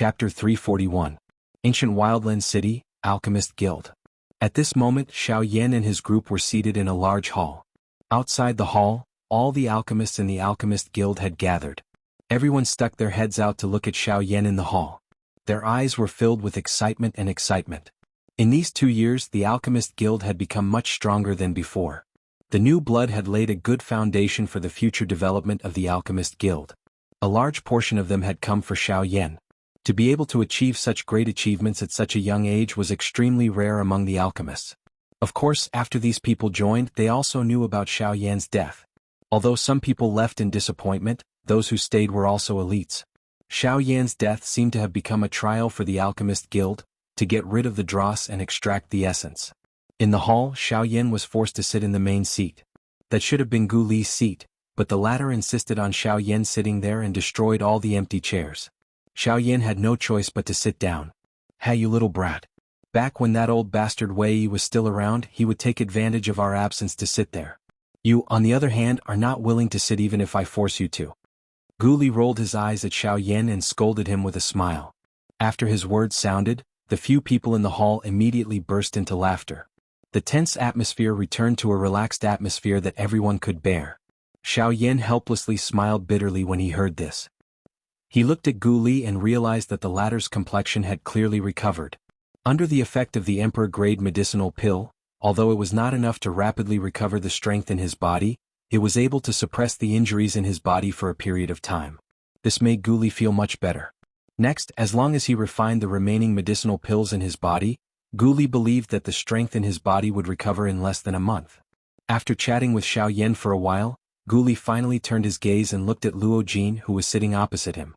Chapter 341. Ancient Wildland City, Alchemist Guild. At this moment Xiaoyan and his group were seated in a large hall. Outside the hall, all the alchemists in the Alchemist Guild had gathered. Everyone stuck their heads out to look at Xiaoyan in the hall. Their eyes were filled with excitement. In these 2 years the Alchemist Guild had become much stronger than before. The new blood had laid a good foundation for the future development of the Alchemist Guild. A large portion of them had come for Xiaoyan. To be able to achieve such great achievements at such a young age was extremely rare among the alchemists. Of course, after these people joined, they also knew about Xiaoyan's death. Although some people left in disappointment, those who stayed were also elites. Xiaoyan's death seemed to have become a trial for the Alchemist Guild, to get rid of the dross and extract the essence. In the hall, Xiaoyan was forced to sit in the main seat. That should have been Gu Li's seat, but the latter insisted on Xiaoyan sitting there and destroyed all the empty chairs. Xiaoyan had no choice but to sit down. "Hey, you little brat. Back when that old bastard Wei was still around, he would take advantage of our absence to sit there. You, on the other hand, are not willing to sit even if I force you to." Gu Li rolled his eyes at Xiaoyan and scolded him with a smile. After his words sounded, the few people in the hall immediately burst into laughter. The tense atmosphere returned to a relaxed atmosphere that everyone could bear. Xiaoyan helplessly smiled bitterly when he heard this. He looked at Gu Li and realized that the latter's complexion had clearly recovered. Under the effect of the Emperor-grade medicinal pill, although it was not enough to rapidly recover the strength in his body, it was able to suppress the injuries in his body for a period of time. This made Gu Li feel much better. Next, as long as he refined the remaining medicinal pills in his body, Gu Li believed that the strength in his body would recover in less than a month. After chatting with Xiaoyan for a while, Gu Li finally turned his gaze and looked at Luo Jin, who was sitting opposite him.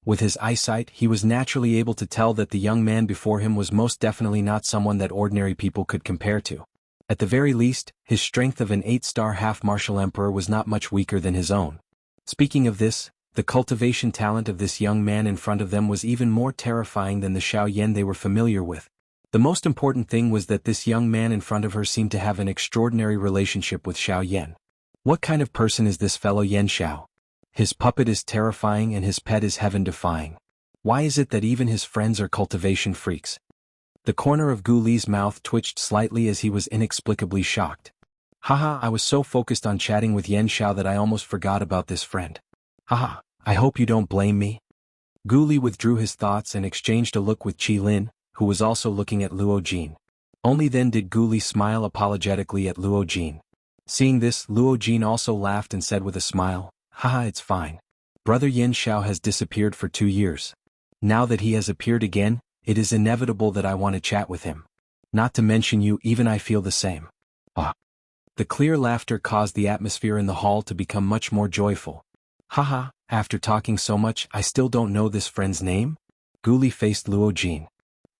With his eyesight, he was naturally able to tell that the young man before him was most definitely not someone that ordinary people could compare to. At the very least, his strength of an 8-star half-martial emperor was not much weaker than his own. Speaking of this, the cultivation talent of this young man in front of them was even more terrifying than the Xiaoyan they were familiar with. The most important thing was that this young man in front of her seemed to have an extraordinary relationship with Xiaoyan. What kind of person is this fellow Yan Xiao? His puppet is terrifying and his pet is heaven-defying. Why is it that even his friends are cultivation freaks? The corner of Gu Li's mouth twitched slightly as he was inexplicably shocked. Haha, I was so focused on chatting with Yan Xiao that I almost forgot about this friend. Haha, I hope you don't blame me. Gu Li withdrew his thoughts and exchanged a look with Qi Lin, who was also looking at Luo Jin. Only then did Gu Li smile apologetically at Luo Jin. Seeing this, Luo Jin also laughed and said with a smile, "Haha, it's fine. Brother Yan Xiao has disappeared for 2 years. Now that he has appeared again, it is inevitable that I want to chat with him. Not to mention you, even I feel the same." Ah. The clear laughter caused the atmosphere in the hall to become much more joyful. "Haha, after talking so much, I still don't know this friend's name?" Gu Li faced Luo Jin.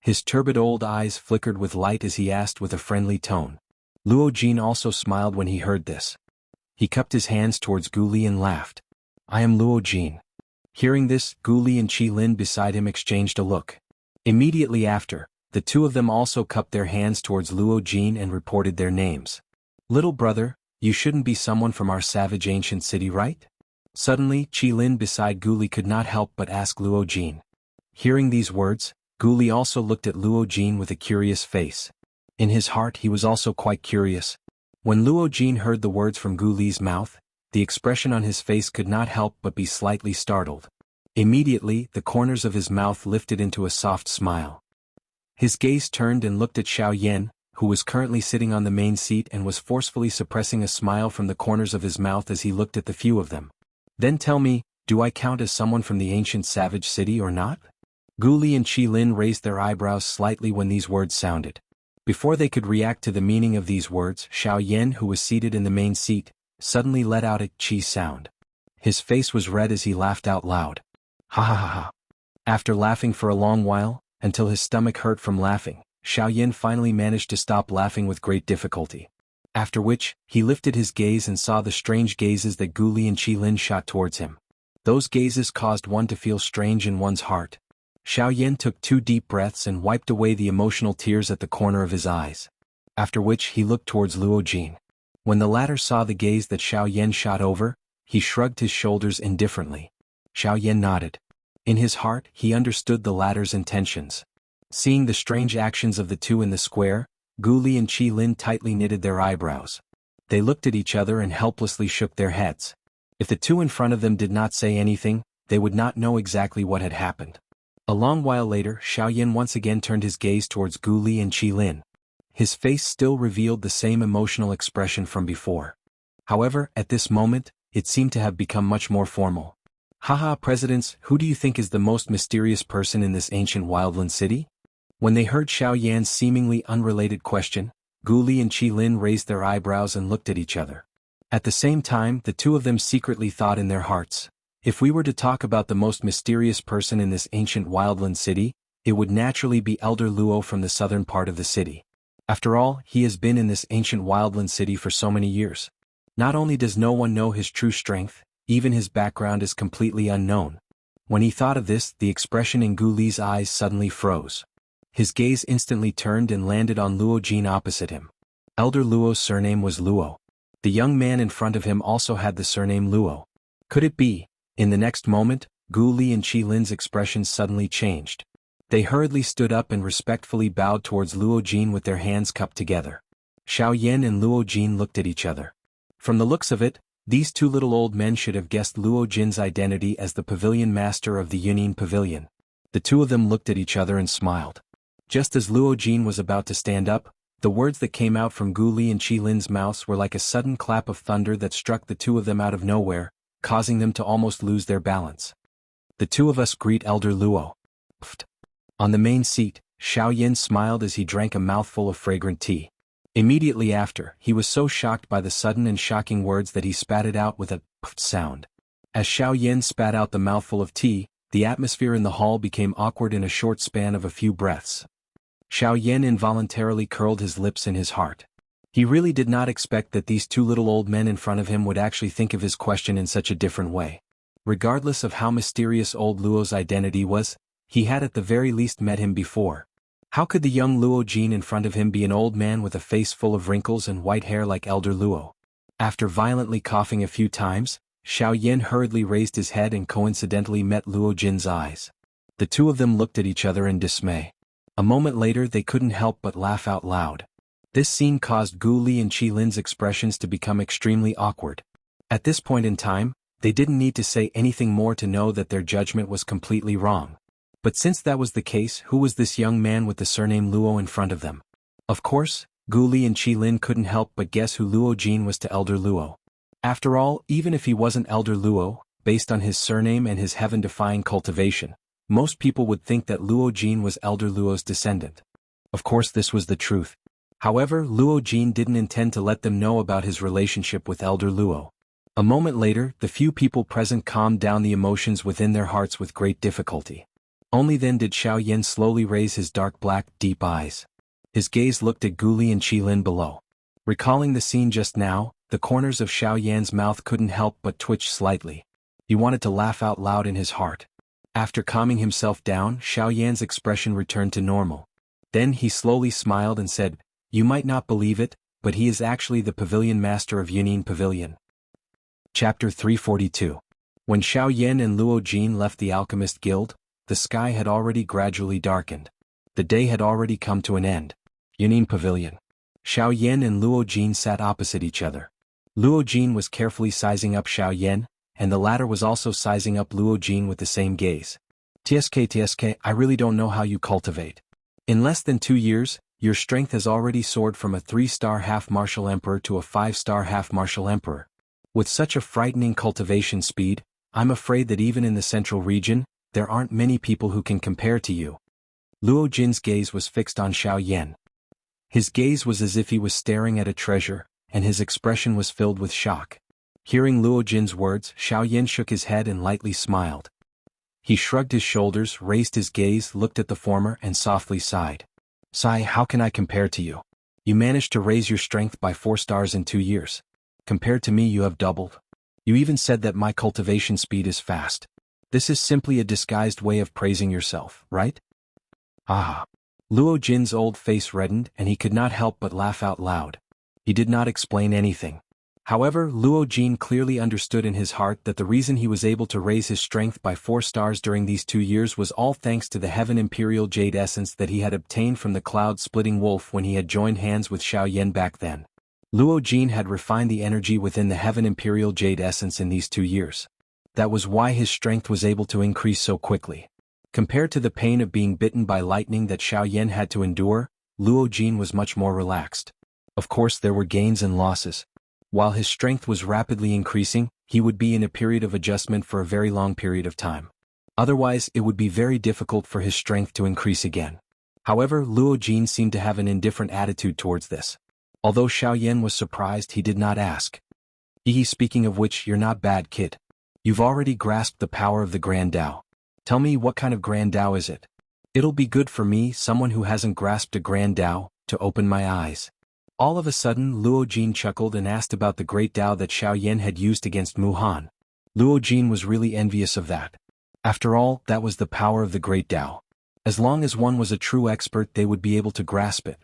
His turbid old eyes flickered with light as he asked with a friendly tone. Luo Jin also smiled when he heard this. He cupped his hands towards Gu Li and laughed. "I am Luo Jin." Hearing this, Gu Li and Qi Lin beside him exchanged a look. Immediately after, the two of them also cupped their hands towards Luo Jin and reported their names. "Little brother, you shouldn't be someone from our savage ancient city, right?" Suddenly, Qi Lin beside Gu Li could not help but ask Luo Jin. Hearing these words, Gu Li also looked at Luo Jin with a curious face. In his heart he was also quite curious. When Luo Jin heard the words from Gu Li's mouth, the expression on his face could not help but be slightly startled. Immediately, the corners of his mouth lifted into a soft smile. His gaze turned and looked at Xiaoyan, who was currently sitting on the main seat and was forcefully suppressing a smile from the corners of his mouth as he looked at the few of them. "Then tell me, do I count as someone from the ancient savage city or not?" Gu Li and Qi Lin raised their eyebrows slightly when these words sounded. Before they could react to the meaning of these words, Xiaoyan, who was seated in the main seat, suddenly let out a "chi" sound. His face was red as he laughed out loud. Ha ha ha ha. After laughing for a long while, until his stomach hurt from laughing, Xiaoyan finally managed to stop laughing with great difficulty. After which, he lifted his gaze and saw the strange gazes that Gu Li and Qi Lin shot towards him. Those gazes caused one to feel strange in one's heart. Xiaoyan took 2 deep breaths and wiped away the emotional tears at the corner of his eyes. After which he looked towards Luo Jin. When the latter saw the gaze that Xiaoyan shot over, he shrugged his shoulders indifferently. Xiaoyan nodded. In his heart, he understood the latter's intentions. Seeing the strange actions of the two in the square, Gu Li and Qi Lin tightly knitted their eyebrows. They looked at each other and helplessly shook their heads. If the two in front of them did not say anything, they would not know exactly what had happened. A long while later, Xiaoyan once again turned his gaze towards Gu Li and Qi Lin. His face still revealed the same emotional expression from before. However, at this moment, it seemed to have become much more formal. Haha, presidents, who do you think is the most mysterious person in this ancient wildland city? When they heard Xiaoyan's seemingly unrelated question, Gu Li and Qi Lin raised their eyebrows and looked at each other. At the same time, the two of them secretly thought in their hearts, if we were to talk about the most mysterious person in this ancient wildland city, it would naturally be Elder Luo from the southern part of the city. After all, he has been in this ancient wildland city for so many years. Not only does no one know his true strength, even his background is completely unknown. When he thought of this, the expression in Gu Li's eyes suddenly froze. His gaze instantly turned and landed on Luo Jin opposite him. Elder Luo's surname was Luo. The young man in front of him also had the surname Luo. Could it be? In the next moment, Gu Li and Qi Lin's expressions suddenly changed. They hurriedly stood up and respectfully bowed towards Luo Jin with their hands cupped together. Xiaoyan and Luo Jin looked at each other. From the looks of it, these two little old men should have guessed Luo Jin's identity as the pavilion master of the Yunin Pavilion. The two of them looked at each other and smiled. Just as Luo Jin was about to stand up, the words that came out from Gu Li and Qi Lin's mouths were like a sudden clap of thunder that struck the two of them out of nowhere, causing them to almost lose their balance. The two of us greet Elder Luo. Pfft. On the main seat, Xiaoyan smiled as he drank a mouthful of fragrant tea. Immediately after, he was so shocked by the sudden and shocking words that he spat it out with a pfft sound. As Xiaoyan spat out the mouthful of tea, the atmosphere in the hall became awkward in a short span of a few breaths. Xiaoyan involuntarily curled his lips in his heart. He really did not expect that these two little old men in front of him would actually think of his question in such a different way. Regardless of how mysterious old Luo's identity was, he had at the very least met him before. How could the young Luo Jin in front of him be an old man with a face full of wrinkles and white hair like Elder Luo? After violently coughing a few times, Xiaoyan hurriedly raised his head and coincidentally met Luo Jin's eyes. The two of them looked at each other in dismay. A moment later they couldn't help but laugh out loud. This scene caused Gu Li and Qi Lin's expressions to become extremely awkward. At this point in time, they didn't need to say anything more to know that their judgment was completely wrong. But since that was the case, who was this young man with the surname Luo in front of them? Of course, Gu Li and Qi Lin couldn't help but guess who Luo Jin was to Elder Luo. After all, even if he wasn't Elder Luo, based on his surname and his heaven-defying cultivation, most people would think that Luo Jin was Elder Luo's descendant. Of course, this was the truth. However, Luo Jin didn't intend to let them know about his relationship with Elder Luo. A moment later, the few people present calmed down the emotions within their hearts with great difficulty. Only then did Xiaoyan slowly raise his dark black, deep eyes. His gaze looked at Gu Li and Qi Lin below. Recalling the scene just now, the corners of Xiaoyan's mouth couldn't help but twitch slightly. He wanted to laugh out loud in his heart. After calming himself down, Xiaoyan's expression returned to normal. Then he slowly smiled and said, "You might not believe it, but he is actually the pavilion master of Yunin Pavilion." Chapter 342. When Xiaoyan and Luo Jin left the Alchemist Guild, the sky had already gradually darkened. The day had already come to an end. Yunin Pavilion. Xiaoyan and Luo Jin sat opposite each other. Luo Jin was carefully sizing up Xiaoyan, and the latter was also sizing up Luo Jin with the same gaze. TSK, I really don't know how you cultivate. In less than 2 years, your strength has already soared from a 3-star half-martial emperor to a 5-star half-martial emperor. With such a frightening cultivation speed, I'm afraid that even in the central region, there aren't many people who can compare to you. Luo Jin's gaze was fixed on Xiaoyan. His gaze was as if he was staring at a treasure, and his expression was filled with shock. Hearing Luo Jin's words, Xiaoyan shook his head and lightly smiled. He shrugged his shoulders, raised his gaze, looked at the former, and softly sighed. "Sigh, how can I compare to you? You managed to raise your strength by 4 stars in 2 years. Compared to me, you have doubled. You even said that my cultivation speed is fast. This is simply a disguised way of praising yourself, right?" Ah. Luo Jin's old face reddened and he could not help but laugh out loud. He did not explain anything. However, Luo Jin clearly understood in his heart that the reason he was able to raise his strength by 4 stars during these 2 years was all thanks to the Heaven Imperial Jade Essence that he had obtained from the Cloud-Splitting Wolf when he had joined hands with Xiaoyan back then. Luo Jin had refined the energy within the Heaven Imperial Jade Essence in these 2 years. That was why his strength was able to increase so quickly. Compared to the pain of being bitten by lightning that Xiaoyan had to endure, Luo Jin was much more relaxed. Of course there were gains and losses. While his strength was rapidly increasing, he would be in a period of adjustment for a very long period of time. Otherwise, it would be very difficult for his strength to increase again. However, Luo Jin seemed to have an indifferent attitude towards this. Although Xiaoyan was surprised, he did not ask. Speaking of which, you're not bad, kid. You've already grasped the power of the Grand Tao. Tell me, what kind of Grand Tao is it? It'll be good for me, someone who hasn't grasped a Grand Tao, to open my eyes. All of a sudden, Luo Jin chuckled and asked about the great Tao that Xiaoyan had used against Mu Han. Luo Jin was really envious of that. After all, that was the power of the great Tao. As long as one was a true expert, they would be able to grasp it.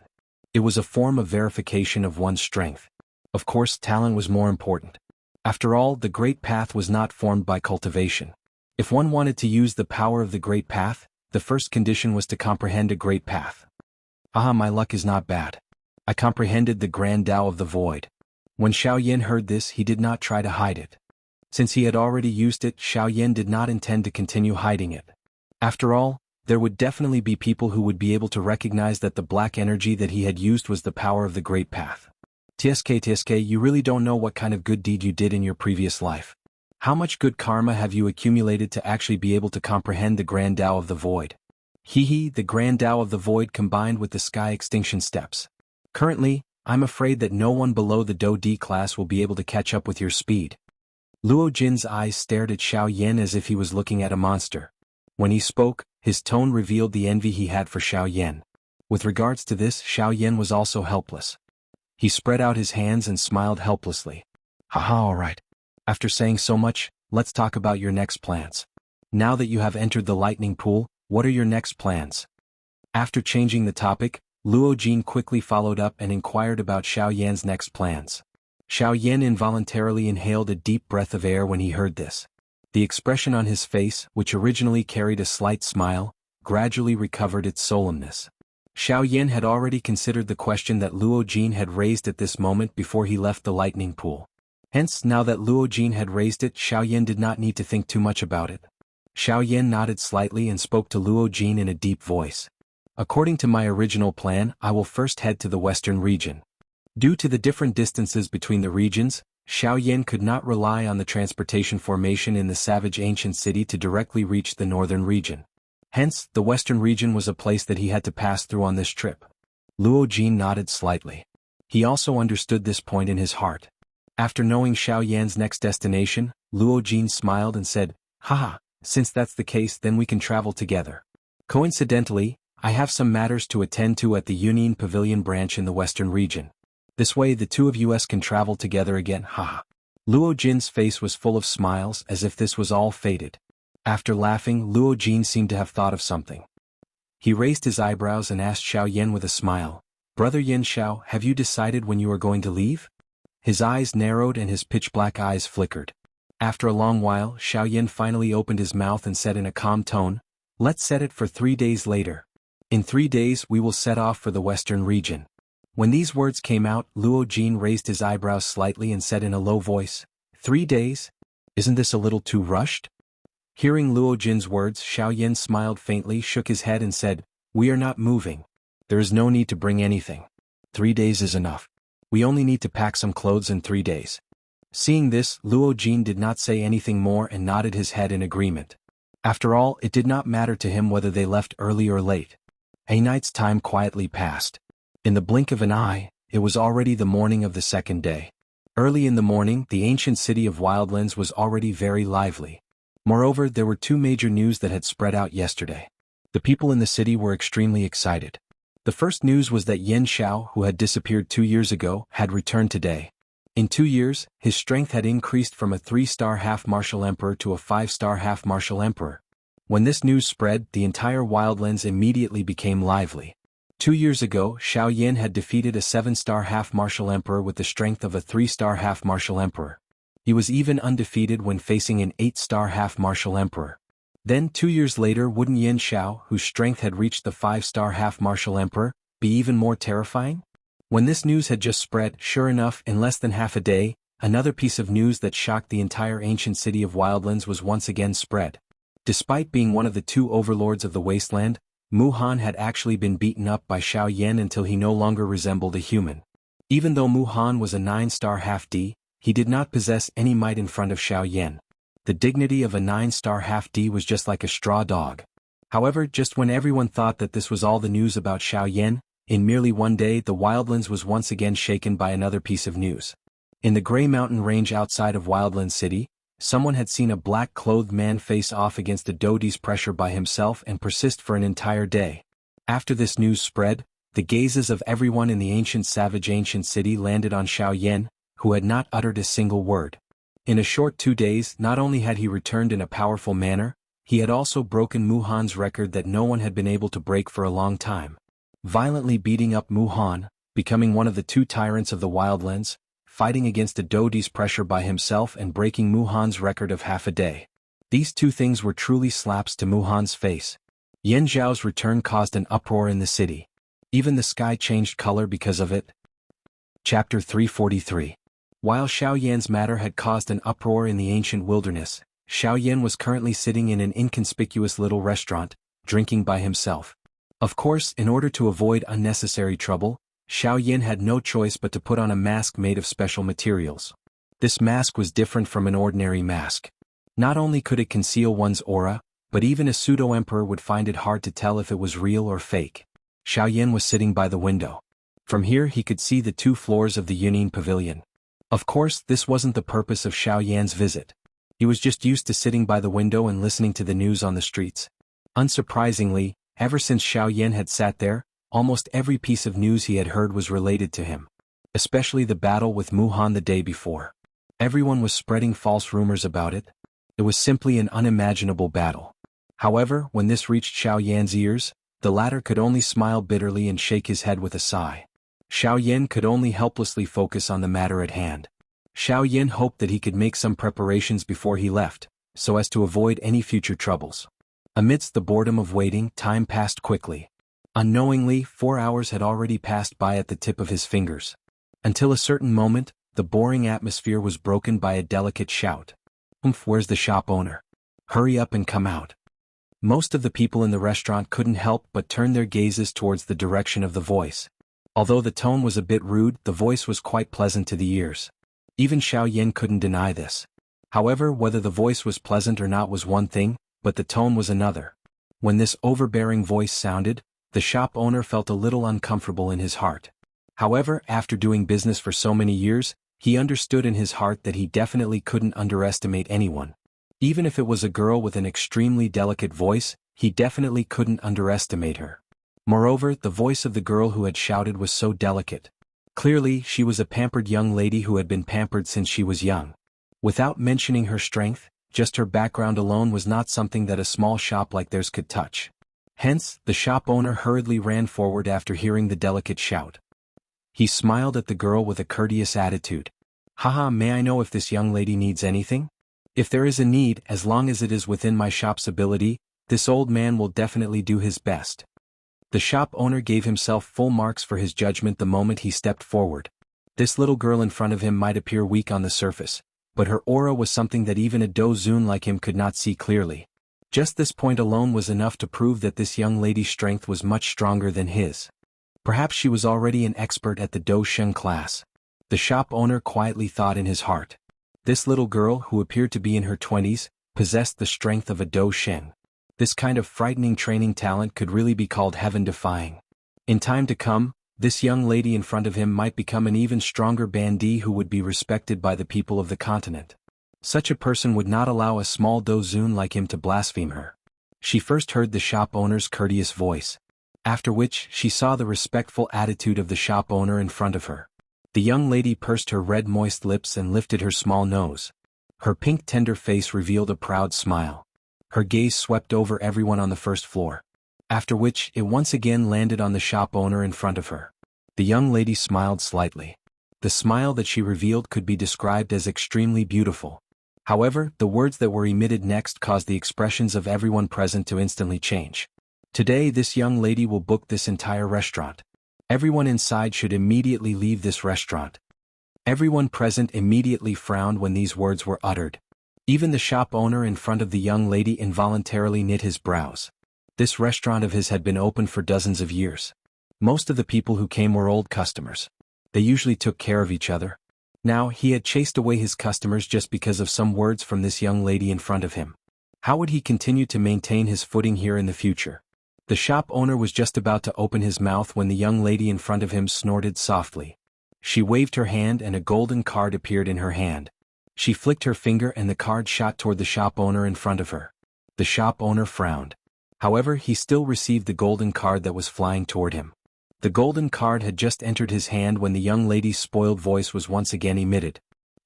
It was a form of verification of one's strength. Of course, talent was more important. After all, the Great Path was not formed by cultivation. If one wanted to use the power of the Great Path, the first condition was to comprehend a Great Path. Aha, my luck is not bad. I comprehended the Grand Tao of the Void. When Xiaoyan heard this, he did not try to hide it. Since he had already used it, Xiaoyan did not intend to continue hiding it. After all, there would definitely be people who would be able to recognize that the black energy that he had used was the power of the Great Path. TSK, you really don't know what kind of good deed you did in your previous life. How much good karma have you accumulated to actually be able to comprehend the Grand Tao of the Void? The Grand Tao of the Void combined with the Sky Extinction Steps. Currently, I'm afraid that no one below the Do D class will be able to catch up with your speed. Luo Jin's eyes stared at Xiaoyan as if he was looking at a monster. When he spoke, his tone revealed the envy he had for Xiaoyan. With regards to this, Xiaoyan was also helpless. He spread out his hands and smiled helplessly. Haha, alright. After saying so much, let's talk about your next plans. Now that you have entered the lightning pool, what are your next plans? After changing the topic, Luo Jin quickly followed up and inquired about Xiaoyan's next plans. Xiaoyan involuntarily inhaled a deep breath of air when he heard this. The expression on his face, which originally carried a slight smile, gradually recovered its solemnness. Xiaoyan had already considered the question that Luo Jin had raised at this moment before he left the lightning pool. Hence, now that Luo Jin had raised it, Xiaoyan did not need to think too much about it. Xiaoyan nodded slightly and spoke to Luo Jin in a deep voice. According to my original plan, I will first head to the western region. Due to the different distances between the regions, Xiaoyan could not rely on the transportation formation in the savage ancient city to directly reach the northern region. Hence, the western region was a place that he had to pass through on this trip. Luo Jin nodded slightly. He also understood this point in his heart. After knowing Xiaoyan's next destination, Luo Jin smiled and said, Haha, since that's the case, then we can travel together. Coincidentally, I have some matters to attend to at the Union Pavilion branch in the western region. This way the two of us can travel together again, haha. Luo Jin's face was full of smiles as if this was all fated. After laughing, Luo Jin seemed to have thought of something. He raised his eyebrows and asked Xiaoyan with a smile, Brother Yin Xiao, have you decided when you are going to leave? His eyes narrowed and his pitch-black eyes flickered. After a long while, Xiaoyan finally opened his mouth and said in a calm tone, Let's set it for 3 days later. In 3 days we will set off for the western region. When these words came out, Luo Jin raised his eyebrows slightly and said in a low voice, 3 days? Isn't this a little too rushed? Hearing Luo Jin's words, Xiaoyan smiled faintly, shook his head and said, We are not moving. There is no need to bring anything. 3 days is enough. We only need to pack some clothes in 3 days. Seeing this, Luo Jin did not say anything more and nodded his head in agreement. After all, it did not matter to him whether they left early or late. A night's time quietly passed. In the blink of an eye, it was already the morning of the second day. Early in the morning, the ancient city of Wildlands was already very lively. Moreover, there were 2 major news that had spread out yesterday. The people in the city were extremely excited. The first news was that Yin Xiao, who had disappeared 2 years ago, had returned today. In 2 years, his strength had increased from a 3-star half-martial emperor to a 5-star half-martial emperor. When this news spread, the entire Wildlands immediately became lively. 2 years ago, Xiao Yan had defeated a 7-star half-martial emperor with the strength of a 3-star half-martial emperor. He was even undefeated when facing an 8-star half-martial emperor. Then 2 years later, wouldn't Yan Xiao, whose strength had reached the 5-star half-martial emperor, be even more terrifying? When this news had just spread, sure enough, in less than half a day, another piece of news that shocked the entire ancient city of Wildlands was once again spread. Despite being one of the 2 overlords of the wasteland, Mu Han had actually been beaten up by Xiao Yan until he no longer resembled a human. Even though Mu Han was a 9-star half-D, he did not possess any might in front of Xiao Yan. The dignity of a 9-star half-D was just like a straw dog. However, just when everyone thought that this was all the news about Xiao Yan, in merely one day the Wildlands was once again shaken by another piece of news. In the Grey Mountain Range outside of Wildlands City, someone had seen a black-clothed man face off against a Dodi's pressure by himself and persist for an entire day. After this news spread, the gazes of everyone in the savage ancient city landed on Xiao Yan, who had not uttered a single word. In a short 2 days, not only had he returned in a powerful manner, he had also broken Mu Han's record that no one had been able to break for a long time. Violently beating up Mu Han, becoming one of the 2 tyrants of the Wildlands, fighting against a Dodi's pressure by himself and breaking Mu Han's record of half a day. These 2 things were truly slaps to Mu Han's face. Yan Zhao's return caused an uproar in the city. Even the sky changed color because of it. Chapter 343. While Xiao Yan's matter had caused an uproar in the ancient wilderness, Xiao Yan was currently sitting in an inconspicuous little restaurant, drinking by himself. Of course, in order to avoid unnecessary trouble, Xiao Yan had no choice but to put on a mask made of special materials. This mask was different from an ordinary mask. Not only could it conceal one's aura, but even a pseudo-emperor would find it hard to tell if it was real or fake. Xiao Yan was sitting by the window. From here he could see the 2 floors of the Yunin Pavilion. Of course, this wasn't the purpose of Xiao Yan's visit. He was just used to sitting by the window and listening to the news on the streets. Unsurprisingly, ever since Xiao Yan had sat there, almost every piece of news he had heard was related to him. Especially the battle with Mu Han the day before. Everyone was spreading false rumors about it. It was simply an unimaginable battle. However, when this reached Xiao Yan's ears, the latter could only smile bitterly and shake his head with a sigh. Xiao Yan could only helplessly focus on the matter at hand. Xiao Yan hoped that he could make some preparations before he left, so as to avoid any future troubles. Amidst the boredom of waiting, time passed quickly. Unknowingly, 4 hours had already passed by at the tip of his fingers. Until a certain moment, the boring atmosphere was broken by a delicate shout. Where's the shop owner? Hurry up and come out. Most of the people in the restaurant couldn't help but turn their gazes towards the direction of the voice. Although the tone was a bit rude, the voice was quite pleasant to the ears. Even Xiao Yan couldn't deny this. However, whether the voice was pleasant or not was one thing, but the tone was another. When this overbearing voice sounded, the shop owner felt a little uncomfortable in his heart. However, after doing business for so many years, he understood in his heart that he definitely couldn't underestimate anyone. Even if it was a girl with an extremely delicate voice, he definitely couldn't underestimate her. Moreover, the voice of the girl who had shouted was so delicate. Clearly, she was a pampered young lady who had been pampered since she was young. Without mentioning her strength, just her background alone was not something that a small shop like theirs could touch. Hence, the shop owner hurriedly ran forward after hearing the delicate shout. He smiled at the girl with a courteous attitude. Haha, may I know if this young lady needs anything? If there is a need, as long as it is within my shop's ability, this old man will definitely do his best. The shop owner gave himself full marks for his judgment the moment he stepped forward. This little girl in front of him might appear weak on the surface, but her aura was something that even a dozun like him could not see clearly. Just this point alone was enough to prove that this young lady's strength was much stronger than his. Perhaps she was already an expert at the Do Sheng class. The shop owner quietly thought in his heart. This little girl, who appeared to be in her 20s, possessed the strength of a Do Sheng. This kind of frightening training talent could really be called heaven-defying. In time to come, this young lady in front of him might become an even stronger bandit who would be respected by the people of the continent. Such a person would not allow a small dozun like him to blaspheme her. She first heard the shop owner's courteous voice. After which, she saw the respectful attitude of the shop owner in front of her. The young lady pursed her red moist lips and lifted her small nose. Her pink tender face revealed a proud smile. Her gaze swept over everyone on the first floor. after which it once again landed on the shop owner in front of her. The young lady smiled slightly. The smile that she revealed could be described as extremely beautiful. However, the words that were emitted next caused the expressions of everyone present to instantly change. Today this young lady will book this entire restaurant. Everyone inside should immediately leave this restaurant. Everyone present immediately frowned when these words were uttered. Even the shop owner in front of the young lady involuntarily knit his brows. This restaurant of his had been open for dozens of years. Most of the people who came were old customers. They usually took care of each other. Now he had chased away his customers just because of some words from this young lady in front of him. How would he continue to maintain his footing here in the future? The shop owner was just about to open his mouth when the young lady in front of him snorted softly. She waved her hand and a golden card appeared in her hand. She flicked her finger and the card shot toward the shop owner in front of her. The shop owner frowned. However, he still received the golden card that was flying toward him. The golden card had just entered his hand when the young lady's spoiled voice was once again emitted.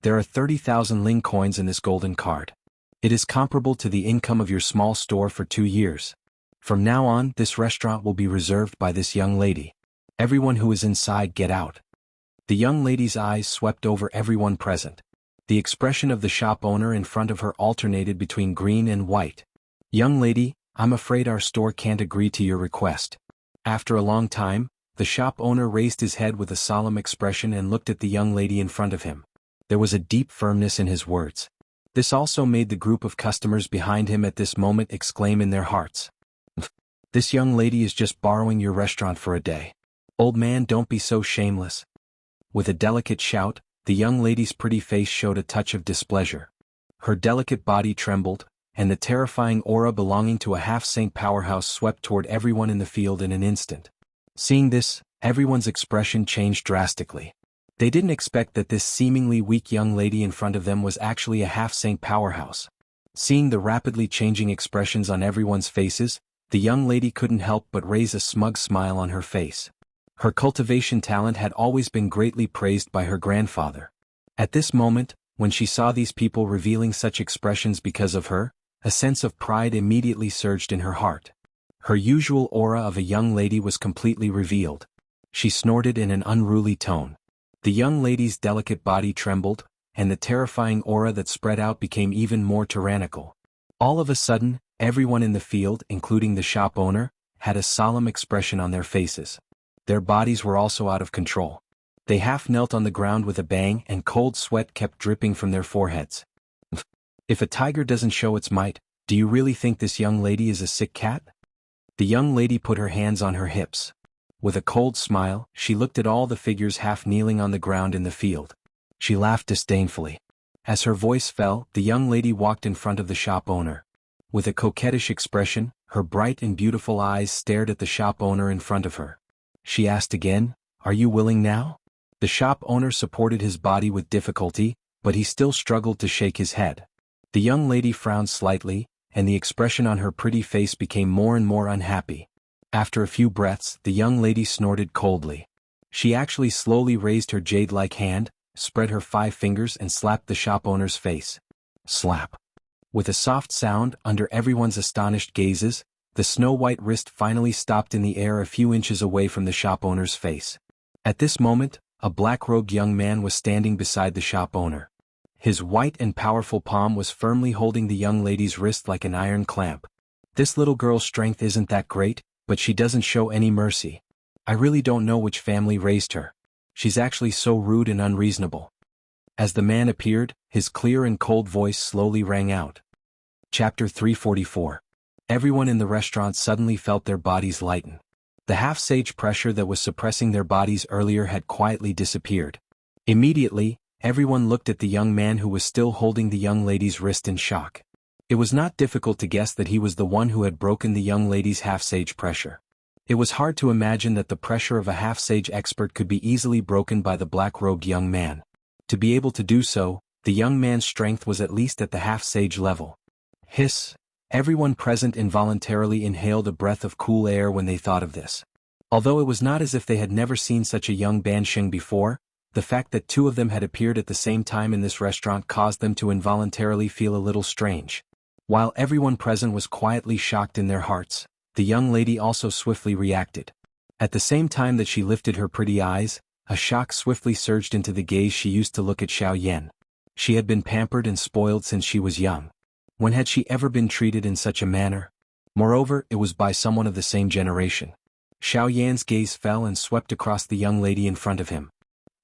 There are 30,000 Ling coins in this golden card. It is comparable to the income of your small store for 2 years. From now on, this restaurant will be reserved by this young lady. Everyone who is inside, get out. The young lady's eyes swept over everyone present. The expression of the shop owner in front of her alternated between green and white. Young lady, I'm afraid our store can't agree to your request. After a long time, the shop owner raised his head with a solemn expression and looked at the young lady in front of him. There was a deep firmness in his words. This also made the group of customers behind him at this moment exclaim in their hearts. This young lady is just borrowing your restaurant for a day. Old man, don't be so shameless. With a delicate shout, the young lady's pretty face showed a touch of displeasure. Her delicate body trembled, and the terrifying aura belonging to a half-saint powerhouse swept toward everyone in the field in an instant. Seeing this, everyone's expression changed drastically. They didn't expect that this seemingly weak young lady in front of them was actually a half-saint powerhouse. Seeing the rapidly changing expressions on everyone's faces, the young lady couldn't help but raise a smug smile on her face. Her cultivation talent had always been greatly praised by her grandfather. At this moment, when she saw these people revealing such expressions because of her, a sense of pride immediately surged in her heart. Her usual aura of a young lady was completely revealed. She snorted in an unruly tone. The young lady's delicate body trembled, and the terrifying aura that spread out became even more tyrannical. All of a sudden, everyone in the field, including the shop owner, had a solemn expression on their faces. Their bodies were also out of control. They half knelt on the ground with a bang and cold sweat kept dripping from their foreheads. If a tiger doesn't show its might, do you really think this young lady is a sick cat? The young lady put her hands on her hips. With a cold smile, she looked at all the figures half kneeling on the ground in the field. She laughed disdainfully. As her voice fell, the young lady walked in front of the shop owner. With a coquettish expression, her bright and beautiful eyes stared at the shop owner in front of her. She asked again, "Are you willing now?" The shop owner supported his body with difficulty, but he still struggled to shake his head. The young lady frowned slightly, and the expression on her pretty face became more and more unhappy. After a few breaths, the young lady snorted coldly. She actually slowly raised her jade-like hand, spread her 5 fingers and slapped the shop owner's face. Slap. With a soft sound, under everyone's astonished gazes, the snow-white wrist finally stopped in the air a few inches away from the shop owner's face. At this moment, a black-robed young man was standing beside the shop owner. His white and powerful palm was firmly holding the young lady's wrist like an iron clamp. This little girl's strength isn't that great, but she doesn't show any mercy. I really don't know which family raised her. She's actually so rude and unreasonable. As the man appeared, his clear and cold voice slowly rang out. Chapter 344. Everyone in the restaurant suddenly felt their bodies lighten. The half-sage pressure that was suppressing their bodies earlier had quietly disappeared. Immediately, everyone looked at the young man who was still holding the young lady's wrist in shock. It was not difficult to guess that he was the one who had broken the young lady's half-sage pressure. It was hard to imagine that the pressure of a half-sage expert could be easily broken by the black-robed young man. To be able to do so, the young man's strength was at least at the half-sage level. Hiss! Everyone present involuntarily inhaled a breath of cool air when they thought of this. Although it was not as if they had never seen such a young Bansheng before, the fact that 2 of them had appeared at the same time in this restaurant caused them to involuntarily feel a little strange. While everyone present was quietly shocked in their hearts, the young lady also swiftly reacted. At the same time that she lifted her pretty eyes, a shock swiftly surged into the gaze she used to look at Xiaoyan. She had been pampered and spoiled since she was young. When had she ever been treated in such a manner? Moreover, it was by someone of the same generation. Xiaoyan's gaze fell and swept across the young lady in front of him.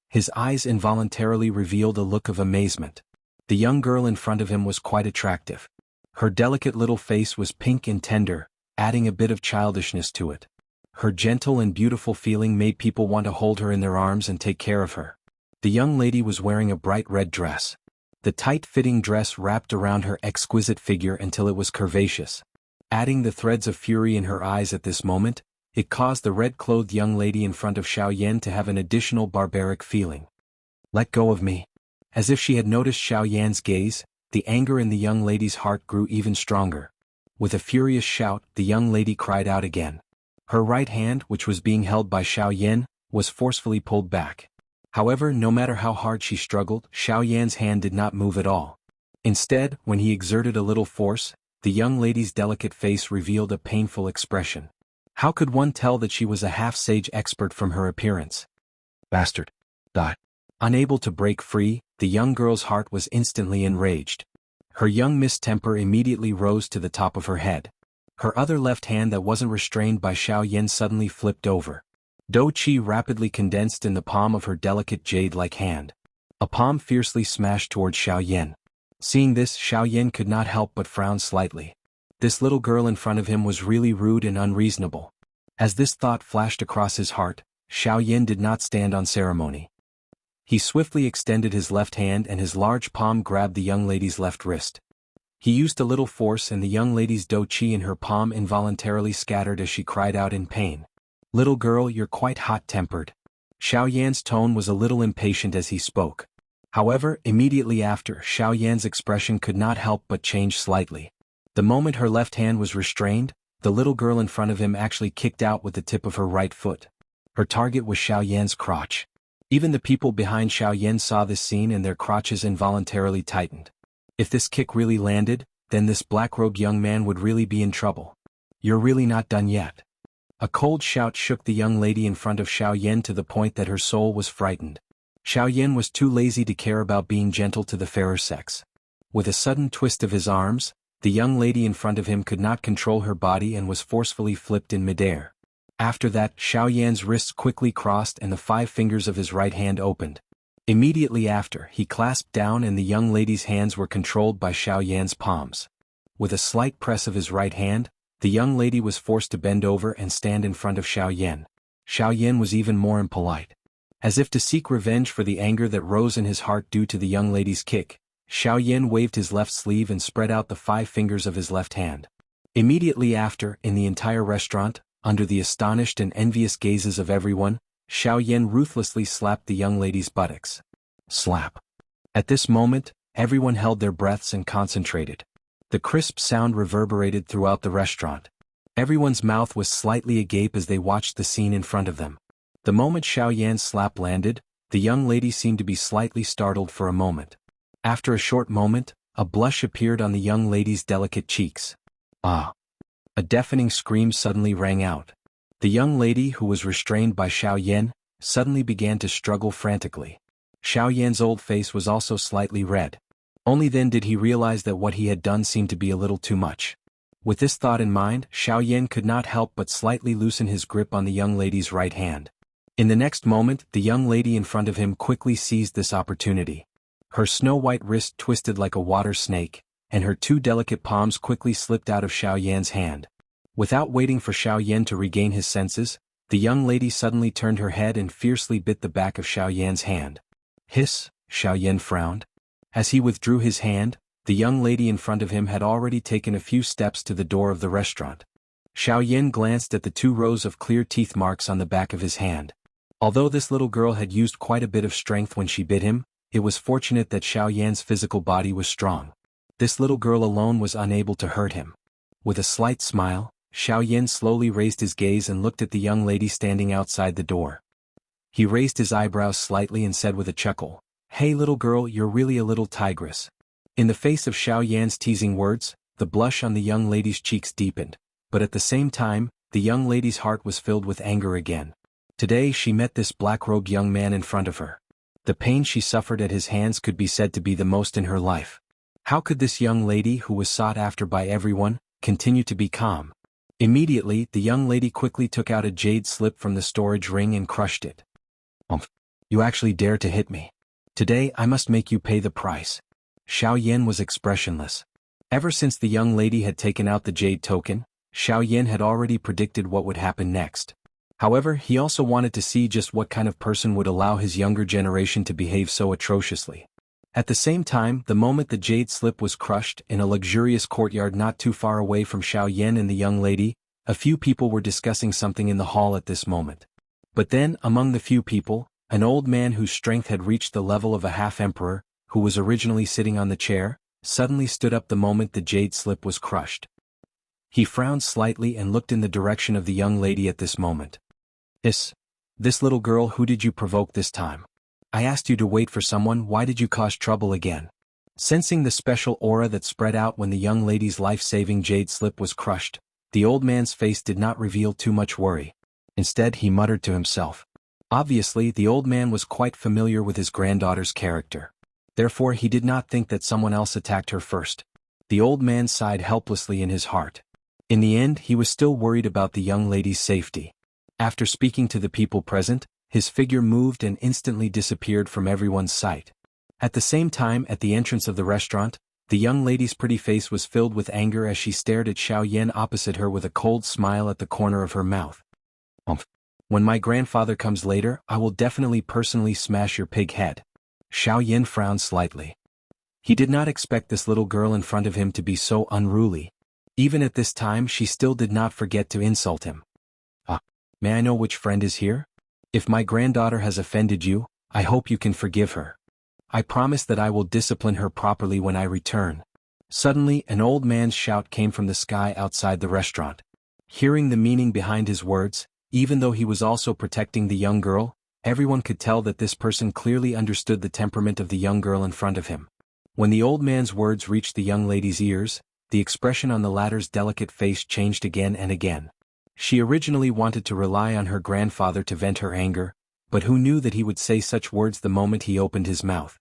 His eyes involuntarily revealed a look of amazement. The young girl in front of him was quite attractive. Her delicate little face was pink and tender, adding a bit of childishness to it. Her gentle and beautiful feeling made people want to hold her in their arms and take care of her. The young lady was wearing a bright red dress. The tight-fitting dress wrapped around her exquisite figure until it was curvaceous. Adding the threads of fury in her eyes at this moment, it caused the red-clothed young lady in front of Xiaoyan to have an additional barbaric feeling. Let go of me. As if she had noticed Xiaoyan's gaze, the anger in the young lady's heart grew even stronger. With a furious shout, the young lady cried out again. Her right hand, which was being held by Xiaoyan, was forcefully pulled back. However, no matter how hard she struggled, Xiaoyan's hand did not move at all. Instead, when he exerted a little force, the young lady's delicate face revealed a painful expression. How could one tell that she was a half-sage expert from her appearance? Bastard. Unable to break free, the young girl's heart was instantly enraged. Her young mistemper immediately rose to the top of her head. Her other left hand that wasn't restrained by Xiaoyan suddenly flipped over. Dou Qi rapidly condensed in the palm of her delicate jade-like hand. A palm fiercely smashed toward Xiaoyan. Seeing this, Xiaoyan could not help but frown slightly. This little girl in front of him was really rude and unreasonable. As this thought flashed across his heart, Xiaoyan did not stand on ceremony. He swiftly extended his left hand and his large palm grabbed the young lady's left wrist. He used a little force and the young lady's Dou Qi in her palm involuntarily scattered as she cried out in pain. Little girl, you're quite hot-tempered. Xiaoyan's tone was a little impatient as he spoke. However, immediately after, Xiaoyan's expression could not help but change slightly. The moment her left hand was restrained, the little girl in front of him actually kicked out with the tip of her right foot. Her target was Xiaoyan's crotch. Even the people behind Xiaoyan saw this scene and their crotches involuntarily tightened. If this kick really landed, then this black-robed young man would really be in trouble. You're really not done yet. A cold shout shook the young lady in front of Xiaoyan to the point that her soul was frightened. Xiaoyan was too lazy to care about being gentle to the fairer sex. With a sudden twist of his arms, the young lady in front of him could not control her body and was forcefully flipped in midair. After that, Xiaoyan's wrists quickly crossed and the 5 fingers of his right hand opened. Immediately after, he clasped down and the young lady's hands were controlled by Xiaoyan's palms. With a slight press of his right hand, the young lady was forced to bend over and stand in front of Xiaoyan. Xiaoyan was even more impolite. As if to seek revenge for the anger that rose in his heart due to the young lady's kick, Xiaoyan waved his left sleeve and spread out the 5 fingers of his left hand. Immediately after, in the entire restaurant, under the astonished and envious gazes of everyone, Xiaoyan ruthlessly slapped the young lady's buttocks. Slap. At this moment, everyone held their breaths and concentrated. The crisp sound reverberated throughout the restaurant. Everyone's mouth was slightly agape as they watched the scene in front of them. The moment Xiaoyan's slap landed, the young lady seemed to be slightly startled for a moment. After a short moment, a blush appeared on the young lady's delicate cheeks. Ah! A deafening scream suddenly rang out. The young lady, who was restrained by Xiaoyan, suddenly began to struggle frantically. Xiaoyan's old face was also slightly red. Only then did he realize that what he had done seemed to be a little too much. With this thought in mind, Xiaoyan could not help but slightly loosen his grip on the young lady's right hand. In the next moment, the young lady in front of him quickly seized this opportunity. Her snow-white wrist twisted like a water snake, and her 2 delicate palms quickly slipped out of Xiaoyan's hand. Without waiting for Xiaoyan to regain his senses, the young lady suddenly turned her head and fiercely bit the back of Xiaoyan's hand. Hiss, Xiaoyan frowned. As he withdrew his hand, the young lady in front of him had already taken a few steps to the door of the restaurant. Xiaoyan glanced at the 2 rows of clear teeth marks on the back of his hand. Although this little girl had used quite a bit of strength when she bit him, it was fortunate that Xiaoyan's physical body was strong. This little girl alone was unable to hurt him. With a slight smile, Xiaoyan slowly raised his gaze and looked at the young lady standing outside the door. He raised his eyebrows slightly and said with a chuckle, "Hey little girl, you're really a little tigress." In the face of Xiaoyan's teasing words, the blush on the young lady's cheeks deepened. but at the same time, the young lady's heart was filled with anger again. Today she met this black-robed young man in front of her. The pain she suffered at his hands could be said to be the most in her life. How could this young lady, who was sought after by everyone, continue to be calm? Immediately, the young lady quickly took out a jade slip from the storage ring and crushed it. You actually dare to hit me. Today I must make you pay the price. Xiaoyan was expressionless. Ever since the young lady had taken out the jade token, Xiaoyan had already predicted what would happen next. However, he also wanted to see just what kind of person would allow his younger generation to behave so atrociously. At the same time, the moment the jade slip was crushed in a luxurious courtyard not too far away from Xiaoyan and the young lady, a few people were discussing something in the hall at this moment. But then, among the few people, an old man whose strength had reached the level of a half-emperor, who was originally sitting on the chair, suddenly stood up the moment the jade slip was crushed. He frowned slightly and looked in the direction of the young lady at this moment. This little girl, who did you provoke this time? I asked you to wait for someone, why did you cause trouble again? Sensing the special aura that spread out when the young lady's life-saving jade slip was crushed, the old man's face did not reveal too much worry. Instead, he muttered to himself. Obviously, the old man was quite familiar with his granddaughter's character. Therefore, he did not think that someone else attacked her first. The old man sighed helplessly in his heart. In the end, he was still worried about the young lady's safety. After speaking to the people present, his figure moved and instantly disappeared from everyone's sight. At the same time, at the entrance of the restaurant, the young lady's pretty face was filled with anger as she stared at Xiaoyan opposite her with a cold smile at the corner of her mouth. When my grandfather comes later, I will definitely personally smash your pig head. Xiaoyan frowned slightly. He did not expect this little girl in front of him to be so unruly. Even at this time, she still did not forget to insult him. May I know which friend is here? If my granddaughter has offended you, I hope you can forgive her. I promise that I will discipline her properly when I return. Suddenly, an old man's shout came from the sky outside the restaurant. Hearing the meaning behind his words, even though he was also protecting the young girl, everyone could tell that this person clearly understood the temperament of the young girl in front of him. When the old man's words reached the young lady's ears, the expression on the latter's delicate face changed again and again. She originally wanted to rely on her grandfather to vent her anger, but who knew that he would say such words the moment he opened his mouth?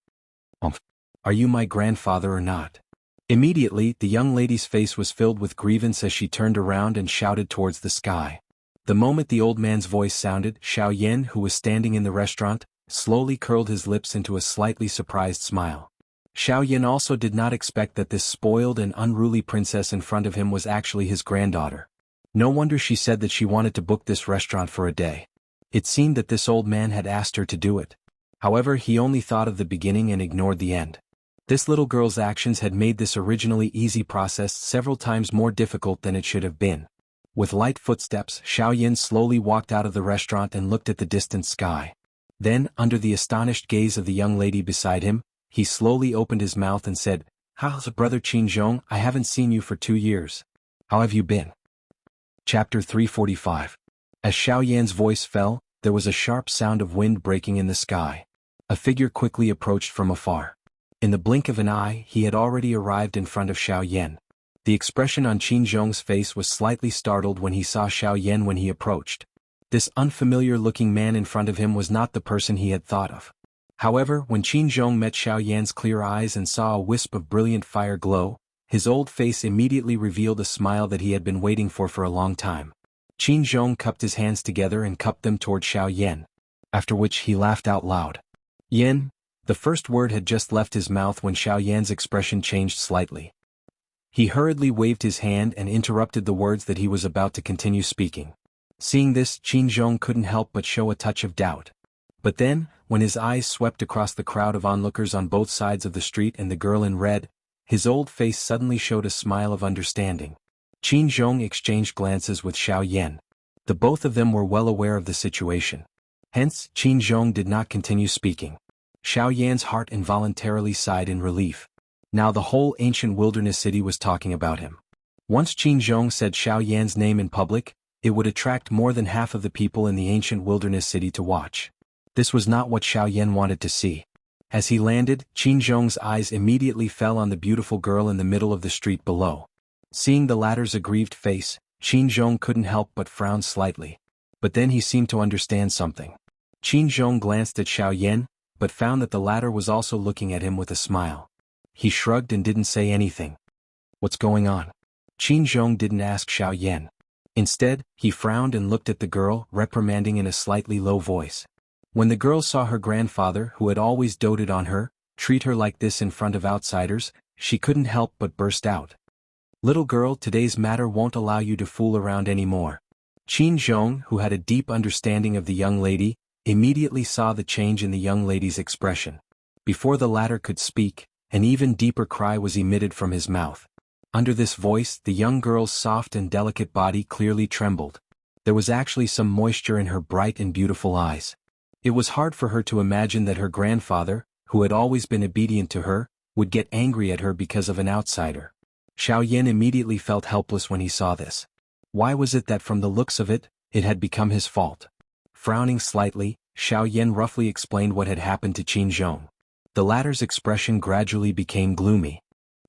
Are you my grandfather or not? Immediately, the young lady's face was filled with grievance as she turned around and shouted towards the sky. The moment the old man's voice sounded, Xiaoyan, who was standing in the restaurant, slowly curled his lips into a slightly surprised smile. Xiaoyan also did not expect that this spoiled and unruly princess in front of him was actually his granddaughter. No wonder she said that she wanted to book this restaurant for a day. It seemed that this old man had asked her to do it. However, he only thought of the beginning and ignored the end. This little girl's actions had made this originally easy process several times more difficult than it should have been. With light footsteps, Xiaoyan slowly walked out of the restaurant and looked at the distant sky. Then, under the astonished gaze of the young lady beside him, he slowly opened his mouth and said, "How's brother Qinzhong? I haven't seen you for 2 years. How have you been?" Chapter 345. As Xiaoyan's voice fell, there was a sharp sound of wind breaking in the sky. A figure quickly approached from afar. In the blink of an eye, he had already arrived in front of Xiaoyan. The expression on Qinzhong's face was slightly startled when he saw Xiaoyan when he approached. This unfamiliar-looking man in front of him was not the person he had thought of. However, when Qinzhong met Xiaoyan's clear eyes and saw a wisp of brilliant fire glow, his old face immediately revealed a smile that he had been waiting for a long time. Qinzhong cupped his hands together and cupped them toward Xiaoyan, after which he laughed out loud. "Yen." The first word had just left his mouth when Xiaoyan's expression changed slightly. He hurriedly waved his hand and interrupted the words that he was about to continue speaking. Seeing this, Qinzhong couldn't help but show a touch of doubt. But then, when his eyes swept across the crowd of onlookers on both sides of the street and the girl in red, his old face suddenly showed a smile of understanding. Qinzhong exchanged glances with Xiaoyan. The both of them were well aware of the situation. Hence, Qinzhong did not continue speaking. Xiaoyan's heart involuntarily sighed in relief. Now the whole ancient wilderness city was talking about him. Once Qinzhong said Xiaoyan's name in public, it would attract more than half of the people in the ancient wilderness city to watch. This was not what Xiaoyan wanted to see. As he landed, Qinzhong's eyes immediately fell on the beautiful girl in the middle of the street below. Seeing the latter's aggrieved face, Qin Zhong couldn't help but frown slightly. But then he seemed to understand something. Qin Zhong glanced at Xiao Yan, but found that the latter was also looking at him with a smile. He shrugged and didn't say anything. What's going on? Qin Zhong didn't ask Xiao Yan. Instead, he frowned and looked at the girl, reprimanding in a slightly low voice. When the girl saw her grandfather, who had always doted on her, treat her like this in front of outsiders, she couldn't help but burst out. Little girl, today's matter won't allow you to fool around anymore. Qin Zhong, who had a deep understanding of the young lady, immediately saw the change in the young lady's expression. Before the latter could speak, an even deeper cry was emitted from his mouth. Under this voice, the young girl's soft and delicate body clearly trembled. There was actually some moisture in her bright and beautiful eyes. It was hard for her to imagine that her grandfather, who had always been obedient to her, would get angry at her because of an outsider. Xiao Yan immediately felt helpless when he saw this. Why was it that from the looks of it, it had become his fault? Frowning slightly, Xiao Yan roughly explained what had happened to Qin Zhong. The latter's expression gradually became gloomy.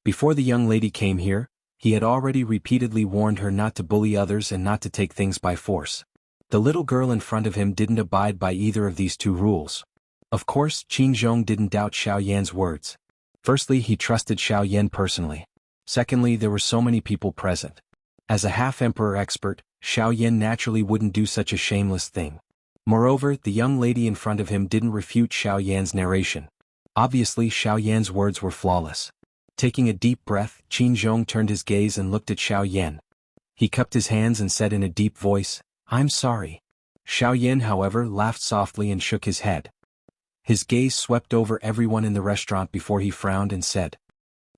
Before the young lady came here, he had already repeatedly warned her not to bully others and not to take things by force. The little girl in front of him didn't abide by either of these two rules. Of course, Qin Zhong didn't doubt Xiao Yan's words. Firstly, he trusted Xiao Yan personally. Secondly, there were so many people present. As a half-emperor expert, Xiao Yan naturally wouldn't do such a shameless thing. Moreover, the young lady in front of him didn't refute Xiao Yan's narration. Obviously, Xiao Yan's words were flawless. Taking a deep breath, Qin Zhong turned his gaze and looked at Xiao Yan. He cupped his hands and said in a deep voice, "I'm sorry." Xiao Yan, however, laughed softly and shook his head. His gaze swept over everyone in the restaurant before he frowned and said,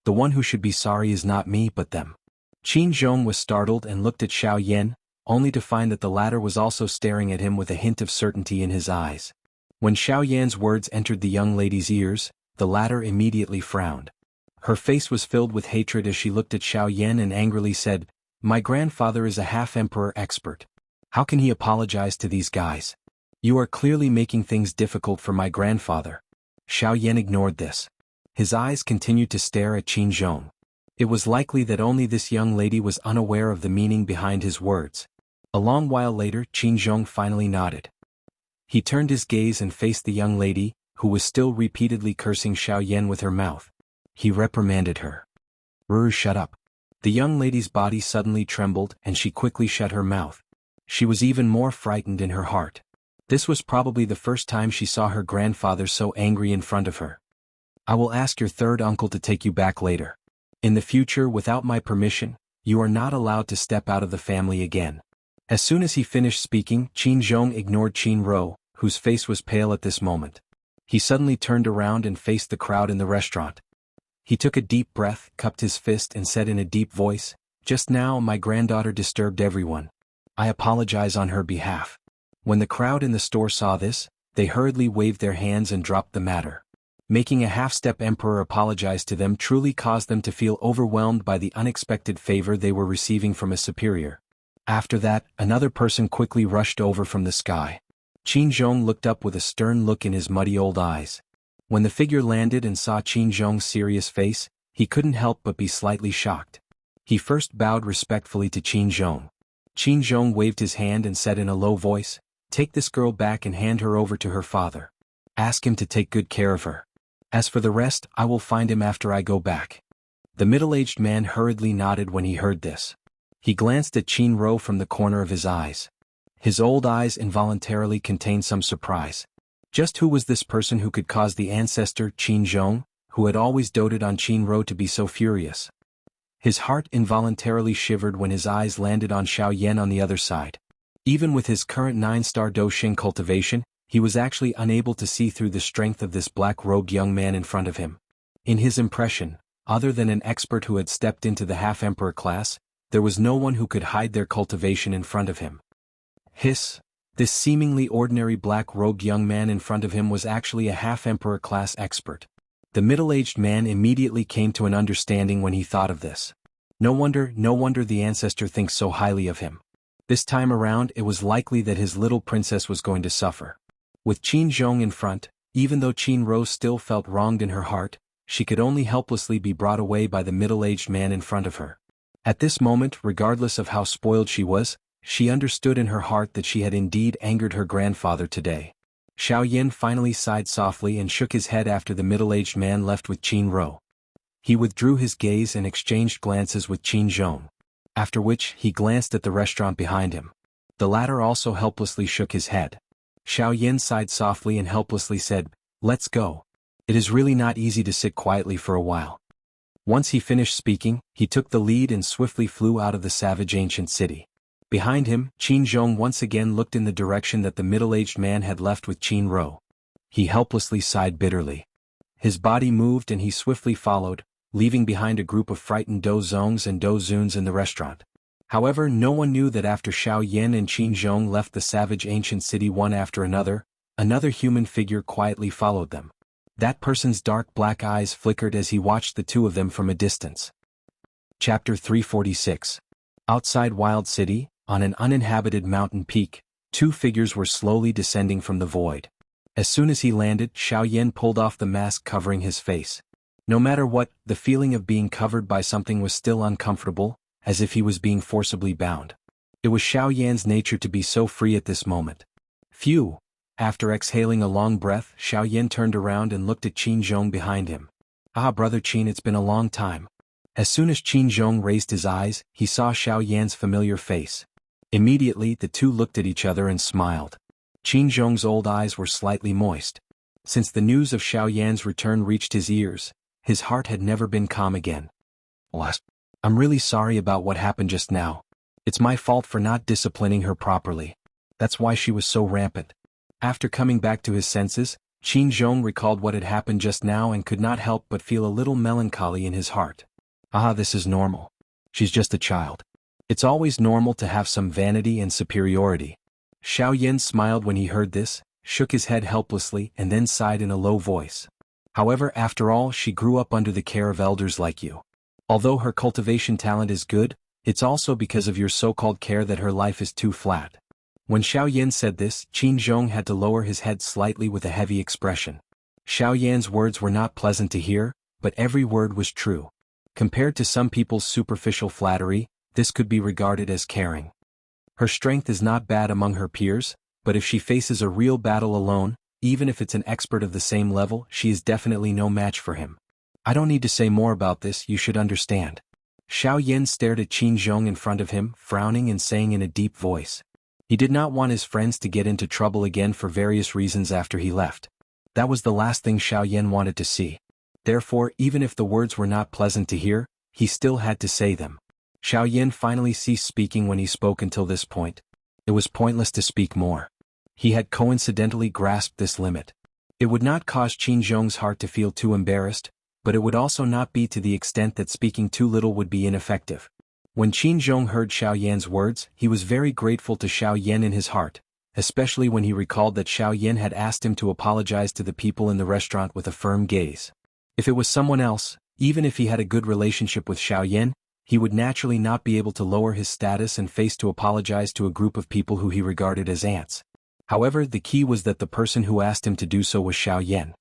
"The one who should be sorry is not me but them." Qin Zhong was startled and looked at Xiao Yan, only to find that the latter was also staring at him with a hint of certainty in his eyes. When Xiao Yan's words entered the young lady's ears, the latter immediately frowned. Her face was filled with hatred as she looked at Xiao Yan and angrily said, "My grandfather is a half-emperor expert. How can he apologize to these guys? You are clearly making things difficult for my grandfather." Xiao Yan ignored this. His eyes continued to stare at Qin Zhong. It was likely that only this young lady was unaware of the meaning behind his words. A long while later, Qin Zhong finally nodded. He turned his gaze and faced the young lady, who was still repeatedly cursing Xiao Yan with her mouth. He reprimanded her. Shut up." The young lady's body suddenly trembled and she quickly shut her mouth. She was even more frightened in her heart. This was probably the first time she saw her grandfather so angry in front of her. "I will ask your third uncle to take you back later. In the future, without my permission, you are not allowed to step out of the family again." As soon as he finished speaking, Qin Zhong ignored Qin Ro, whose face was pale at this moment. He suddenly turned around and faced the crowd in the restaurant. He took a deep breath, cupped his fist and said in a deep voice, "Just now my granddaughter disturbed everyone. I apologize on her behalf." When the crowd in the store saw this, they hurriedly waved their hands and dropped the matter. Making a half-step emperor apologize to them truly caused them to feel overwhelmed by the unexpected favor they were receiving from a superior. After that, another person quickly rushed over from the sky. Qin Zhong looked up with a stern look in his muddy old eyes. When the figure landed and saw Qin Zhong's serious face, he couldn't help but be slightly shocked. He first bowed respectfully to Qin Zhong. Qin Zhong waved his hand and said in a low voice, "Take this girl back and hand her over to her father. Ask him to take good care of her. As for the rest, I will find him after I go back." The middle-aged man hurriedly nodded when he heard this. He glanced at Qin Ro from the corner of his eyes. His old eyes involuntarily contained some surprise. Just who was this person who could cause the ancestor Qin Zhong, who had always doted on Qin Ro, to be so furious? His heart involuntarily shivered when his eyes landed on Xiao Yan on the other side. Even with his current 9-star Doxing cultivation, he was actually unable to see through the strength of this black-robed young man in front of him. In his impression, other than an expert who had stepped into the half-emperor class, there was no one who could hide their cultivation in front of him. Hiss! This seemingly ordinary black-robed young man in front of him was actually a half-emperor class expert. The middle-aged man immediately came to an understanding when he thought of this. No wonder the ancestor thinks so highly of him. This time around, it was likely that his little princess was going to suffer. With Qin Zhong in front, even though Qin Ro still felt wronged in her heart, she could only helplessly be brought away by the middle-aged man in front of her. At this moment, regardless of how spoiled she was, she understood in her heart that she had indeed angered her grandfather today. Xiaoyan finally sighed softly and shook his head after the middle-aged man left with Qin Rou. He withdrew his gaze and exchanged glances with Qin Zhong. After which, he glanced at the restaurant behind him. The latter also helplessly shook his head. Xiaoyan sighed softly and helplessly said, "Let's go. It is really not easy to sit quietly for a while." Once he finished speaking, he took the lead and swiftly flew out of the savage ancient city. Behind him, Qin Zhong once again looked in the direction that the middle-aged man had left with Qin Rou. He helplessly sighed bitterly. His body moved and he swiftly followed, leaving behind a group of frightened Dozongs and Dozuns in the restaurant. However, no one knew that after Xiaoyan and Qin Zhong left the savage ancient city one after another human figure quietly followed them. That person's dark black eyes flickered as he watched the two of them from a distance. Chapter 346. Outside Wild City, on an uninhabited mountain peak, two figures were slowly descending from the void. As soon as he landed, Xiaoyan pulled off the mask covering his face. No matter what, the feeling of being covered by something was still uncomfortable, as if he was being forcibly bound. It was Xiaoyan's nature to be so free at this moment. Phew! After exhaling a long breath, Xiaoyan turned around and looked at Qin Zhong behind him. "Ah, brother Qin, it's been a long time." As soon as Qin Zhong raised his eyes, he saw Xiaoyan's familiar face. Immediately, the two looked at each other and smiled. Qin Zhong's old eyes were slightly moist. Since the news of Xiaoyan's return reached his ears, his heart had never been calm again. "I'm really sorry about what happened just now. It's my fault for not disciplining her properly. That's why she was so rampant." After coming back to his senses, Qin Zhong recalled what had happened just now and could not help but feel a little melancholy in his heart. "Ah, this is normal. She's just a child. It's always normal to have some vanity and superiority." Xiaoyan smiled when he heard this, shook his head helplessly and then sighed in a low voice. "However, after all, she grew up under the care of elders like you. Although her cultivation talent is good, it's also because of your so-called care that her life is too flat." When Xiaoyan said this, Qin Zhong had to lower his head slightly with a heavy expression. Xiaoyan's words were not pleasant to hear, but every word was true. Compared to some people's superficial flattery, this could be regarded as caring. Her strength is not bad among her peers, but if she faces a real battle alone, even if it's an expert of the same level, she is definitely no match for him. I don't need to say more about this, you should understand. Xiaoyan stared at Qin Zhong in front of him, frowning and saying in a deep voice. He did not want his friends to get into trouble again for various reasons after he left. That was the last thing Xiaoyan wanted to see. Therefore, even if the words were not pleasant to hear, he still had to say them. Xiaoyan finally ceased speaking when he spoke until this point. It was pointless to speak more. He had coincidentally grasped this limit. It would not cause Qin Zhong's heart to feel too embarrassed, but it would also not be to the extent that speaking too little would be ineffective. When Qin Zhong heard Xiaoyan's words, he was very grateful to Xiaoyan in his heart, especially when he recalled that Xiaoyan had asked him to apologize to the people in the restaurant with a firm gaze. If it was someone else, even if he had a good relationship with Xiaoyan, he would naturally not be able to lower his status and face to apologize to a group of people who he regarded as ants. However, the key was that the person who asked him to do so was Xiaoyan.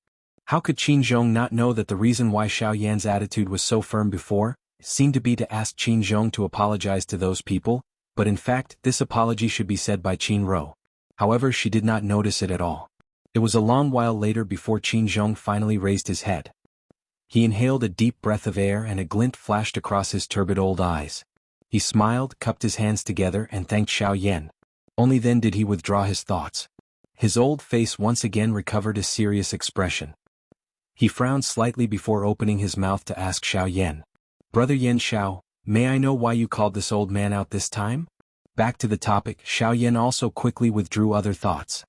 How could Qin Zhong not know that the reason why Xiaoyan's attitude was so firm before seemed to be to ask Qin Zhong to apologize to those people, but in fact this apology should be said by Qin Rou. However, she did not notice it at all. It was a long while later before Qin Zhong finally raised his head. He inhaled a deep breath of air and a glint flashed across his turbid old eyes. He smiled, cupped his hands together and thanked Xiaoyan. Only then did he withdraw his thoughts. His old face once again recovered a serious expression. He frowned slightly before opening his mouth to ask Xiaoyan. "Brother Yan Xiao, may I know why you called this old man out this time?" Back to the topic, Xiaoyan also quickly withdrew other thoughts.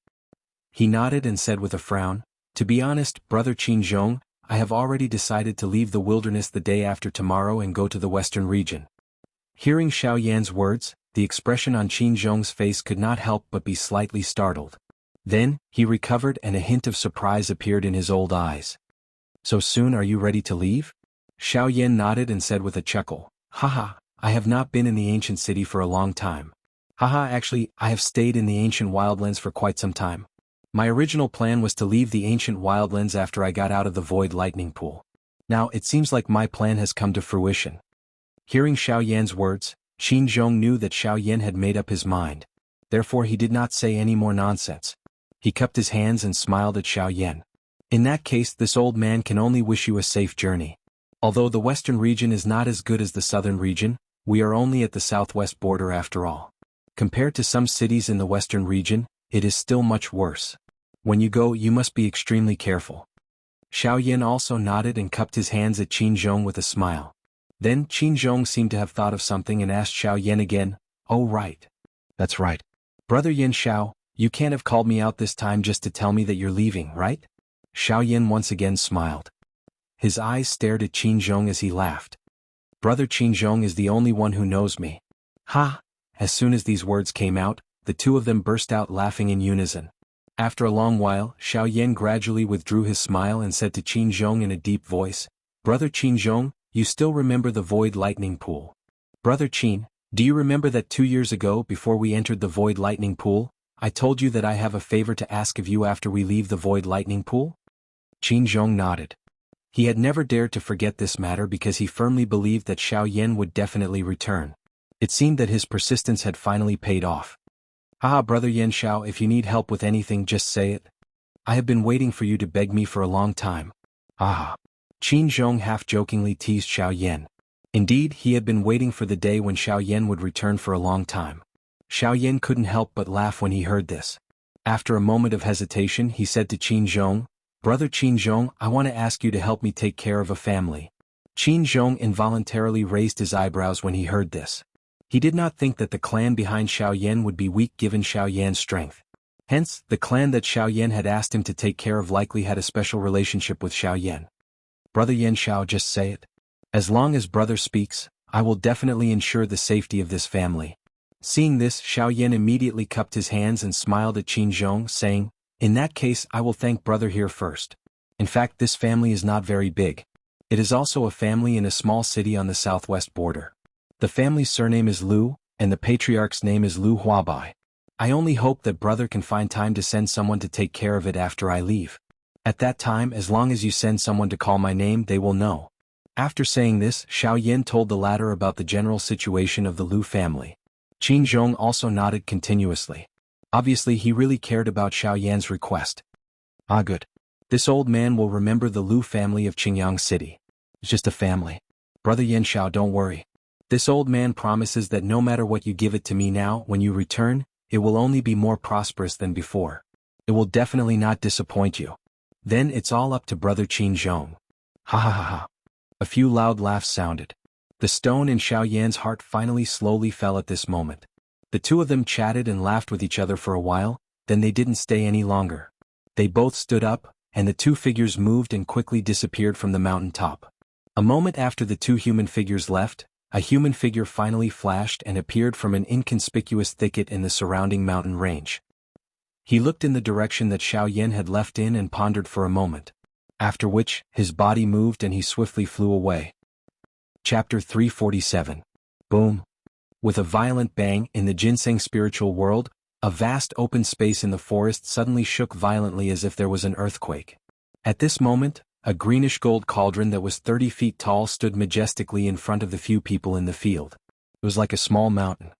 He nodded and said with a frown, "To be honest, brother Qin Zhong, I have already decided to leave the wilderness the day after tomorrow and go to the western region." Hearing Xiaoyan's words, the expression on Qin Zhong's face could not help but be slightly startled. Then, he recovered and a hint of surprise appeared in his old eyes. "So soon are you ready to leave?" Xiaoyan nodded and said with a chuckle, "Haha, I have not been in the ancient city for a long time. Haha, actually, I have stayed in the ancient wildlands for quite some time. My original plan was to leave the ancient wildlands after I got out of the void lightning pool. Now, it seems like my plan has come to fruition." Hearing Xiao Yan's words, Qin Zhong knew that Xiao Yan had made up his mind. Therefore he did not say any more nonsense. He cupped his hands and smiled at Xiao Yan. In that case, this old man can only wish you a safe journey. Although the western region is not as good as the southern region, we are only at the southwest border after all. Compared to some cities in the western region, it is still much worse. When you go, you must be extremely careful. Xiao Yan also nodded and cupped his hands at Qin Zhong with a smile. Then Qin Zhong seemed to have thought of something and asked Xiao Yan again, "Oh right. That's right. Brother Yan Xiao, you can't have called me out this time just to tell me that you're leaving, right?" Xiao Yan once again smiled. His eyes stared at Qin Zhong as he laughed. "Brother Qin Zhong is the only one who knows me." Ha! As soon as these words came out, the two of them burst out laughing in unison. After a long while, Xiao Yan gradually withdrew his smile and said to Qin Zhong in a deep voice, "Brother Qin Zhong, you still remember the Void Lightning Pool? Brother Qin, do you remember that 2 years ago before we entered the Void Lightning Pool, I told you that I have a favor to ask of you after we leave the Void Lightning Pool?" Qin Zhong nodded. He had never dared to forget this matter because he firmly believed that Xiao Yan would definitely return. It seemed that his persistence had finally paid off. "Ah, Brother Yan Xiao, if you need help with anything, just say it. I have been waiting for you to beg me for a long time." Ah! Qin Zhong half-jokingly teased Xiao Yan. Indeed, he had been waiting for the day when Xiao Yan would return for a long time. Xiao Yan couldn't help but laugh when he heard this. After a moment of hesitation, he said to Qin Zhong, "Brother Qin Zhong, I want to ask you to help me take care of a family." Qin Zhong involuntarily raised his eyebrows when he heard this. He did not think that the clan behind Xiao Yan would be weak given Xiao Yan's strength. Hence, the clan that Xiao Yan had asked him to take care of likely had a special relationship with Xiao Yan. "Brother Yan Xiao, just say it. As long as brother speaks, I will definitely ensure the safety of this family." Seeing this, Xiao Yan immediately cupped his hands and smiled at Qin Zhong, saying, "In that case, I will thank brother here first. In fact, this family is not very big. It is also a family in a small city on the southwest border. The family's surname is Lu, and the patriarch's name is Lu Huabai. I only hope that brother can find time to send someone to take care of it after I leave. At that time, as long as you send someone to call my name, they will know." After saying this, Xiao Yan told the latter about the general situation of the Lu family. Qin Zhong also nodded continuously. Obviously he really cared about Xiao Yan's request. "Ah, good. This old man will remember the Lu family of Qingyang City. It's just a family. Brother Yan Xiao, don't worry. This old man promises that no matter what you give it to me now, when you return, it will only be more prosperous than before. It will definitely not disappoint you. Then it's all up to brother Qin Zhong." Ha ha ha ha. A few loud laughs sounded. The stone in Xiao Yan's heart finally slowly fell at this moment. The two of them chatted and laughed with each other for a while, then they didn't stay any longer. They both stood up, and the two figures moved and quickly disappeared from the mountain top. A moment after the two human figures left, a human figure finally flashed and appeared from an inconspicuous thicket in the surrounding mountain range. He looked in the direction that Xiao Yan had left in and pondered for a moment. After which, his body moved and he swiftly flew away. Chapter 347. Boom. With a violent bang in the ginseng spiritual world, a vast open space in the forest suddenly shook violently as if there was an earthquake. At this moment, a greenish-gold cauldron that was 30 feet tall stood majestically in front of the few people in the field. It was like a small mountain.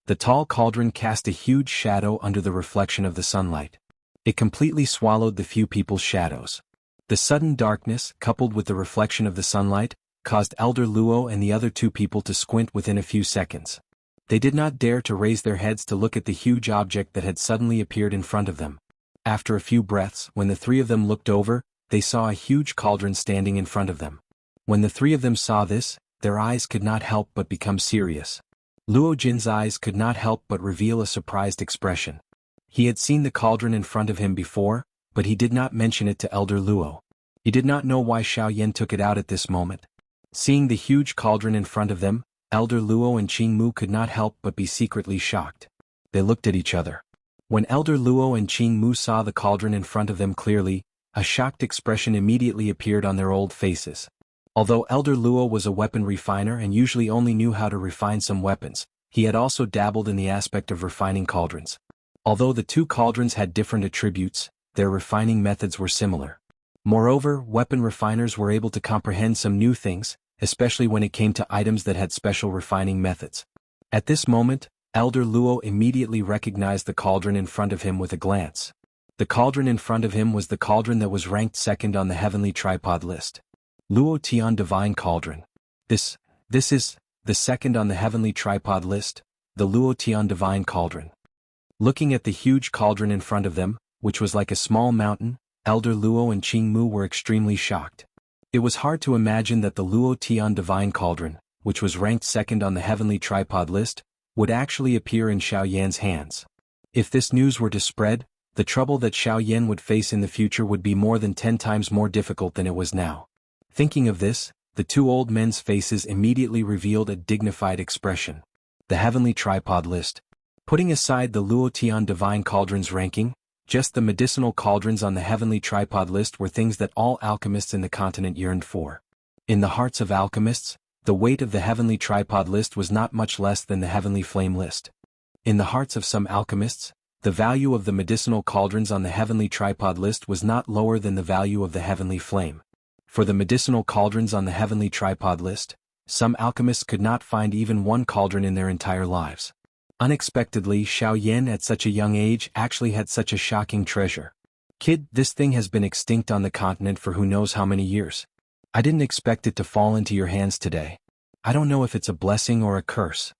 The tall cauldron cast a huge shadow under the reflection of the sunlight. It completely swallowed the few people's shadows. The sudden darkness, coupled with the reflection of the sunlight, caused Elder Luo and the other two people to squint within a few seconds. They did not dare to raise their heads to look at the huge object that had suddenly appeared in front of them. After a few breaths, when the three of them looked over, they saw a huge cauldron standing in front of them. When the three of them saw this, their eyes could not help but become serious. Luo Jin's eyes could not help but reveal a surprised expression. He had seen the cauldron in front of him before, but he did not mention it to Elder Luo. He did not know why Xiao Yan took it out at this moment. Seeing the huge cauldron in front of them, Elder Luo and Qing Mu could not help but be secretly shocked. They looked at each other. When Elder Luo and Qing Mu saw the cauldron in front of them clearly, a shocked expression immediately appeared on their old faces. Although Elder Luo was a weapon refiner and usually only knew how to refine some weapons, he had also dabbled in the aspect of refining cauldrons. Although the two cauldrons had different attributes, their refining methods were similar. Moreover, weapon refiners were able to comprehend some new things, especially when it came to items that had special refining methods. At this moment, Elder Luo immediately recognized the cauldron in front of him with a glance. The cauldron in front of him was the cauldron that was ranked second on the heavenly tripod list. Luo Tian Divine Cauldron. This is the second on the heavenly tripod list, the Luo Tian Divine Cauldron. Looking at the huge cauldron in front of them, which was like a small mountain, Elder Luo and Qingmu were extremely shocked. It was hard to imagine that the Luo Tian Divine Cauldron, which was ranked second on the heavenly tripod list, would actually appear in Xiaoyan's hands. If this news were to spread, the trouble that Xiaoyan would face in the future would be more than 10 times more difficult than it was now. Thinking of this, the two old men's faces immediately revealed a dignified expression. The heavenly tripod list. Putting aside the Luo Tian Divine Cauldron's ranking, just the medicinal cauldrons on the heavenly tripod list were things that all alchemists in the continent yearned for. In the hearts of alchemists, the weight of the heavenly tripod list was not much less than the heavenly flame list. In the hearts of some alchemists, the value of the medicinal cauldrons on the heavenly tripod list was not lower than the value of the heavenly flame. For the medicinal cauldrons on the heavenly tripod list, some alchemists could not find even one cauldron in their entire lives. Unexpectedly, Xiaoyan at such a young age actually had such a shocking treasure. Kid, this thing has been extinct on the continent for who knows how many years. I didn't expect it to fall into your hands today. I don't know if it's a blessing or a curse.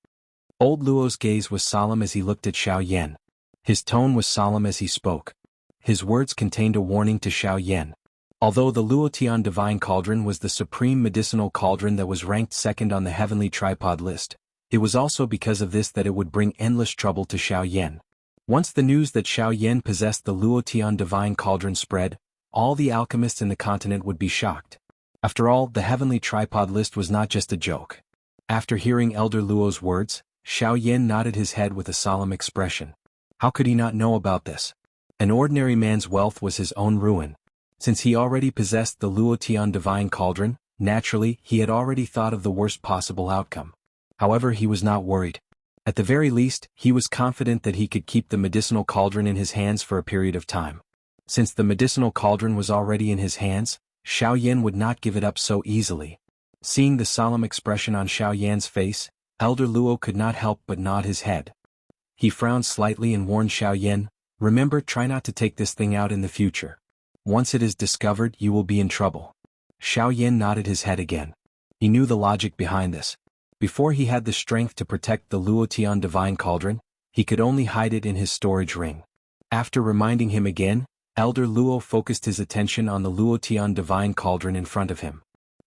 Old Luo's gaze was solemn as he looked at Xiaoyan. His tone was solemn as he spoke. His words contained a warning to Xiaoyan. Although the Luo Tian Divine Cauldron was the supreme medicinal cauldron that was ranked second on the heavenly tripod list, it was also because of this that it would bring endless trouble to Xiaoyan. Once the news that Xiaoyan possessed the Luo Tian Divine Cauldron spread, all the alchemists in the continent would be shocked. After all, the heavenly tripod list was not just a joke. After hearing Elder Luo's words, Xiaoyan nodded his head with a solemn expression. How could he not know about this? An ordinary man's wealth was his own ruin. Since he already possessed the Luo Tian Divine Cauldron, naturally, he had already thought of the worst possible outcome. However, he was not worried. At the very least, he was confident that he could keep the medicinal cauldron in his hands for a period of time. Since the medicinal cauldron was already in his hands, Xiaoyan would not give it up so easily. Seeing the solemn expression on Xiaoyan's face, Elder Luo could not help but nod his head. He frowned slightly and warned Xiaoyan, remember, try not to take this thing out in the future. Once it is discovered, you will be in trouble. Xiaoyan nodded his head again. He knew the logic behind this. Before he had the strength to protect the Luo Tian Divine Cauldron, he could only hide it in his storage ring. After reminding him again, Elder Luo focused his attention on the Luo Tian Divine Cauldron in front of him.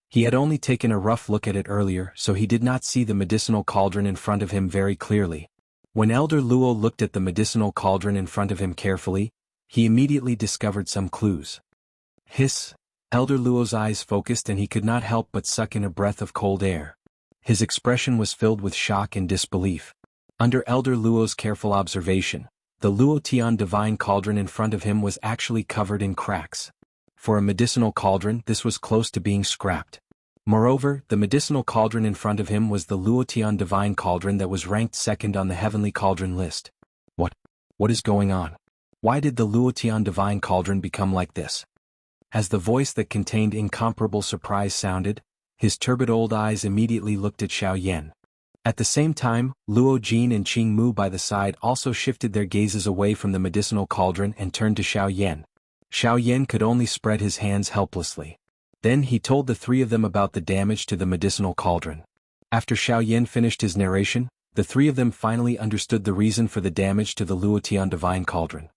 He had only taken a rough look at it earlier, so he did not see the medicinal cauldron in front of him very clearly. When Elder Luo looked at the medicinal cauldron in front of him carefully, he immediately discovered some clues. Hiss! Elder Luo's eyes focused and he could not help but suck in a breath of cold air. His expression was filled with shock and disbelief. Under Elder Luo's careful observation, the Luo Tian Divine Cauldron in front of him was actually covered in cracks. For a medicinal cauldron, this was close to being scrapped. Moreover, the medicinal cauldron in front of him was the Luo Tian Divine Cauldron that was ranked second on the heavenly cauldron list. What is going on? Why did the Luo Tian Divine Cauldron become like this? As the voice that contained incomparable surprise sounded, his turbid old eyes immediately looked at Xiaoyan. At the same time, Luo Jin and Qingmu by the side also shifted their gazes away from the medicinal cauldron and turned to Xiaoyan. Xiaoyan could only spread his hands helplessly. Then he told the three of them about the damage to the medicinal cauldron. After Xiaoyan finished his narration, the three of them finally understood the reason for the damage to the Luo Tian Divine Cauldron.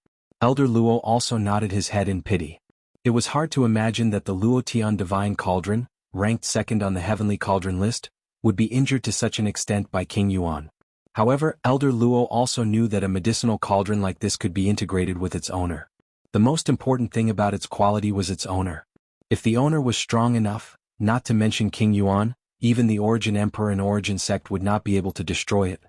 Elder Luo also nodded his head in pity. It was hard to imagine that the Luo Tian Divine Cauldron, ranked second on the heavenly cauldron list, would be injured to such an extent by King Yuan. However, Elder Luo also knew that a medicinal cauldron like this could be integrated with its owner. The most important thing about its quality was its owner. If the owner was strong enough, not to mention King Yuan, even the Origin Emperor and Origin Sect would not be able to destroy it.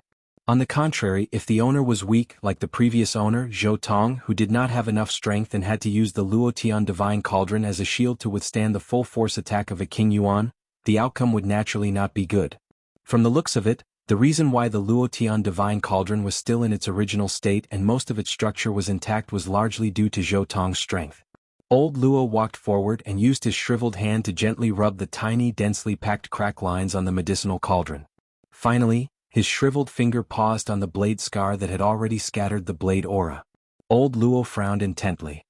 On the contrary, if the owner was weak like the previous owner, Zhou Tong, who did not have enough strength and had to use the Luo Tian Divine Cauldron as a shield to withstand the full force attack of a King Yuan, the outcome would naturally not be good. From the looks of it, the reason why the Luo Tian Divine Cauldron was still in its original state and most of its structure was intact was largely due to Zhou Tong's strength. Old Luo walked forward and used his shriveled hand to gently rub the tiny, densely packed crack lines on the medicinal cauldron. Finally, his shriveled finger paused on the blade scar that had already scattered the blade aura. Old Luo frowned intently.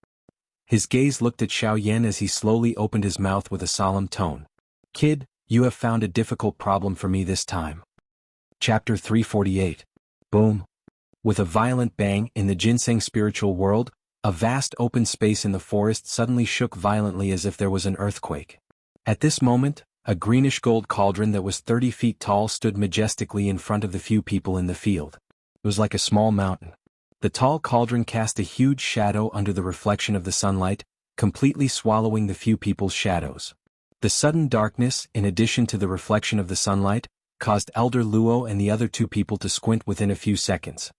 His gaze looked at Xiaoyan as he slowly opened his mouth with a solemn tone. "Kid, you have found a difficult problem for me this time." Chapter 348. Boom. With a violent bang in the ginseng spiritual world, a vast open space in the forest suddenly shook violently as if there was an earthquake. At this moment, a greenish-gold cauldron that was 30 feet tall stood majestically in front of the few people in the field. It was like a small mountain. The tall cauldron cast a huge shadow under the reflection of the sunlight, completely swallowing the few people's shadows. The sudden darkness, in addition to the reflection of the sunlight, caused Elder Luo and the other two people to squint within a few seconds.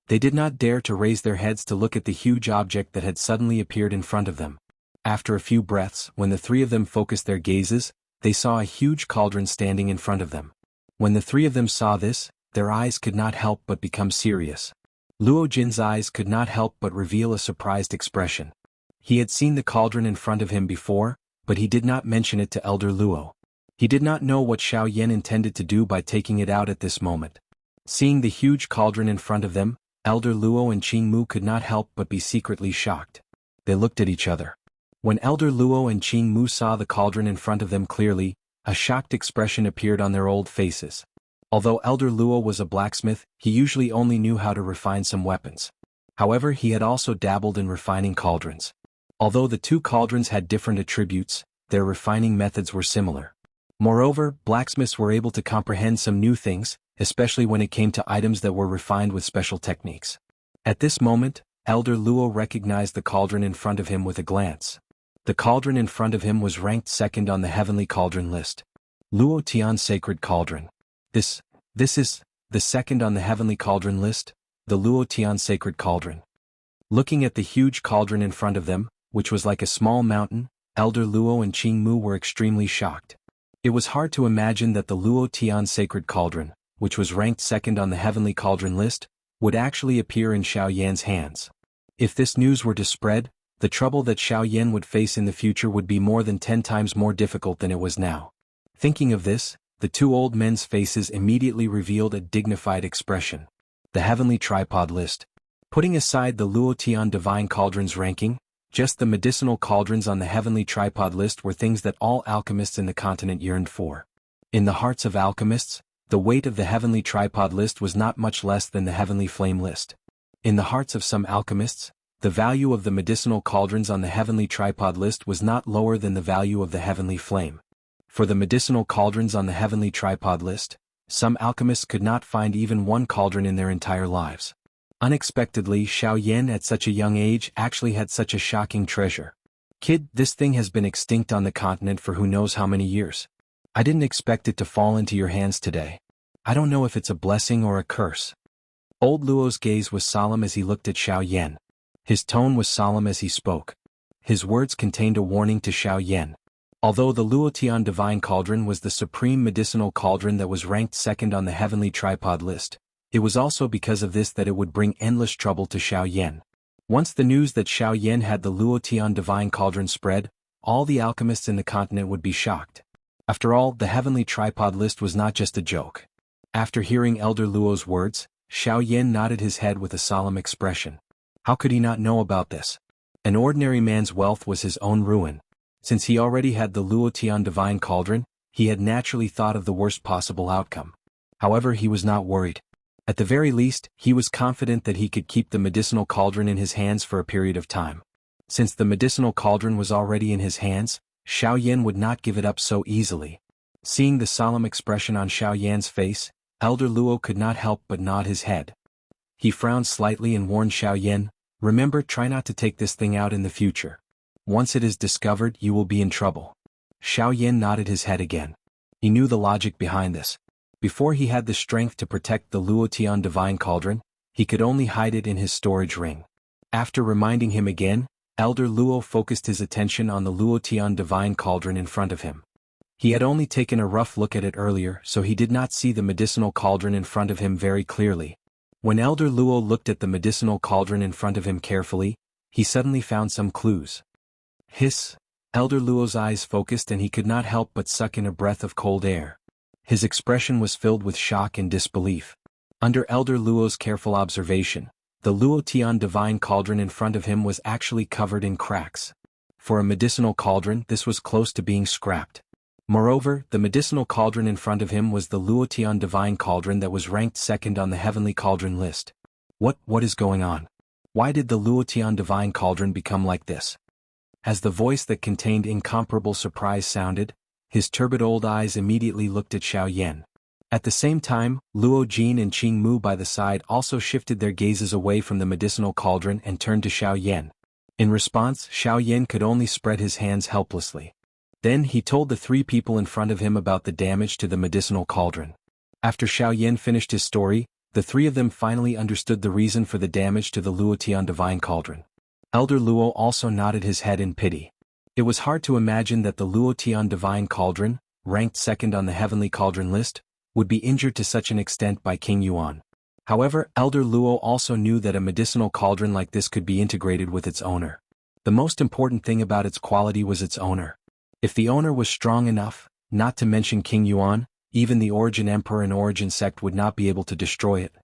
They did not dare to raise their heads to look at the huge object that had suddenly appeared in front of them. After a few breaths, when the three of them focused their gazes, they saw a huge cauldron standing in front of them. When the three of them saw this, their eyes could not help but become serious. Luo Jin's eyes could not help but reveal a surprised expression. He had seen the cauldron in front of him before, but he did not mention it to Elder Luo. He did not know what Xiaoyan intended to do by taking it out at this moment. Seeing the huge cauldron in front of them, Elder Luo and Qingmu could not help but be secretly shocked. They looked at each other. When Elder Luo and Qingmu saw the cauldron in front of them clearly, a shocked expression appeared on their old faces. Although Elder Luo was a blacksmith, he usually only knew how to refine some weapons. However, he had also dabbled in refining cauldrons. Although the two cauldrons had different attributes, their refining methods were similar. Moreover, blacksmiths were able to comprehend some new things, especially when it came to items that were refined with special techniques. At this moment, Elder Luo recognized the cauldron in front of him with a glance. The cauldron in front of him was ranked second on the heavenly cauldron list. Luo Tian Sacred Cauldron. This is the second on the heavenly cauldron list, the Luo Tian Sacred Cauldron. Looking at the huge cauldron in front of them, which was like a small mountain, Elder Luo and Qingmu were extremely shocked. It was hard to imagine that the Luo Tian Sacred Cauldron, which was ranked second on the heavenly cauldron list, would actually appear in Xiaoyan's hands. If this news were to spread, the trouble that Xiaoyan would face in the future would be more than 10 times more difficult than it was now. Thinking of this, the two old men's faces immediately revealed a dignified expression. The heavenly tripod list. Putting aside the Luo Tian Divine Cauldron's ranking, just the medicinal cauldrons on the heavenly tripod list were things that all alchemists in the continent yearned for. In the hearts of alchemists, the weight of the heavenly tripod list was not much less than the heavenly flame list. In the hearts of some alchemists, the value of the medicinal cauldrons on the heavenly tripod list was not lower than the value of the heavenly flame. For the medicinal cauldrons on the heavenly tripod list, some alchemists could not find even one cauldron in their entire lives. Unexpectedly, Xiaoyan at such a young age actually had such a shocking treasure. "Kid, this thing has been extinct on the continent for who knows how many years. I didn't expect it to fall into your hands today. I don't know if it's a blessing or a curse." Old Luo's gaze was solemn as he looked at Xiaoyan. His tone was solemn as he spoke. His words contained a warning to Xiaoyan. Although the Luo Tian Divine Cauldron was the supreme medicinal cauldron that was ranked second on the heavenly tripod list, it was also because of this that it would bring endless trouble to Xiaoyan. Once the news that Xiaoyan had the Luo Tian Divine Cauldron spread, all the alchemists in the continent would be shocked. After all, the heavenly tripod list was not just a joke. After hearing Elder Luo's words, Xiaoyan nodded his head with a solemn expression. How could he not know about this? An ordinary man's wealth was his own ruin. Since he already had the Luo Tian Divine Cauldron, he had naturally thought of the worst possible outcome. However, he was not worried. At the very least, he was confident that he could keep the medicinal cauldron in his hands for a period of time. Since the medicinal cauldron was already in his hands, Xiaoyan would not give it up so easily. Seeing the solemn expression on Xiaoyan's face, Elder Luo could not help but nod his head. He frowned slightly and warned Xiaoyan, "Remember, try not to take this thing out in the future. Once it is discovered, you will be in trouble." Xiaoyan nodded his head again. He knew the logic behind this. Before he had the strength to protect the Luo Tian Divine Cauldron, he could only hide it in his storage ring. After reminding him again, Elder Luo focused his attention on the Luo Tian Divine Cauldron in front of him. He had only taken a rough look at it earlier, so he did not see the medicinal cauldron in front of him very clearly. When Elder Luo looked at the medicinal cauldron in front of him carefully, he suddenly found some clues. Hiss! Elder Luo's eyes focused and he could not help but suck in a breath of cold air. His expression was filled with shock and disbelief. Under Elder Luo's careful observation, the Luo Tian divine cauldron in front of him was actually covered in cracks. For a medicinal cauldron, this was close to being scrapped. Moreover, the medicinal cauldron in front of him was the Luo Tian divine cauldron that was ranked second on the heavenly cauldron list. What is going on? Why did the Luo Tian divine cauldron become like this? As the voice that contained incomparable surprise sounded, his turbid old eyes immediately looked at Xiaoyan. At the same time, Luo Jin and Qing Mu by the side also shifted their gazes away from the medicinal cauldron and turned to Xiaoyan. In response, Xiaoyan could only spread his hands helplessly. Then he told the three people in front of him about the damage to the medicinal cauldron. After Xiaoyan finished his story, the three of them finally understood the reason for the damage to the Luo Tian divine cauldron. Elder Luo also nodded his head in pity. It was hard to imagine that the Luo Tian divine cauldron, ranked second on the heavenly cauldron list, would be injured to such an extent by King Yuan. However, Elder Luo also knew that a medicinal cauldron like this could be integrated with its owner. The most important thing about its quality was its owner. If the owner was strong enough, not to mention King Yuan, even the Origin Emperor and Origin Sect would not be able to destroy it.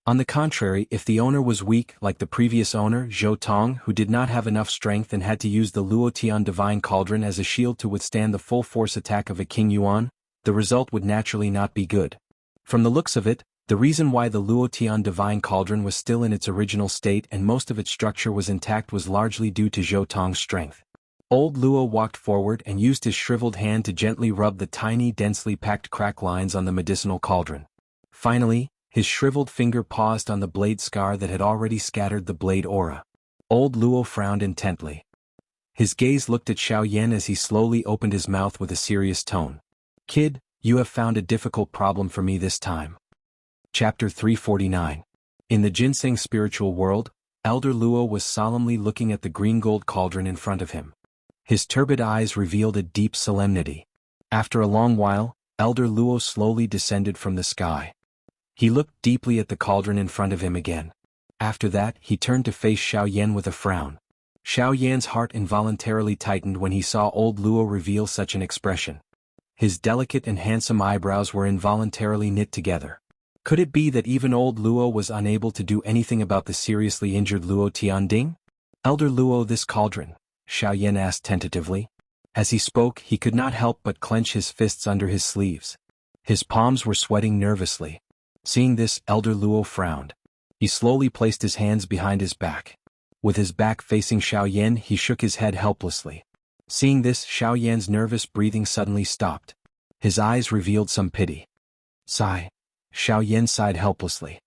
On the contrary, if the owner was weak like the previous owner, Zhou Tong, who did not have enough strength and had to use the Luo Tian divine cauldron as a shield to withstand the full force attack of a King Yuan, the result would naturally not be good. From the looks of it, the reason why the Luo Tian divine cauldron was still in its original state and most of its structure was intact was largely due to Zhou Tong's strength. Old Luo walked forward and used his shriveled hand to gently rub the tiny densely packed crack lines on the medicinal cauldron. Finally, his shriveled finger paused on the blade scar that had already scattered the blade aura. Old Luo frowned intently. His gaze looked at Xiaoyan as he slowly opened his mouth with a serious tone. "Kid, you have found a difficult problem for me this time." Chapter 349. In the ginseng spiritual world, Elder Luo was solemnly looking at the green gold cauldron in front of him. His turbid eyes revealed a deep solemnity. After a long while, Elder Luo slowly descended from the sky. He looked deeply at the cauldron in front of him again. After that, he turned to face Xiaoyan with a frown. Xiaoyan's heart involuntarily tightened when he saw old Luo reveal such an expression. His delicate and handsome eyebrows were involuntarily knit together. Could it be that even old Luo was unable to do anything about the seriously injured Luo Tianding? "Elder Luo, this cauldron," Xiaoyan asked tentatively. As he spoke, he could not help but clench his fists under his sleeves. His palms were sweating nervously. Seeing this, Elder Luo frowned. He slowly placed his hands behind his back. With his back facing Xiaoyan, he shook his head helplessly. Seeing this, Xiaoyan's nervous breathing suddenly stopped. His eyes revealed some pity. "Sigh." Xiaoyan sighed helplessly.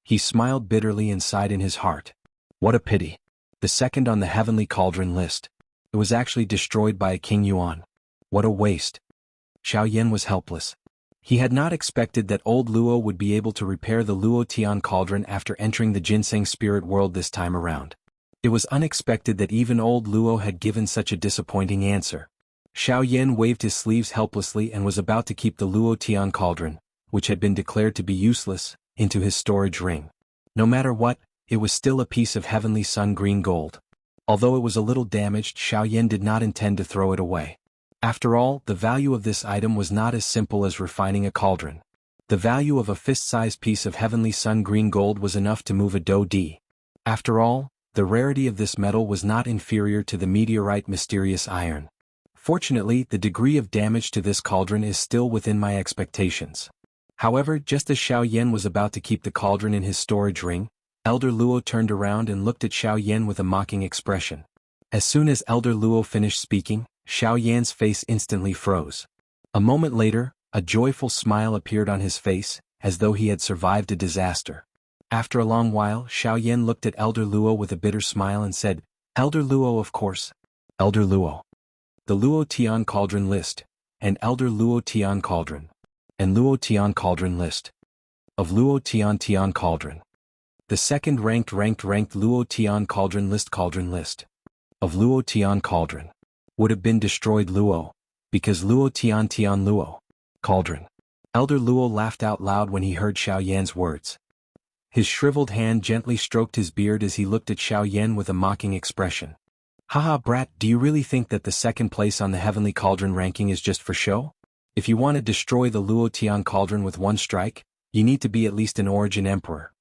He smiled bitterly and sighed in his heart. What a pity. The second on the heavenly cauldron list. It was actually destroyed by a King Yuan. What a waste. Xiaoyan was helpless. He had not expected that old Luo would be able to repair the Luo Tian cauldron after entering the ginseng spirit world this time around. It was unexpected that even old Luo had given such a disappointing answer. Xiaoyan waved his sleeves helplessly and was about to keep the Luo Tian cauldron, which had been declared to be useless, into his storage ring. No matter what, it was still a piece of heavenly sun green gold. Although it was a little damaged, Xiaoyan did not intend to throw it away. After all, the value of this item was not as simple as refining a cauldron. The value of a fist-sized piece of heavenly sun green gold was enough to move a Do Di. After all, the rarity of this metal was not inferior to the meteorite mysterious iron. Fortunately, the degree of damage to this cauldron is still within my expectations. However, just as Xiaoyan was about to keep the cauldron in his storage ring, Elder Luo turned around and looked at Xiaoyan with a mocking expression. As soon as Elder Luo finished speaking, Xiaoyan's face instantly froze. A moment later, a joyful smile appeared on his face, as though he had survived a disaster. After a long while, Xiaoyan looked at Elder Luo with a bitter smile and said, "Elder Luo, of course." Elder Luo. The Luo Tian cauldron list, and Elder Luo Tian cauldron, and Luo Tian cauldron list. Of Luo Tian cauldron. The second ranked Luo Tian cauldron list. Of Luo Tian cauldron. Would have been destroyed Luo, because Luo Tian Luo cauldron. Elder Luo laughed out loud when he heard Xiaoyan's words. His shriveled hand gently stroked his beard as he looked at Xiaoyan with a mocking expression. Haha brat, do you really think that the second place on the Heavenly Cauldron ranking is just for show? If you want to destroy the Luo Tian Cauldron with one strike, you need to be at least an Origin Emperor.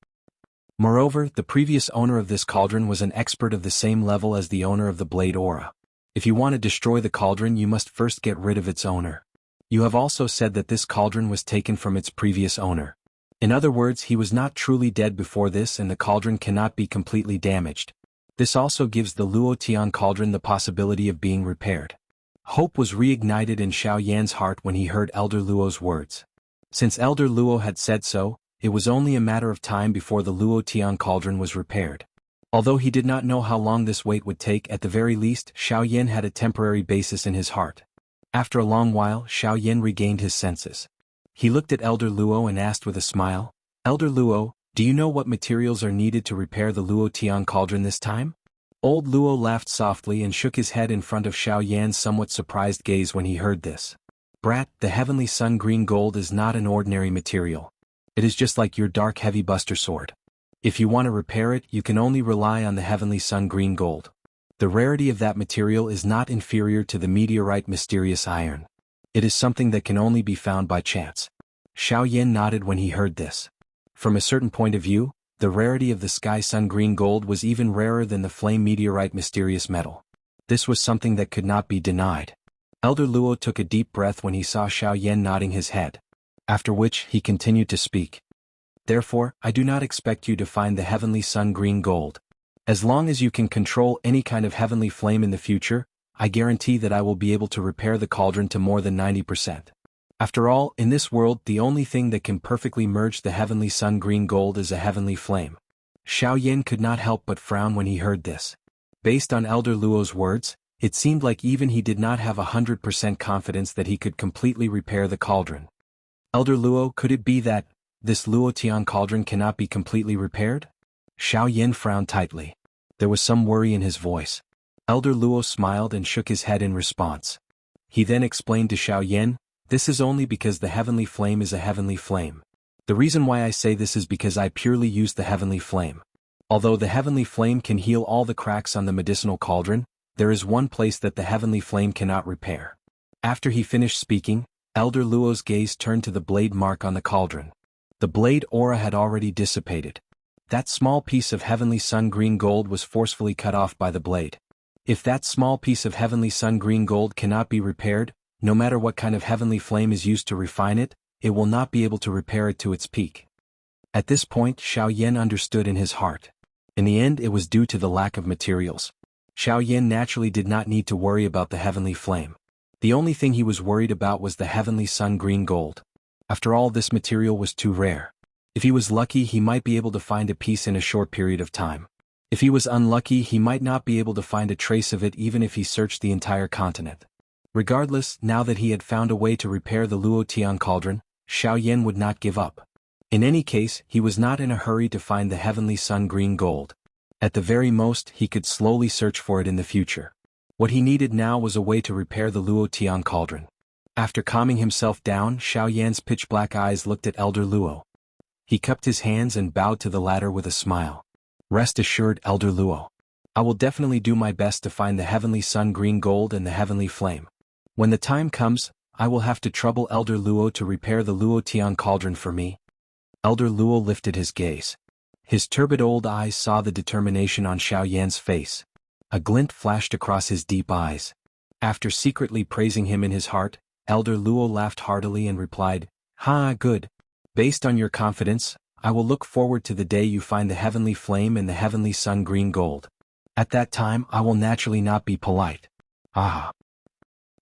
Moreover, the previous owner of this cauldron was an expert of the same level as the owner of the Blade Aura. If you want to destroy the cauldron, you must first get rid of its owner. You have also said that this cauldron was taken from its previous owner. In other words, he was not truly dead before this, and the cauldron cannot be completely damaged. This also gives the Luo Tian cauldron the possibility of being repaired. Hope was reignited in Xiaoyan's heart when he heard Elder Luo's words. Since Elder Luo had said so, it was only a matter of time before the Luo Tian cauldron was repaired. Although he did not know how long this wait would take, at the very least, Xiaoyan had a temporary basis in his heart. After a long while, Xiaoyan regained his senses. He looked at Elder Luo and asked with a smile, "Elder Luo, do you know what materials are needed to repair the Luo Tian cauldron this time?" Old Luo laughed softly and shook his head in front of Xiaoyan's somewhat surprised gaze when he heard this. "Brat, the Heavenly Sun Green Gold is not an ordinary material. It is just like your Dark Heavy Buster Sword. If you want to repair it, you can only rely on the Heavenly Sun Green Gold. The rarity of that material is not inferior to the meteorite mysterious iron. It is something that can only be found by chance." Xiaoyan nodded when he heard this. From a certain point of view, the rarity of the Sky Sun Green Gold was even rarer than the Flame Meteorite mysterious metal. This was something that could not be denied. Elder Luo took a deep breath when he saw Xiaoyan nodding his head. After which, he continued to speak. "Therefore, I do not expect you to find the Heavenly Sun Green Gold. As long as you can control any kind of heavenly flame in the future, I guarantee that I will be able to repair the cauldron to more than 90%. After all, in this world, the only thing that can perfectly merge the Heavenly Sun Green Gold is a heavenly flame." Xiaoyan could not help but frown when he heard this. Based on Elder Luo's words, it seemed like even he did not have 100% confidence that he could completely repair the cauldron. "Elder Luo, could it be that this Luo Tian cauldron cannot be completely repaired?" Xiaoyan frowned tightly. There was some worry in his voice. Elder Luo smiled and shook his head in response. He then explained to Xiaoyan, "This is only because the heavenly flame is a heavenly flame. The reason why I say this is because I purely use the heavenly flame. Although the heavenly flame can heal all the cracks on the medicinal cauldron, there is one place that the heavenly flame cannot repair." After he finished speaking, Elder Luo's gaze turned to the blade mark on the cauldron. The blade aura had already dissipated. That small piece of Heavenly Sun Green Gold was forcefully cut off by the blade. If that small piece of Heavenly Sun Green Gold cannot be repaired, no matter what kind of heavenly flame is used to refine it, it will not be able to repair it to its peak. At this point, Xiaoyan understood in his heart. In the end, it was due to the lack of materials. Xiaoyan naturally did not need to worry about the heavenly flame. The only thing he was worried about was the Heavenly Sun Green Gold. After all, this material was too rare. If he was lucky, he might be able to find a piece in a short period of time. If he was unlucky, he might not be able to find a trace of it even if he searched the entire continent. Regardless, now that he had found a way to repair the Luo Tian cauldron, Xiaoyan would not give up. In any case, he was not in a hurry to find the Heavenly Sun Green Gold. At the very most, he could slowly search for it in the future. What he needed now was a way to repair the Luo Tian cauldron. After calming himself down, Xiaoyan's pitch-black eyes looked at Elder Luo. He cupped his hands and bowed to the latter with a smile. "Rest assured, Elder Luo. I will definitely do my best to find the Heavenly Sun Green Gold and the Heavenly Flame. When the time comes, I will have to trouble Elder Luo to repair the Luo Tian cauldron for me." Elder Luo lifted his gaze. His turbid old eyes saw the determination on Xiaoyan's face. A glint flashed across his deep eyes. After secretly praising him in his heart, Elder Luo laughed heartily and replied, "Ha, good. Based on your confidence, I will look forward to the day you find the Heavenly Flame and the Heavenly Sun Green Gold. At that time, I will naturally not be polite." Ah.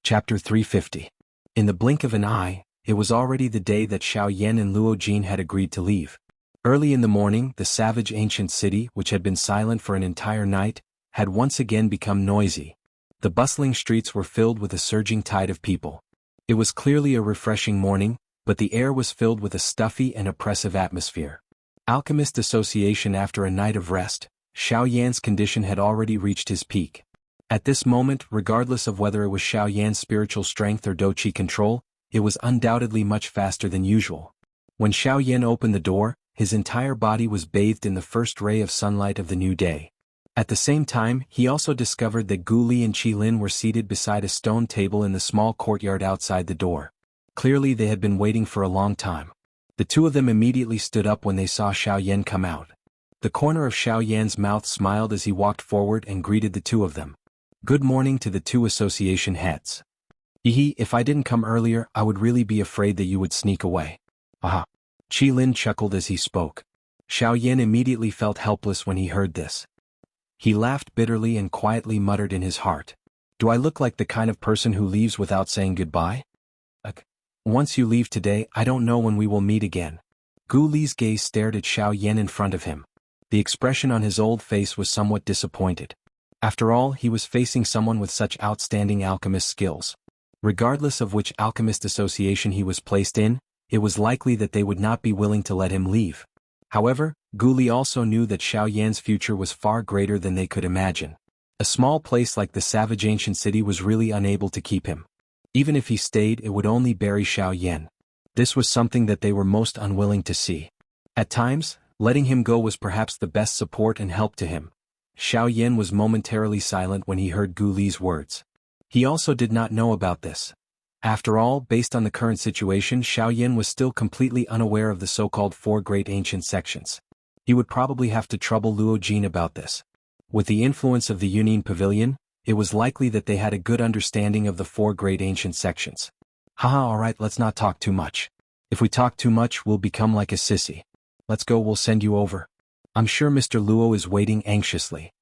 Chapter 350. In the blink of an eye, it was already the day that Xiaoyan and Luo Jin had agreed to leave. Early in the morning, the savage ancient city, which had been silent for an entire night, had once again become noisy. The bustling streets were filled with a surging tide of people. It was clearly a refreshing morning, but the air was filled with a stuffy and oppressive atmosphere. Alchemist Association. After a night of rest, Xiaoyan's condition had already reached his peak. At this moment, regardless of whether it was Xiaoyan's spiritual strength or Douqi control, it was undoubtedly much faster than usual. When Xiaoyan opened the door, his entire body was bathed in the first ray of sunlight of the new day. At the same time, he also discovered that Gu Li and Qi Lin were seated beside a stone table in the small courtyard outside the door. Clearly they had been waiting for a long time. The two of them immediately stood up when they saw Xiao Yan come out. The corner of Xiao Yan's mouth smiled as he walked forward and greeted the two of them. Good morning to the two association heads. If I didn't come earlier, I would really be afraid that you would sneak away. Aha. Qi Lin chuckled as he spoke. Xiao Yan immediately felt helpless when he heard this. He laughed bitterly and quietly muttered in his heart. Do I look like the kind of person who leaves without saying goodbye? Once you leave today, I don't know when we will meet again. Gu Li's gaze stared at Xiao Yan in front of him. The expression on his old face was somewhat disappointed. After all, he was facing someone with such outstanding alchemist skills. Regardless of which alchemist association he was placed in, it was likely that they would not be willing to let him leave. However, Gu Li also knew that Xiao Yan's future was far greater than they could imagine. A small place like the savage ancient city was really unable to keep him. Even if he stayed, it would only bury Xiao Yan. This was something that they were most unwilling to see. At times, letting him go was perhaps the best support and help to him. Xiao Yan was momentarily silent when he heard Gu Li's words. He also did not know about this. After all, based on the current situation, Xiao Yan was still completely unaware of the so-called four great ancient sections. He would probably have to trouble Luo Jin about this. With the influence of the Yunin Pavilion, it was likely that they had a good understanding of the four great ancient sections. Haha, alright, let's not talk too much. If we talk too much, we'll become like a sissy. Let's go, we'll send you over. I'm sure Mr. Luo is waiting anxiously.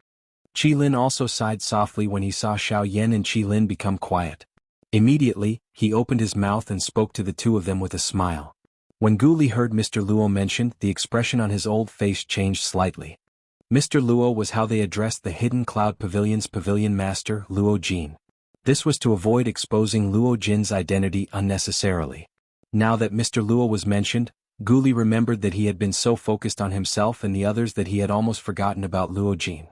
Qi Lin also sighed softly when he saw Xiao Yan and Qi Lin become quiet. Immediately, he opened his mouth and spoke to the two of them with a smile. When Gu Li heard Mr. Luo mentioned, the expression on his old face changed slightly. Mr. Luo was how they addressed the Hidden Cloud Pavilion's pavilion master, Luo Jin. This was to avoid exposing Luo Jin's identity unnecessarily. Now that Mr. Luo was mentioned, Gu Li remembered that he had been so focused on himself and the others that he had almost forgotten about Luo Jin.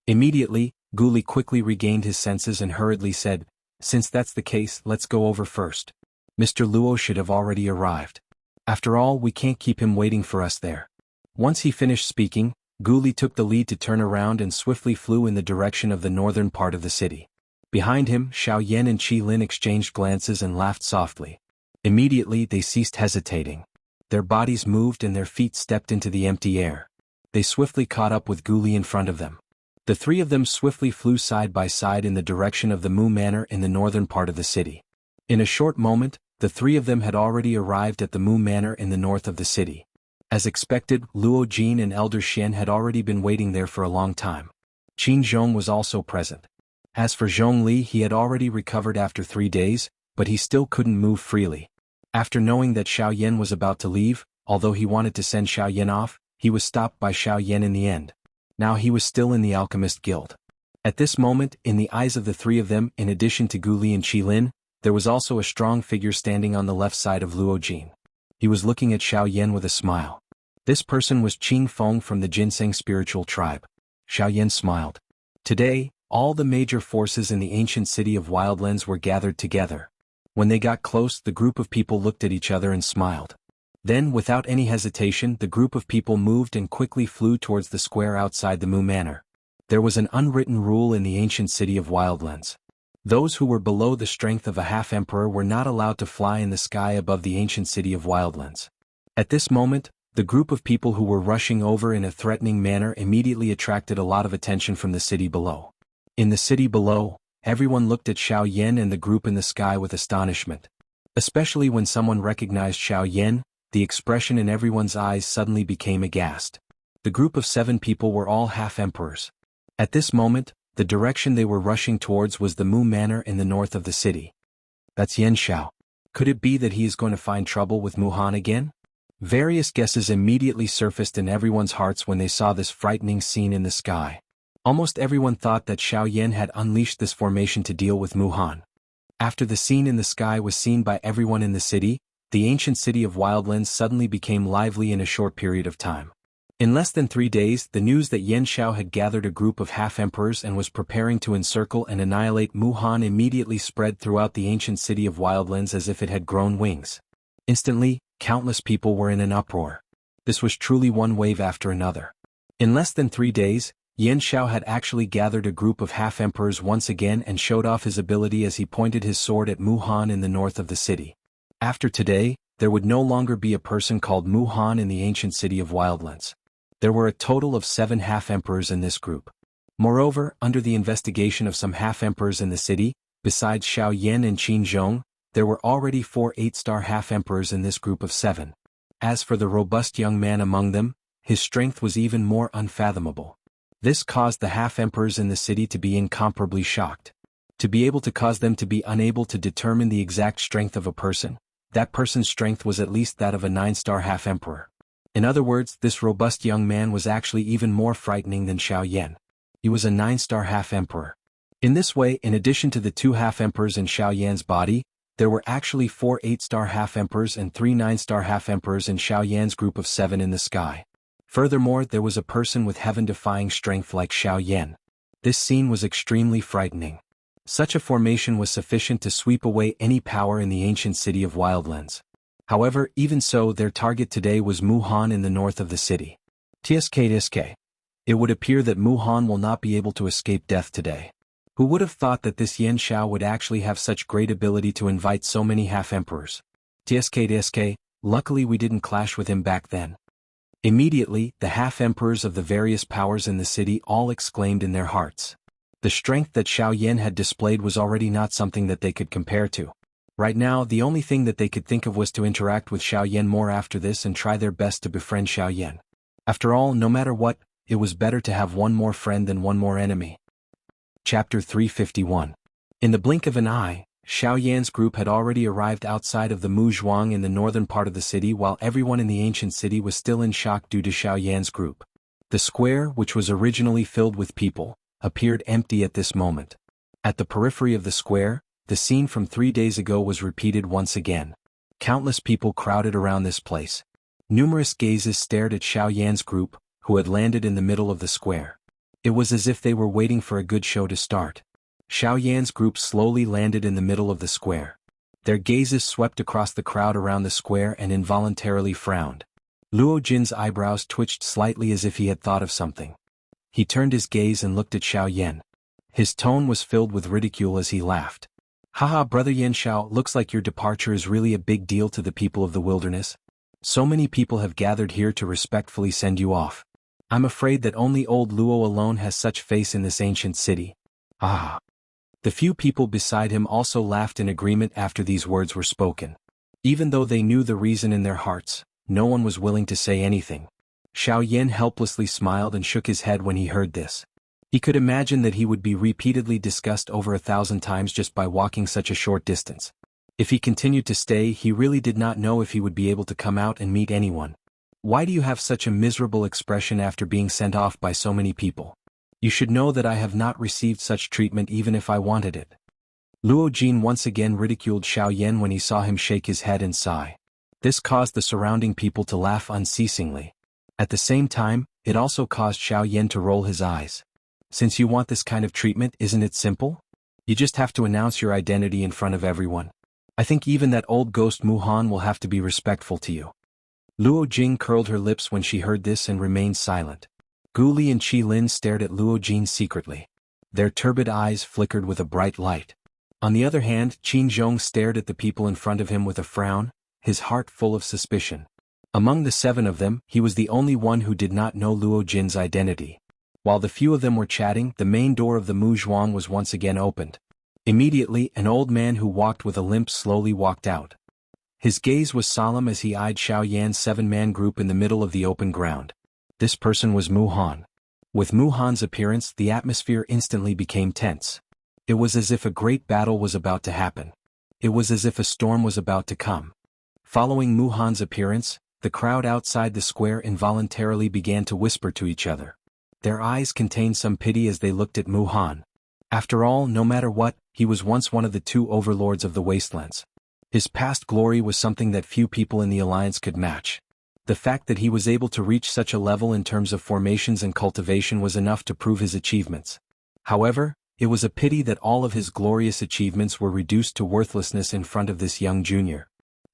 Immediately, Gu Li quickly regained his senses and hurriedly said, Since that's the case, let's go over first. Mr. Luo should have already arrived. After all, we can't keep him waiting for us there. Once he finished speaking, Gu Li took the lead to turn around and swiftly flew in the direction of the northern part of the city. Behind him, Xiao Yan and Qi Lin exchanged glances and laughed softly. Immediately, they ceased hesitating. Their bodies moved and their feet stepped into the empty air. They swiftly caught up with Gu Li in front of them. The three of them swiftly flew side by side in the direction of the Mu Manor in the northern part of the city. In a short moment, the three of them had already arrived at the Mu Manor in the north of the city. As expected, Luo Jin and Elder Xian had already been waiting there for a long time. Qin Zhong was also present. As for Zhong Li, he had already recovered after 3 days, but he still couldn't move freely. After knowing that Xiao Yan was about to leave, although he wanted to send Xiao Yan off, he was stopped by Xiao Yan in the end. Now he was still in the Alchemist Guild. At this moment, in the eyes of the three of them, in addition to Gu Li and Qi Lin, there was also a strong figure standing on the left side of Luo Jin. He was looking at Xiao Yan with a smile. This person was Qing Feng from the Ginseng spiritual tribe. Xiao Yan smiled. Today, all the major forces in the ancient city of Wildlands were gathered together. When they got close, the group of people looked at each other and smiled. Then, without any hesitation, the group of people moved and quickly flew towards the square outside the Mu Manor. There was an unwritten rule in the ancient city of Wildlands. Those who were below the strength of a half-emperor were not allowed to fly in the sky above the ancient city of Wildlands. At this moment, the group of people who were rushing over in a threatening manner immediately attracted a lot of attention from the city below. In the city below, everyone looked at Xiao Yan and the group in the sky with astonishment. Especially when someone recognized Xiao Yan, the expression in everyone's eyes suddenly became aghast. The group of 7 people were all half-emperors. At this moment, the direction they were rushing towards was the Mu Manor in the north of the city. That's Yan Xiao. Could it be that he is going to find trouble with Muhan again? Various guesses immediately surfaced in everyone's hearts when they saw this frightening scene in the sky. Almost everyone thought that Xiao Yan had unleashed this formation to deal with Muhan. After the scene in the sky was seen by everyone in the city, the ancient city of Wildlands suddenly became lively in a short period of time. In less than 3 days, the news that Yan Xiao had gathered a group of half-emperors and was preparing to encircle and annihilate Muhan immediately spread throughout the ancient city of Wildlands as if it had grown wings. Instantly, countless people were in an uproar. This was truly one wave after another. In less than 3 days, Yan Xiao had actually gathered a group of half-emperors once again and showed off his ability as he pointed his sword at Mu Han in the north of the city. After today, there would no longer be a person called Mu Han in the ancient city of Wildlands. There were a total of 7 half-emperors in this group. Moreover, under the investigation of some half-emperors in the city, besides Xiao Yan and Qin Zhong, there were already 4 8-star half-emperors in this group of 7. As for the robust young man among them, his strength was even more unfathomable. This caused the half-emperors in the city to be incomparably shocked. To be able to cause them to be unable to determine the exact strength of a person, that person's strength was at least that of a 9-star half-emperor. In other words, this robust young man was actually even more frightening than Xiao Yan. He was a 9-star half-emperor. In this way, in addition to the 2 half-emperors in Xiao Yan's body, there were actually 4 8-star half-emperors and 3 9-star half-emperors in Xiao Yan's group of 7 in the sky. Furthermore, there was a person with heaven-defying strength like Xiao Yan. This scene was extremely frightening. Such a formation was sufficient to sweep away any power in the ancient city of Wildlands. However, even so, their target today was Mu Han in the north of the city. TSK. It would appear that Mu Han will not be able to escape death today. Who would have thought that this Yan Xiao would actually have such great ability to invite so many half-emperors? TSK. Luckily we didn't clash with him back then. Immediately, the half-emperors of the various powers in the city all exclaimed in their hearts. The strength that Xiao Yan had displayed was already not something that they could compare to. Right now, the only thing that they could think of was to interact with Xiao Yan more after this and try their best to befriend Xiao Yan. After all, no matter what, it was better to have one more friend than one more enemy. Chapter 351. In the blink of an eye, Xiao Yan's group had already arrived outside of the Muzhuang in the northern part of the city, while everyone in the ancient city was still in shock due to Xiao Yan's group. The square, which was originally filled with people, appeared empty at this moment. At the periphery of the square, the scene from 3 days ago was repeated once again. Countless people crowded around this place. Numerous gazes stared at Xiao Yan's group, who had landed in the middle of the square. It was as if they were waiting for a good show to start. Xiao Yan's group slowly landed in the middle of the square. Their gazes swept across the crowd around the square and involuntarily frowned. Luo Jin's eyebrows twitched slightly as if he had thought of something. He turned his gaze and looked at Xiao Yan. His tone was filled with ridicule as he laughed. Haha, brother Yan Xiao, looks like your departure is really a big deal to the people of the wilderness. So many people have gathered here to respectfully send you off. I'm afraid that only old Luo alone has such face in this ancient city. Ah. The few people beside him also laughed in agreement after these words were spoken. Even though they knew the reason in their hearts, no one was willing to say anything. Xiao Yan helplessly smiled and shook his head when he heard this. He could imagine that he would be repeatedly discussed over 1,000 times just by walking such a short distance. If he continued to stay, he really did not know if he would be able to come out and meet anyone. Why do you have such a miserable expression after being sent off by so many people? You should know that I have not received such treatment even if I wanted it. Luo Jin once again ridiculed Xiao Yan when he saw him shake his head and sigh. This caused the surrounding people to laugh unceasingly. At the same time, it also caused Xiao Yan to roll his eyes. Since you want this kind of treatment, isn't it simple? You just have to announce your identity in front of everyone. I think even that old ghost Mu Han will have to be respectful to you. Luo Jing curled her lips when she heard this and remained silent. Gu Li and Qi Lin stared at Luo Jing secretly. Their turbid eyes flickered with a bright light. On the other hand, Qin Zhong stared at the people in front of him with a frown, his heart full of suspicion. Among the 7 of them, he was the only one who did not know Luo Jin's identity. While the few of them were chatting, the main door of the Muzhuang was once again opened. Immediately, an old man who walked with a limp slowly walked out. His gaze was solemn as he eyed Xiao Yan's 7-man group in the middle of the open ground. This person was Mu Han. With Mu Han's appearance, the atmosphere instantly became tense. It was as if a great battle was about to happen. It was as if a storm was about to come. Following Mu Han's appearance, the crowd outside the square involuntarily began to whisper to each other. Their eyes contained some pity as they looked at Mu Han. After all, no matter what, he was once one of the 2 overlords of the wastelands. His past glory was something that few people in the alliance could match. The fact that he was able to reach such a level in terms of formations and cultivation was enough to prove his achievements. However, it was a pity that all of his glorious achievements were reduced to worthlessness in front of this young junior.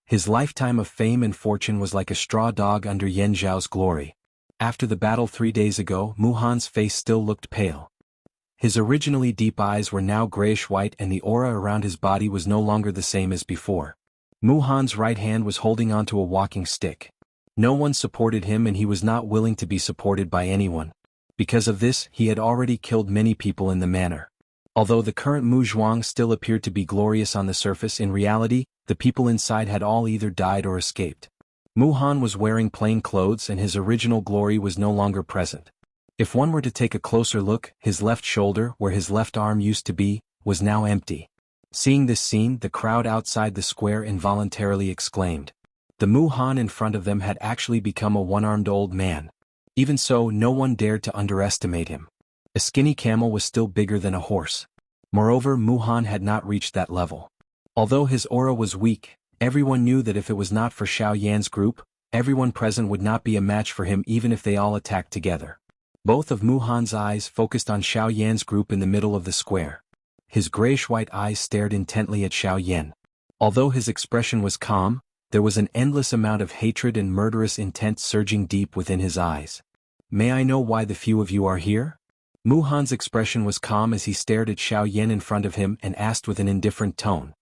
His lifetime of fame and fortune was like a straw dog under Yan Zhao's glory. After the battle 3 days ago, Muhan's face still looked pale. His originally deep eyes were now grayish-white and the aura around his body was no longer the same as before. Muhan's right hand was holding onto a walking stick. No one supported him and he was not willing to be supported by anyone. Because of this, he had already killed many people in the manor. Although the current Mu Zhuang still appeared to be glorious on the surface, in reality, the people inside had all either died or escaped. Muhan was wearing plain clothes and his original glory was no longer present. If one were to take a closer look, his left shoulder, where his left arm used to be, was now empty. Seeing this scene, the crowd outside the square involuntarily exclaimed. The Muhan in front of them had actually become a one-armed old man. Even so, no one dared to underestimate him. A skinny camel was still bigger than a horse. Moreover, Muhan had not reached that level. Although his aura was weak, everyone knew that if it was not for Xiao Yan's group, everyone present would not be a match for him even if they all attacked together. Both of Muhan's eyes focused on Xiao Yan's group in the middle of the square. His grayish-white eyes stared intently at Xiao Yan. Although his expression was calm, there was an endless amount of hatred and murderous intent surging deep within his eyes. May I know why the few of you are here? Muhan's expression was calm as he stared at Xiao Yan in front of him and asked with an indifferent tone.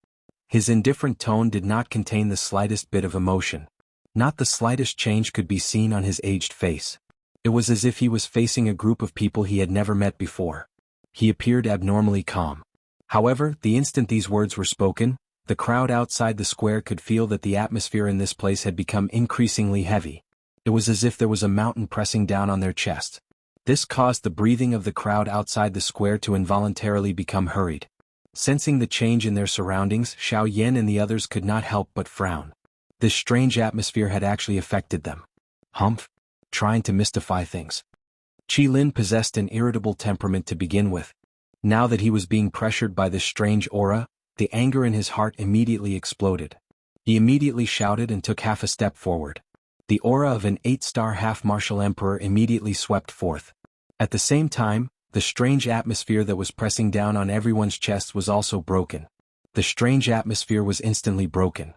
His indifferent tone did not contain the slightest bit of emotion. Not the slightest change could be seen on his aged face. It was as if he was facing a group of people he had never met before. He appeared abnormally calm. However, the instant these words were spoken, the crowd outside the square could feel that the atmosphere in this place had become increasingly heavy. It was as if there was a mountain pressing down on their chest. This caused the breathing of the crowd outside the square to involuntarily become hurried. Sensing the change in their surroundings, Xiao Yan and the others could not help but frown. This strange atmosphere had actually affected them. Humph. Trying to mystify things. Qi Lin possessed an irritable temperament to begin with. Now that he was being pressured by this strange aura, the anger in his heart immediately exploded. He immediately shouted and took half a step forward. The aura of an 8-star half-martial emperor immediately swept forth. At the same time, the strange atmosphere that was pressing down on everyone's chests was also broken. The strange atmosphere was instantly broken.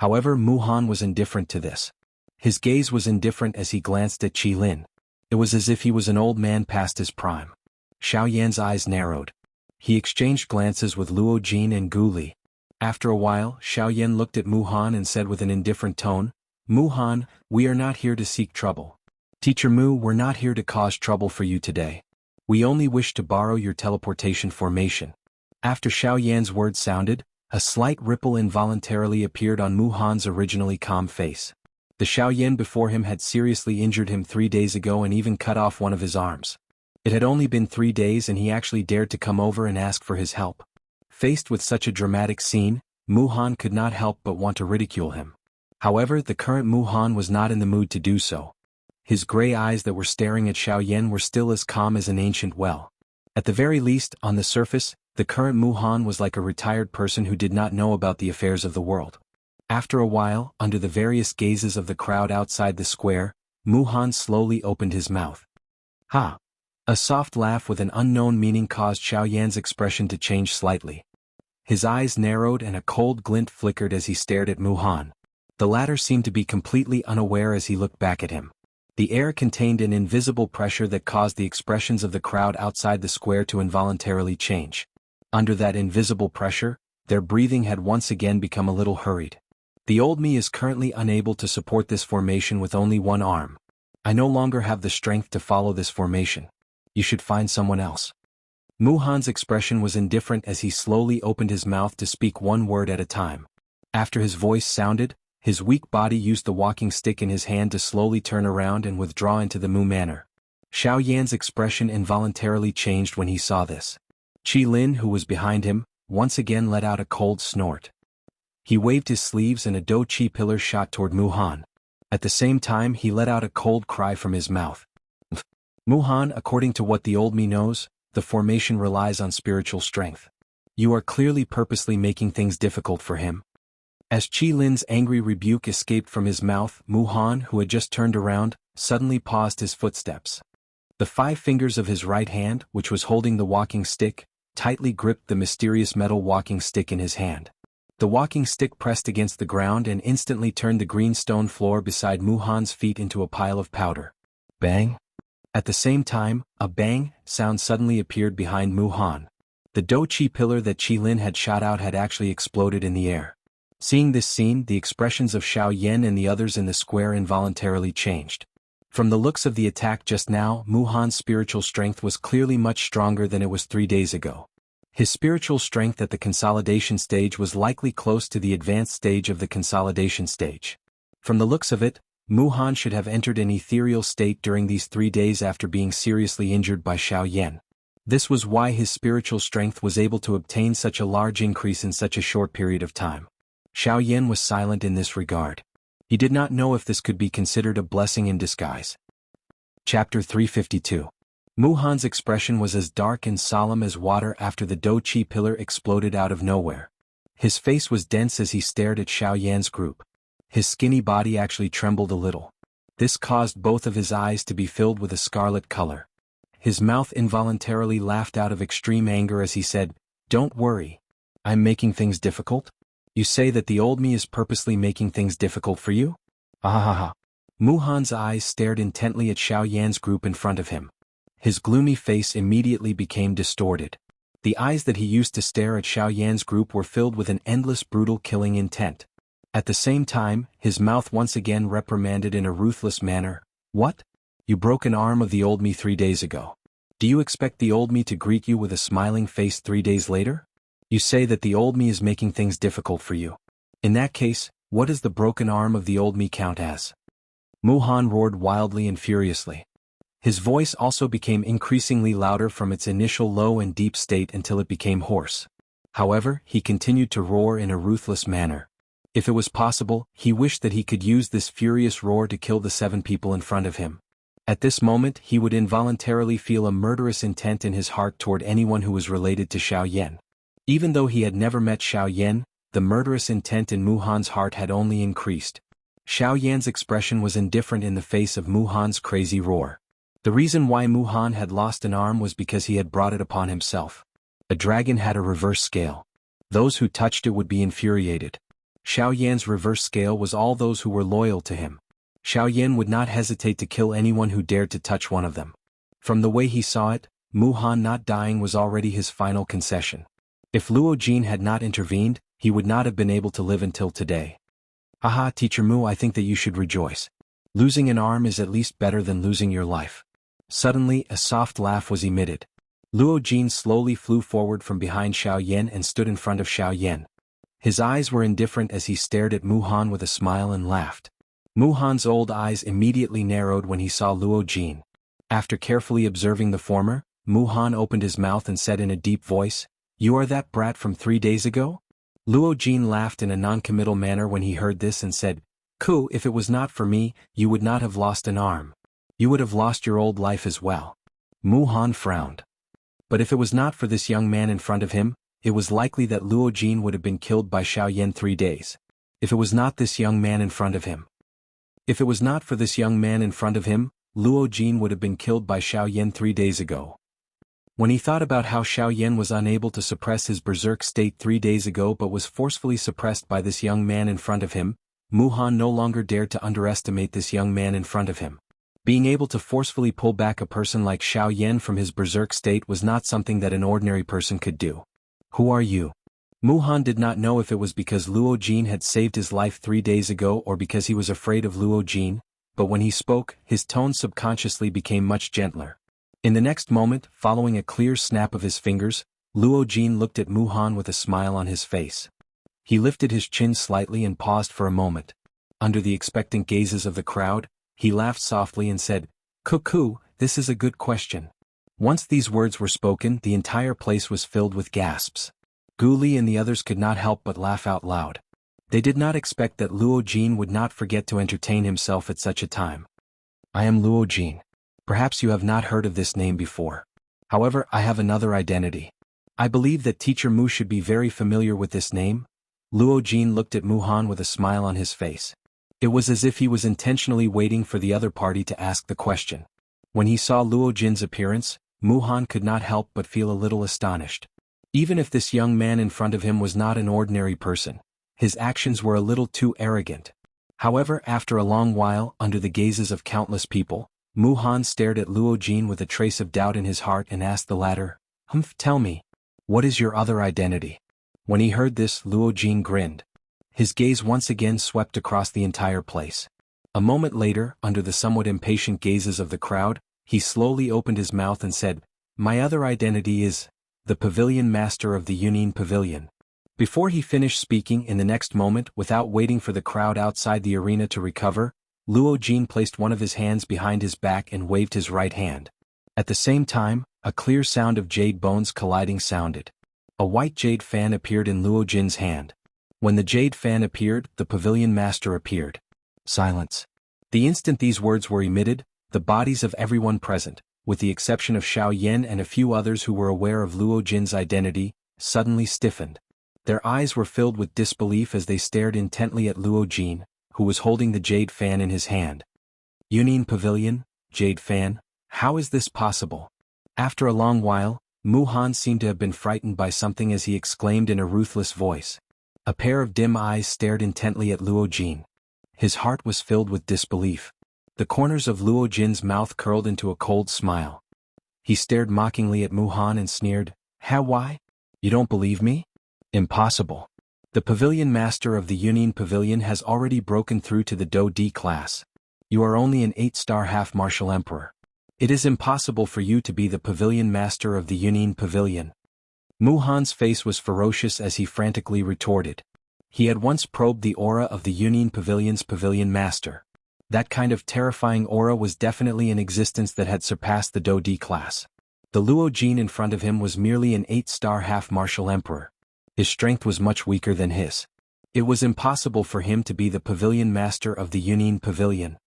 However, Muhan was indifferent to this. His gaze was indifferent as he glanced at Qi Lin. It was as if he was an old man past his prime. Xiao Yan's eyes narrowed. He exchanged glances with Luo Jin and Gu Li. After a while, Xiao Yan looked at Muhan and said with an indifferent tone, "Muhan, we are not here to seek trouble. Teacher Mu, we're not here to cause trouble for you today. We only wish to borrow your teleportation formation." After Xiao Yan's words sounded, a slight ripple involuntarily appeared on Muhan's originally calm face. The Xiao Yan before him had seriously injured him 3 days ago and even cut off one of his arms. It had only been 3 days and he actually dared to come over and ask for his help. Faced with such a dramatic scene, Muhan could not help but want to ridicule him. However, the current Muhan was not in the mood to do so. His gray eyes that were staring at Xiao Yan were still as calm as an ancient well. At the very least, on the surface, the current Muhan was like a retired person who did not know about the affairs of the world. After a while, under the various gazes of the crowd outside the square, Muhan slowly opened his mouth. Ha! A soft laugh with an unknown meaning caused Xiao Yan's expression to change slightly. His eyes narrowed and a cold glint flickered as he stared at Muhan. The latter seemed to be completely unaware as he looked back at him. The air contained an invisible pressure that caused the expressions of the crowd outside the square to involuntarily change. Under that invisible pressure, their breathing had once again become a little hurried. The old me is currently unable to support this formation with only one arm. I no longer have the strength to follow this formation. You should find someone else. Muhan's expression was indifferent as he slowly opened his mouth to speak one word at a time. After his voice sounded, his weak body used the walking stick in his hand to slowly turn around and withdraw into the Mu manner. Xiao Yan's expression involuntarily changed when he saw this. Qi Lin, who was behind him, once again let out a cold snort. He waved his sleeves and a Do Chi pillar shot toward Muhan. At the same time he let out a cold cry from his mouth. Muhan, according to what the old me knows, the formation relies on spiritual strength. You are clearly purposely making things difficult for him. As Qi Lin's angry rebuke escaped from his mouth, Muhan, who had just turned around, suddenly paused his footsteps. The 5 fingers of his right hand, which was holding the walking stick, tightly gripped the mysterious metal walking stick in his hand. The walking stick pressed against the ground and instantly turned the green stone floor beside Muhan's feet into a pile of powder. Bang! At the same time, a bang sound suddenly appeared behind Mu Han. The Do Chi pillar that Qi Lin had shot out had actually exploded in the air. Seeing this scene, the expressions of Xiao Yan and the others in the square involuntarily changed. From the looks of the attack just now, Mu Han's spiritual strength was clearly much stronger than it was 3 days ago. His spiritual strength at the consolidation stage was likely close to the advanced stage of the consolidation stage. From the looks of it, Mu Han should have entered an ethereal state during these 3 days after being seriously injured by Xiao Yan. This was why his spiritual strength was able to obtain such a large increase in such a short period of time. Xiao Yan was silent in this regard. He did not know if this could be considered a blessing in disguise. Chapter 352. Mu Han's expression was as dark and solemn as water after the Do Chi pillar exploded out of nowhere. His face was dense as he stared at Xiao Yan's group. His skinny body actually trembled a little. This caused both of his eyes to be filled with a scarlet color. His mouth involuntarily laughed out of extreme anger as he said, "Don't worry. I'm making things difficult? You say that the old me is purposely making things difficult for you? Ahaha." Mu Han's eyes stared intently at Xiao Yan's group in front of him. His gloomy face immediately became distorted. The eyes that he used to stare at Xiao Yan's group were filled with an endless brutal killing intent. At the same time, his mouth once again reprimanded in a ruthless manner, "What? You broke an arm of the old me 3 days ago. Do you expect the old me to greet you with a smiling face 3 days later? You say that the old me is making things difficult for you. In that case, what does the broken arm of the old me count as?" Mu Han roared wildly and furiously. His voice also became increasingly louder from its initial low and deep state until it became hoarse. However, he continued to roar in a ruthless manner. If it was possible, he wished that he could use this furious roar to kill the 7 people in front of him. At this moment, he would involuntarily feel a murderous intent in his heart toward anyone who was related to Xiao Yan. Even though he had never met Xiao Yan, the murderous intent in Mu Han's heart had only increased. Xiao Yan's expression was indifferent in the face of Mu Han's crazy roar. The reason why Mu Han had lost an arm was because he had brought it upon himself. A dragon had a reverse scale. Those who touched it would be infuriated. Xiao Yan's reverse scale was all those who were loyal to him. Xiao Yan would not hesitate to kill anyone who dared to touch one of them. From the way he saw it, Mu Han not dying was already his final concession. If Luo Jin had not intervened, he would not have been able to live until today. Haha, Teacher Mu, I think that you should rejoice. Losing an arm is at least better than losing your life. Suddenly, a soft laugh was emitted. Luo Jin slowly flew forward from behind Xiao Yan and stood in front of Xiao Yan. His eyes were indifferent as he stared at Mu Han with a smile and laughed. Mu Han's old eyes immediately narrowed when he saw Luo Jin. After carefully observing the former, Mu Han opened his mouth and said in a deep voice, "You are that brat from 3 days ago?" Luo Jin laughed in a non-committal manner when he heard this and said, "Ku, if it was not for me, you would not have lost an arm. You would have lost your old life as well." Mu Han frowned. But if it was not for this young man in front of him, it was likely that Luo Jin would have been killed by Xiao Yan 3 days. If it was not this young man in front of him. If it was not for this young man in front of him, Luo Jin would have been killed by Xiao Yan 3 days ago. When he thought about how Xiao Yan was unable to suppress his berserk state 3 days ago but was forcefully suppressed by this young man in front of him, Mu Han no longer dared to underestimate this young man in front of him. Being able to forcefully pull back a person like Xiao Yan from his berserk state was not something that an ordinary person could do. "Who are you?" Mu Han did not know if it was because Luo Jin had saved his life 3 days ago or because he was afraid of Luo Jin, but when he spoke, his tone subconsciously became much gentler. In the next moment, following a clear snap of his fingers, Luo Jin looked at Mu Han with a smile on his face. He lifted his chin slightly and paused for a moment. Under the expectant gazes of the crowd, he laughed softly and said, "Cuckoo, this is a good question." Once these words were spoken, the entire place was filled with gasps. Gu Li and the others could not help but laugh out loud. They did not expect that Luo Jin would not forget to entertain himself at such a time. "I am Luo Jin. Perhaps you have not heard of this name before. However, I have another identity. I believe that Teacher Mu should be very familiar with this name." Luo Jin looked at Mu Han with a smile on his face. It was as if he was intentionally waiting for the other party to ask the question. When he saw Luo Jin's appearance, Mu Han could not help but feel a little astonished. Even if this young man in front of him was not an ordinary person, his actions were a little too arrogant. However, after a long while, under the gazes of countless people, Mu Han stared at Luo Jin with a trace of doubt in his heart and asked the latter, Tell me, what is your other identity? When he heard this, Luo Jin grinned. His gaze once again swept across the entire place. A moment later, under the somewhat impatient gazes of the crowd, he slowly opened his mouth and said, My other identity is the Pavilion Master of the Union Pavilion. Before he finished speaking, in the next moment, without waiting for the crowd outside the arena to recover, Luo Jin placed one of his hands behind his back and waved his right hand. At the same time, a clear sound of jade bones colliding sounded. A white jade fan appeared in Luo Jin's hand. When the jade fan appeared, the Pavilion Master appeared. Silence. The instant these words were emitted, the bodies of everyone present, with the exception of Xiao Yan and a few others who were aware of Luo Jin's identity, suddenly stiffened. Their eyes were filled with disbelief as they stared intently at Luo Jin, who was holding the jade fan in his hand. Union Pavilion, jade fan, how is this possible? After a long while, Mu Han seemed to have been frightened by something as he exclaimed in a ruthless voice. A pair of dim eyes stared intently at Luo Jin. His heart was filled with disbelief. The corners of Luo Jin's mouth curled into a cold smile. He stared mockingly at Mu Han and sneered, Why? You don't believe me? Impossible. The Pavilion Master of the Union Pavilion has already broken through to the Do D class. You are only an 8-star half-martial emperor. It is impossible for you to be the Pavilion Master of the Union Pavilion. Mu Han's face was ferocious as he frantically retorted. He had once probed the aura of the Union Pavilion's Pavilion Master. That kind of terrifying aura was definitely in existence that had surpassed the Do D class. The Luo Jin in front of him was merely an 8-star half-martial emperor. His strength was much weaker than his. It was impossible for him to be the Pavilion Master of the Union Pavilion.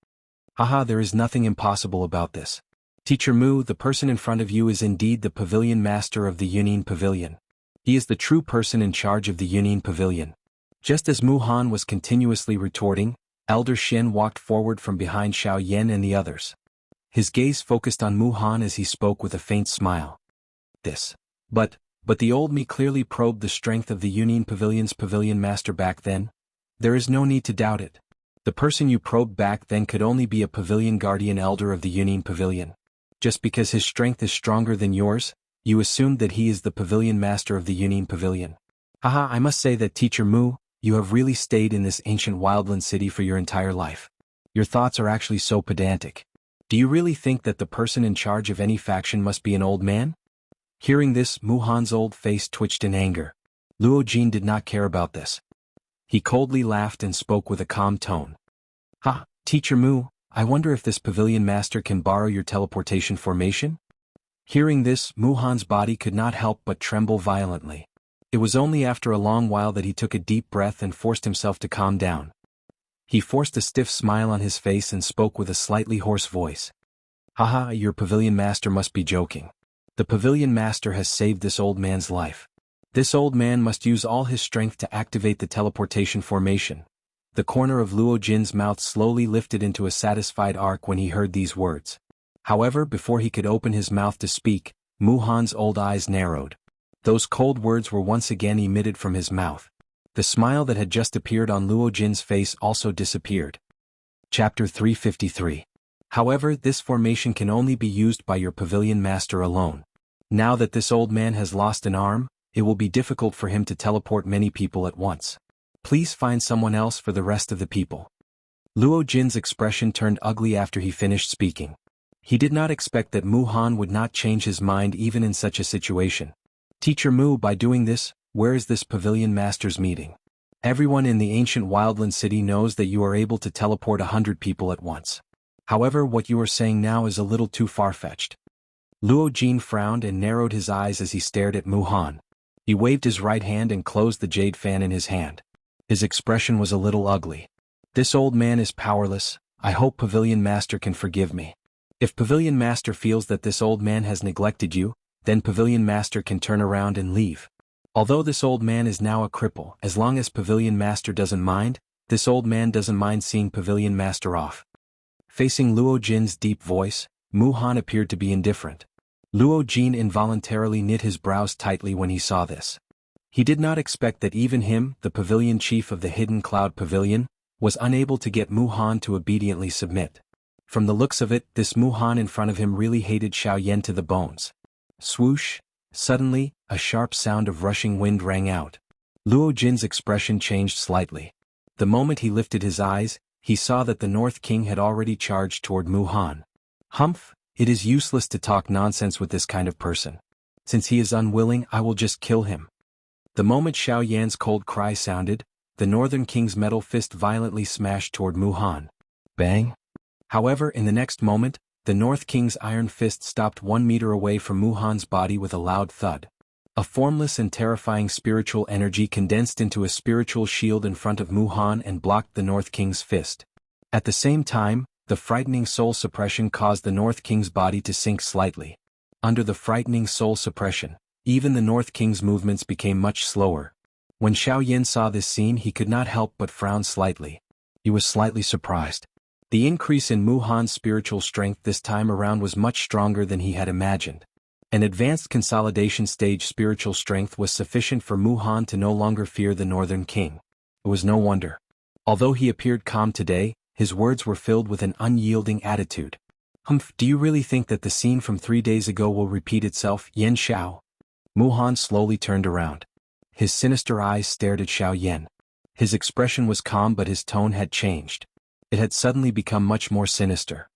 Haha, there is nothing impossible about this. Teacher Mu, the person in front of you is indeed the Pavilion Master of the Union Pavilion. He is the true person in charge of the Union Pavilion. Just as Mu Han was continuously retorting, Elder Shen walked forward from behind Xiao Yan and the others. His gaze focused on Mu Han as he spoke with a faint smile. But the old me clearly probed the strength of the Union Pavilion's Pavilion Master back then. There is no need to doubt it. The person you probed back then could only be a Pavilion Guardian Elder of the Union Pavilion. Just because his strength is stronger than yours, you assumed that he is the Pavilion Master of the Union Pavilion. Haha, I must say that Teacher Mu, you have really stayed in this ancient wildland city for your entire life. Your thoughts are actually so pedantic. Do you really think that the person in charge of any faction must be an old man? Hearing this, Mu Han's old face twitched in anger. Luo Jin did not care about this. He coldly laughed and spoke with a calm tone. Teacher Mu, I wonder if this Pavilion Master can borrow your teleportation formation? Hearing this, Mu Han's body could not help but tremble violently. It was only after a long while that he took a deep breath and forced himself to calm down. He forced a stiff smile on his face and spoke with a slightly hoarse voice. Your Pavilion Master must be joking. The Pavilion Master has saved this old man's life. This old man must use all his strength to activate the teleportation formation. The corner of Luo Jin's mouth slowly lifted into a satisfied arc when he heard these words. However, before he could open his mouth to speak, Mu Han's old eyes narrowed. Those cold words were once again emitted from his mouth. The smile that had just appeared on Luo Jin's face also disappeared. Chapter 353. However, this formation can only be used by your Pavilion Master alone. Now that this old man has lost an arm, it will be difficult for him to teleport many people at once. Please find someone else for the rest of the people. Luo Jin's expression turned ugly after he finished speaking. He did not expect that Mu Han would not change his mind even in such a situation. Teacher Mu, by doing this, where is this Pavilion Master's meeting? Everyone in the ancient wildland city knows that you are able to teleport 100 people at once. However, what you are saying now is a little too far-fetched. Luo Jin frowned and narrowed his eyes as he stared at Mu Han. He waved his right hand and closed the jade fan in his hand. His expression was a little ugly. This old man is powerless. I hope Pavilion Master can forgive me. If Pavilion Master feels that this old man has neglected you, then Pavilion Master can turn around and leave. Although this old man is now a cripple, as long as Pavilion Master doesn't mind, this old man doesn't mind seeing Pavilion Master off. Facing Luo Jin's deep voice, Mu Han appeared to be indifferent. Luo Jin involuntarily knit his brows tightly when he saw this. He did not expect that even him, the pavilion chief of the Hidden Cloud Pavilion, was unable to get Mu Han to obediently submit. From the looks of it, this Muhan in front of him really hated Xiao Yan to the bones. Swoosh! Suddenly, a sharp sound of rushing wind rang out. Luo Jin's expression changed slightly. The moment he lifted his eyes, he saw that the North King had already charged toward Muhan. Humph! It is useless to talk nonsense with this kind of person. Since he is unwilling, I will just kill him. The moment Xiao Yan's cold cry sounded, the Northern King's metal fist violently smashed toward Muhan. Bang! However, in the next moment, the North King's iron fist stopped 1 meter away from Muhan's body with a loud thud. A formless and terrifying spiritual energy condensed into a spiritual shield in front of Muhan and blocked the North King's fist. At the same time, the frightening soul suppression caused the North King's body to sink slightly. Under the frightening soul suppression, even the North King's movements became much slower. When Xiao Yan saw this scene, he could not help but frown slightly. He was slightly surprised. The increase in Muhan's spiritual strength this time around was much stronger than he had imagined. An advanced consolidation stage spiritual strength was sufficient for Muhan to no longer fear the Northern King. It was no wonder. Although he appeared calm today, his words were filled with an unyielding attitude. Humph, do you really think that the scene from 3 days ago will repeat itself, Yan Xiao? Muhan slowly turned around. His sinister eyes stared at Xiao Yan. His expression was calm, but his tone had changed. It had suddenly become much more sinister.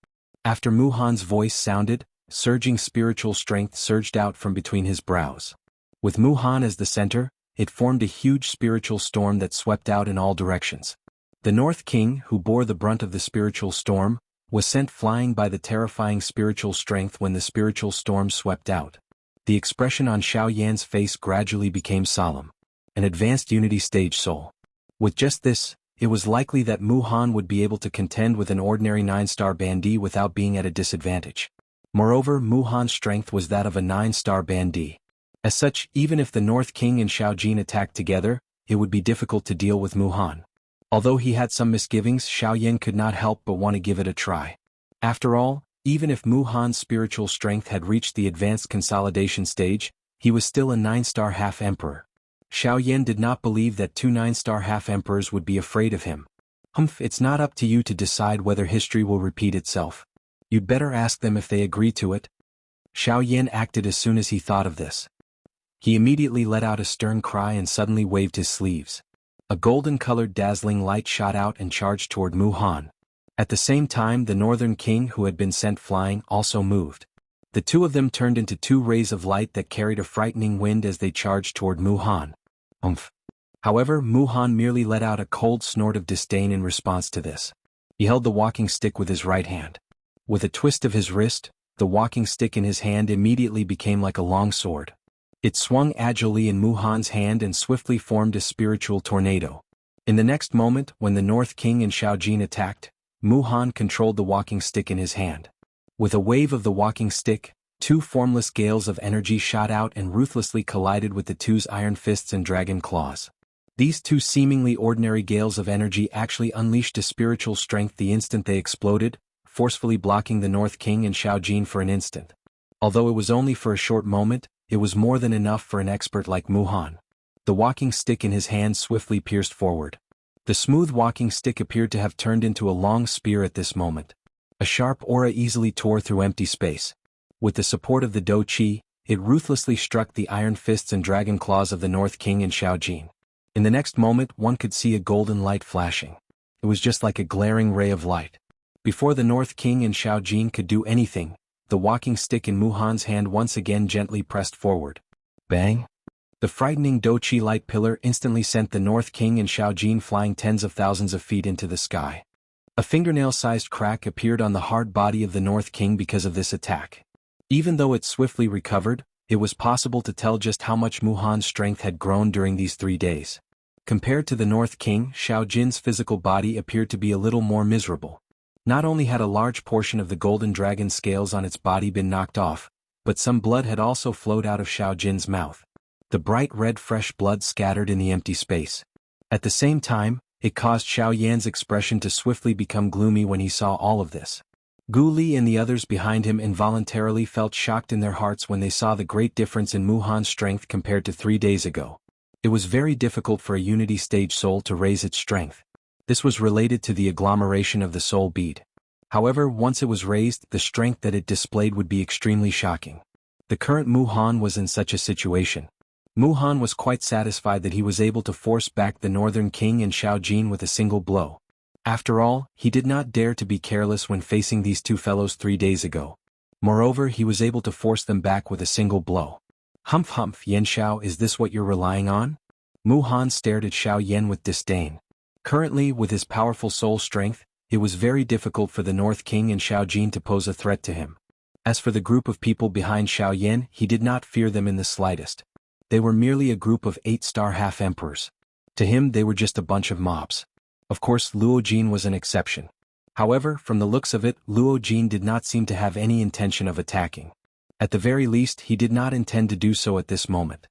After Muhan's voice sounded, surging spiritual strength surged out from between his brows. With Muhan as the center, it formed a huge spiritual storm that swept out in all directions. The North King, who bore the brunt of the spiritual storm, was sent flying by the terrifying spiritual strength when the spiritual storm swept out. The expression on Xiao Yan's face gradually became solemn. An advanced unity stage soul. With just this, it was likely that Muhan would be able to contend with an ordinary 9-star bandit without being at a disadvantage. Moreover, Muhan's strength was that of a 9-star bandit. As such, even if the North King and Xiao Jin attacked together, it would be difficult to deal with Muhan. Although he had some misgivings, Xiao Yan could not help but want to give it a try. After all, even if Muhan's spiritual strength had reached the advanced consolidation stage, he was still a 9-star half-emperor. Xiao Yan did not believe that 2 9-star half-emperors would be afraid of him. Humph, it's not up to you to decide whether history will repeat itself. You'd better ask them if they agree to it. Xiao Yan acted as soon as he thought of this. He immediately let out a stern cry and suddenly waved his sleeves. A golden-colored dazzling light shot out and charged toward Muhan. At the same time, the Northern King, who had been sent flying, also moved. The two of them turned into 2 rays of light that carried a frightening wind as they charged toward Muhan. Umph. However, Muhan merely let out a cold snort of disdain in response to this. He held the walking stick with his right hand. With a twist of his wrist, the walking stick in his hand immediately became like a long sword. It swung agilely in Muhan's hand and swiftly formed a spiritual tornado. In the next moment, when the North King and Xiao Jin attacked, Muhan controlled the walking stick in his hand. With a wave of the walking stick, 2 formless gales of energy shot out and ruthlessly collided with the two's iron fists and dragon claws. These 2 seemingly ordinary gales of energy actually unleashed a spiritual strength the instant they exploded, forcefully blocking the North King and Xiao Jin for an instant. Although it was only for a short moment, it was more than enough for an expert like Muhan. The walking stick in his hand swiftly pierced forward. The smooth walking stick appeared to have turned into a long spear at this moment. A sharp aura easily tore through empty space. With the support of the Do Qi, it ruthlessly struck the iron fists and dragon claws of the North King and Xiao Jin. In the next moment, one could see a golden light flashing. It was just like a glaring ray of light. Before the North King and Xiao Jin could do anything, the walking stick in Muhan's hand once again gently pressed forward. Bang! The frightening Do Qi light pillar instantly sent the North King and Xiao Jin flying tens of thousands of feet into the sky. A fingernail-sized crack appeared on the hard body of the North King because of this attack. Even though it swiftly recovered, it was possible to tell just how much Muhan's strength had grown during these 3 days. Compared to the North King, Xiao Jin's physical body appeared to be a little more miserable. Not only had a large portion of the golden dragon scales on its body been knocked off, but some blood had also flowed out of Xiao Jin's mouth. The bright red fresh blood scattered in the empty space. At the same time, it caused Xiao Yan's expression to swiftly become gloomy when he saw all of this. Gu Li and the others behind him involuntarily felt shocked in their hearts when they saw the great difference in Muhan's strength compared to 3 days ago. It was very difficult for a unity stage soul to raise its strength. This was related to the agglomeration of the soul bead. However, once it was raised, the strength that it displayed would be extremely shocking. The current Mu Han was in such a situation. Mu Han was quite satisfied that he was able to force back the Northern King and Xiao Jin with a single blow. After all, he did not dare to be careless when facing these two fellows 3 days ago. Moreover, he was able to force them back with a single blow. Humph humph, Yanxiao, is this what you're relying on? Mu Han stared at Xiao Yan with disdain. Currently, with his powerful soul strength, it was very difficult for the North King and Xiao Jin to pose a threat to him. As for the group of people behind Xiao Yan, he did not fear them in the slightest. They were merely a group of 8-star half-emperors. To him they were just a bunch of mobs. Of course, Luo Jin was an exception. However, from the looks of it, Luo Jin did not seem to have any intention of attacking. At the very least, he did not intend to do so at this moment.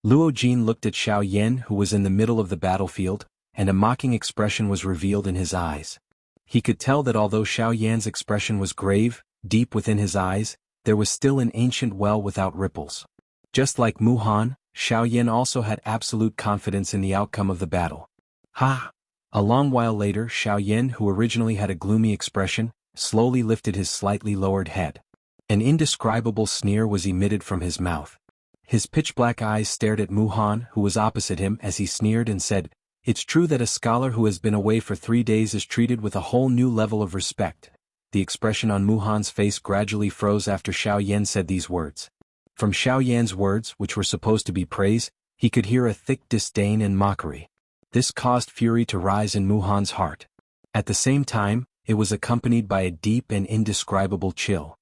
Luo Jin looked at Xiao Yan, who was in the middle of the battlefield, and a mocking expression was revealed in his eyes. He could tell that although Xiao Yan's expression was grave, deep within his eyes, there was still an ancient well without ripples. Just like Mu Han, Xiao Yan also had absolute confidence in the outcome of the battle. Ha! A long while later, Xiao Yan, who originally had a gloomy expression, slowly lifted his slightly lowered head. An indescribable sneer was emitted from his mouth. His pitch-black eyes stared at Mu Han, who was opposite him, as he sneered and said, "It's true that a scholar who has been away for 3 days is treated with a whole new level of respect." The expression on Mu Han's face gradually froze after Xiao Yan said these words. From Xiao Yan's words, which were supposed to be praise, he could hear a thick disdain and mockery. This caused fury to rise in Mu Han's heart. At the same time, it was accompanied by a deep and indescribable chill.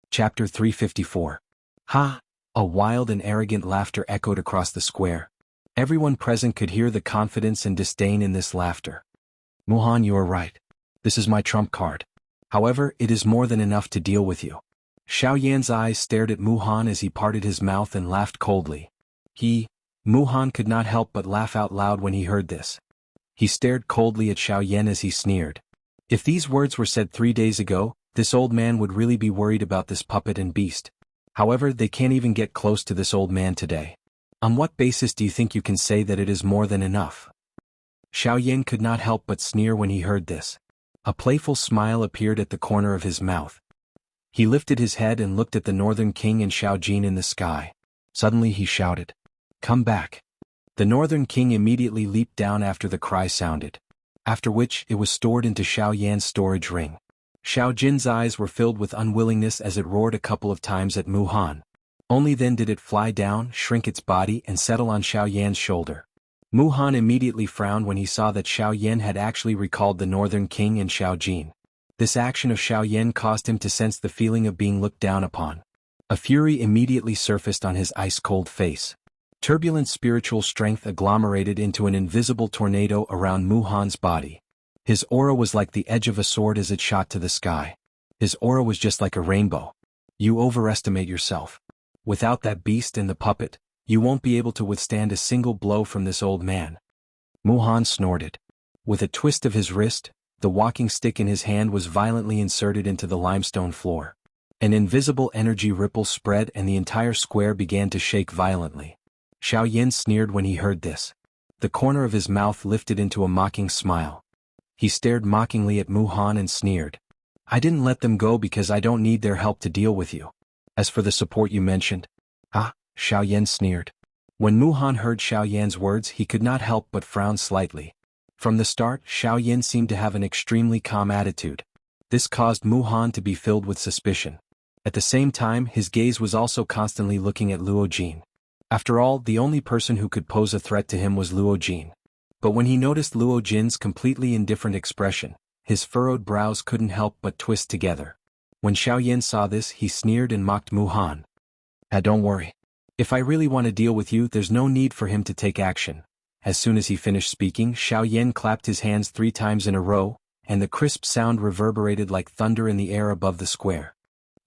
Chapter 354. Ha! A wild and arrogant laughter echoed across the square. Everyone present could hear the confidence and disdain in this laughter. Mu Han, you are right. This is my trump card. However, it is more than enough to deal with you. Xiao Yan's eyes stared at Mu Han as he parted his mouth and laughed coldly. Mu Han could not help but laugh out loud when he heard this. He stared coldly at Xiao Yan as he sneered. If these words were said 3 days ago, this old man would really be worried about this puppet and beast. However, they can't even get close to this old man today. On what basis do you think you can say that it is more than enough? Xiao Yan could not help but sneer when he heard this. A playful smile appeared at the corner of his mouth. He lifted his head and looked at the Northern King and Xiao Jin in the sky. Suddenly he shouted, "Come back." The Northern King immediately leaped down after the cry sounded. After which, it was stored into Xiao Yan's storage ring. Xiao Jin's eyes were filled with unwillingness as it roared a couple of times at Mu Han. Only then did it fly down, shrink its body and settle on Xiao Yan's shoulder. Mu Han immediately frowned when he saw that Xiao Yan had actually recalled the Northern King and Xiao Jin. This action of Xiao Yan caused him to sense the feeling of being looked down upon. A fury immediately surfaced on his ice-cold face. Turbulent spiritual strength agglomerated into an invisible tornado around Mu Han's body. His aura was like the edge of a sword as it shot to the sky. His aura was just like a rainbow. You overestimate yourself. Without that beast and the puppet, you won't be able to withstand a single blow from this old man. Mu Han snorted. With a twist of his wrist, the walking stick in his hand was violently inserted into the limestone floor. An invisible energy ripple spread and the entire square began to shake violently. Xiao Yan sneered when he heard this. The corner of his mouth lifted into a mocking smile. He stared mockingly at Mu Han and sneered. "I didn't let them go because I don't need their help to deal with you. As for the support you mentioned..." "Ah," Xiao Yan sneered. When Mu Han heard Xiao Yan's words, he could not help but frown slightly. From the start, Xiao Yan seemed to have an extremely calm attitude. This caused Mu Han to be filled with suspicion. At the same time, his gaze was also constantly looking at Luo Jin. After all, the only person who could pose a threat to him was Luo Jin. But when he noticed Luo Jin's completely indifferent expression, his furrowed brows couldn't help but twist together. When Xiao Yan saw this, he sneered and mocked Mu Han. Don't worry. If I really want to deal with you, there's no need for him to take action." As soon as he finished speaking, Xiao Yan clapped his hands 3 times in a row, and the crisp sound reverberated like thunder in the air above the square.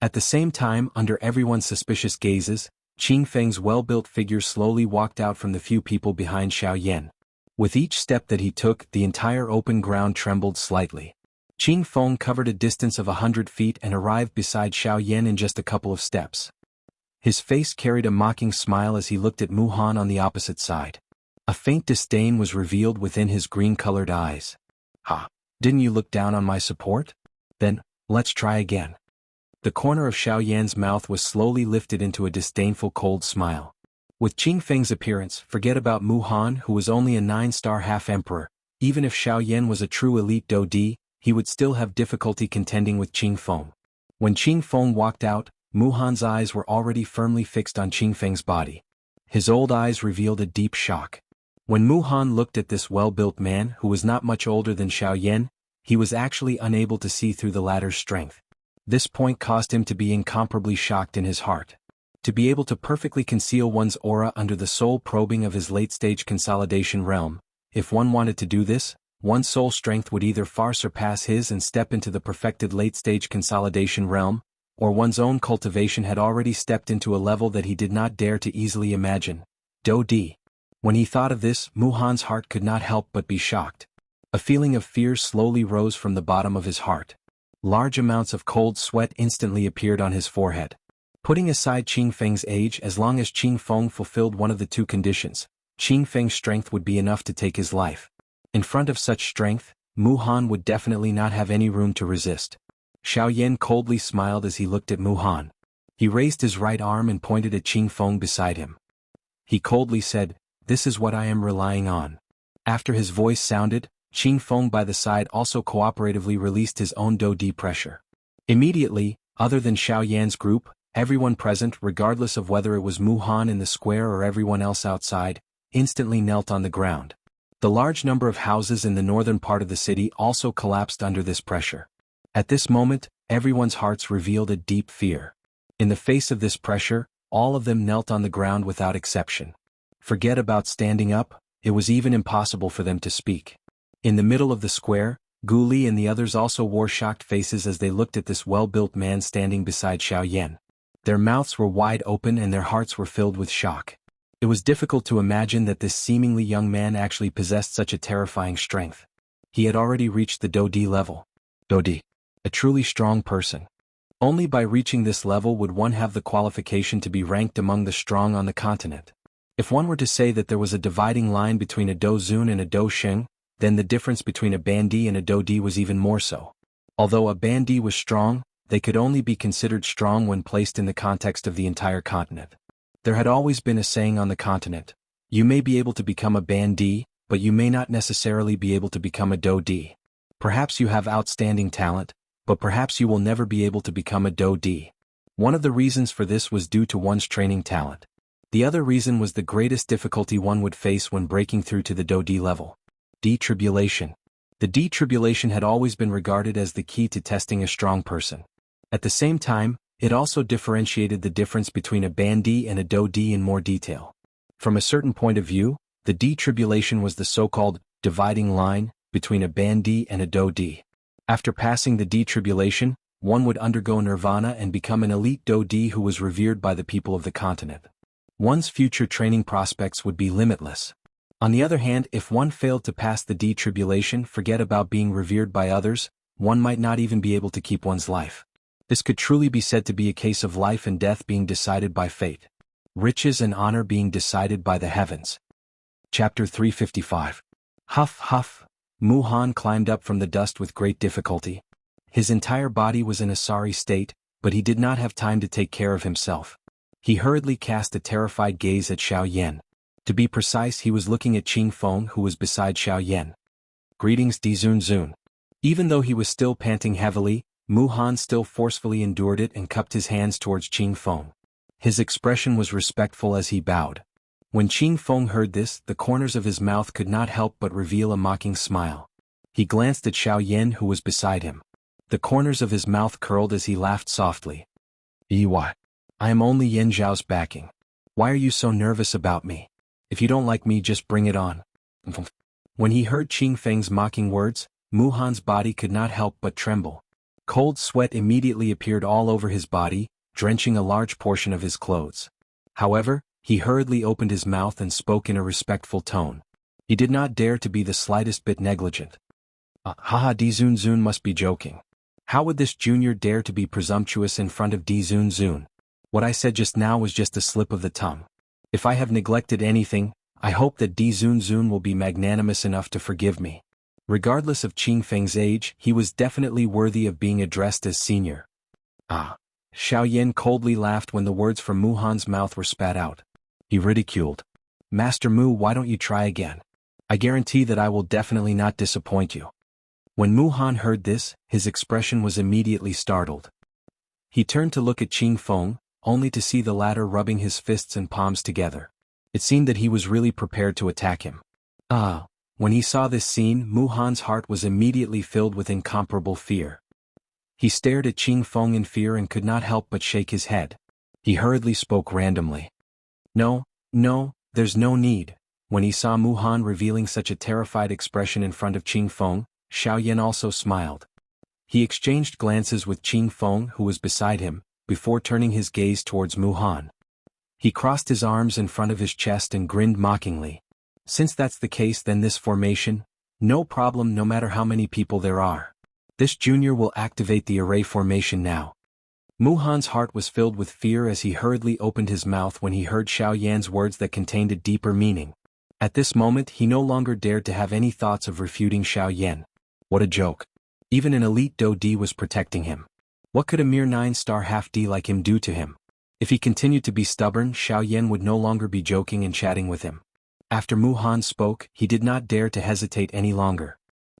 At the same time, under everyone's suspicious gazes, Qing Feng's well-built figure slowly walked out from the few people behind Xiao Yan. With each step that he took, the entire open ground trembled slightly. Qing Feng covered a distance of 100 feet and arrived beside Xiao Yan in just a couple of steps. His face carried a mocking smile as he looked at Mu Han on the opposite side. A faint disdain was revealed within his green-colored eyes. "Ha! Didn't you look down on my support? Then, Let's try again. The corner of Xiao Yan's mouth was slowly lifted into a disdainful cold smile. With Qing Feng's appearance, forget about Mu Han, who was only a 9-star half-emperor. Even if Xiao Yan was a true elite Do Di, he would still have difficulty contending with Qing Feng. When Qing Feng walked out, Mu Han's eyes were already firmly fixed on Qing Feng's body. His old eyes revealed a deep shock. When Mu Han looked at this well-built man who was not much older than Xiao Yan, he was actually unable to see through the latter's strength. This point caused him to be incomparably shocked in his heart. To be able to perfectly conceal one's aura under the soul probing of his late-stage consolidation realm, if one wanted to do this, one's soul strength would either far surpass his and step into the perfected late-stage consolidation realm, or one's own cultivation had already stepped into a level that he did not dare to easily imagine. Do Di. When he thought of this, Mu Han's heart could not help but be shocked. A feeling of fear slowly rose from the bottom of his heart. Large amounts of cold sweat instantly appeared on his forehead. Putting aside Qing Feng's age, as long as Qing Feng fulfilled one of the two conditions, Qing Feng's strength would be enough to take his life. In front of such strength, Mu Han would definitely not have any room to resist. Xiao Yan coldly smiled as he looked at Mu Han. He raised his right arm and pointed at Qing Feng beside him. He coldly said, "This is what I am relying on." After his voice sounded, Qing Feng by the side also cooperatively released his own Do Di pressure. Immediately, other than Xiao Yan's group, everyone present, regardless of whether it was Mu Han in the square or everyone else outside, instantly knelt on the ground. The large number of houses in the northern part of the city also collapsed under this pressure. At this moment, everyone's hearts revealed a deep fear. In the face of this pressure, all of them knelt on the ground without exception. Forget about standing up, it was even impossible for them to speak. In the middle of the square, Gu Li and the others also wore shocked faces as they looked at this well-built man standing beside Xiao Yan. Their mouths were wide open and their hearts were filled with shock. It was difficult to imagine that this seemingly young man actually possessed such a terrifying strength. He had already reached the Do Di level. Do Di. A truly strong person. Only by reaching this level would one have the qualification to be ranked among the strong on the continent. If one were to say that there was a dividing line between a Do Zun and a Do Sheng, then the difference between a Bandi and a Do Di was even more so. Although a Bandi was strong, they could only be considered strong when placed in the context of the entire continent. There had always been a saying on the continent: you may be able to become a Bandi, but you may not necessarily be able to become a Do Di. Perhaps you have outstanding talent, but perhaps you will never be able to become a Do Di. One of the reasons for this was due to one's training talent. The other reason was the greatest difficulty one would face when breaking through to the Do Di level. Detribulation. The detribulation had always been regarded as the key to testing a strong person. At the same time, it also differentiated the difference between a Bandi and a Do Di in more detail. From a certain point of view, the detribulation was the so-called dividing line between a Bandi and a Do Di. After passing the detribulation, one would undergo nirvana and become an elite Do Di who was revered by the people of the continent. One's future training prospects would be limitless. On the other hand, if one failed to pass the detribulation, forget about being revered by others, one might not even be able to keep one's life. This could truly be said to be a case of life and death being decided by fate. Riches and honor being decided by the heavens. Chapter 355. Huff huff. Mu Han climbed up from the dust with great difficulty. His entire body was in a sorry state, but he did not have time to take care of himself. He hurriedly cast a terrified gaze at Xiao Yan. To be precise, he was looking at Qing Feng, who was beside Xiao Yan. Greetings, Di Zun Zun. Even though he was still panting heavily, Mu Han still forcefully endured it and cupped his hands towards Qing Feng. His expression was respectful as he bowed. When Qing Feng heard this, the corners of his mouth could not help but reveal a mocking smile. He glanced at Xiao Yan, who was beside him. The corners of his mouth curled as he laughed softly. "Why? I am only Yan Zhao's backing. Why are you so nervous about me? If you don't like me, just bring it on." When he heard Qing Feng's mocking words, Mu Han's body could not help but tremble. Cold sweat immediately appeared all over his body, drenching a large portion of his clothes. However, he hurriedly opened his mouth and spoke in a respectful tone. He did not dare to be the slightest bit negligent. Haha, Di Zun Zun must be joking. How would this junior dare to be presumptuous in front of Di Zun Zun? What I said just now was just a slip of the tongue. If I have neglected anything, I hope that Di Zun Zun will be magnanimous enough to forgive me. Regardless of Qing Feng's age, he was definitely worthy of being addressed as senior. Ah. Xiao Yan coldly laughed when the words from Mu Han's mouth were spat out. He ridiculed. Master Mu, why don't you try again? I guarantee that I will definitely not disappoint you. When Mu Han heard this, his expression was immediately startled. He turned to look at Qing Feng, only to see the latter rubbing his fists and palms together. It seemed that he was really prepared to attack him. When he saw this scene, Mu Han's heart was immediately filled with incomparable fear. He stared at Qing Feng in fear and could not help but shake his head. He hurriedly spoke randomly. No, there's no need. When he saw Mu Han revealing such a terrified expression in front of Qing Feng, Xiao Yan also smiled. He exchanged glances with Qing Feng, who was beside him, before turning his gaze towards Mu Han. He crossed his arms in front of his chest and grinned mockingly. Since that's the case, then this formation? No problem, no matter how many people there are. This junior will activate the array formation now. Mu Han's heart was filled with fear as he hurriedly opened his mouth when he heard Xiao Yan's words that contained a deeper meaning. At this moment he no longer dared to have any thoughts of refuting Xiao Yan. What a joke. Even an elite Do D was protecting him. What could a mere 9-star half-D like him do to him? If he continued to be stubborn, Xiao Yan would no longer be joking and chatting with him. After Mu Han spoke, he did not dare to hesitate any longer.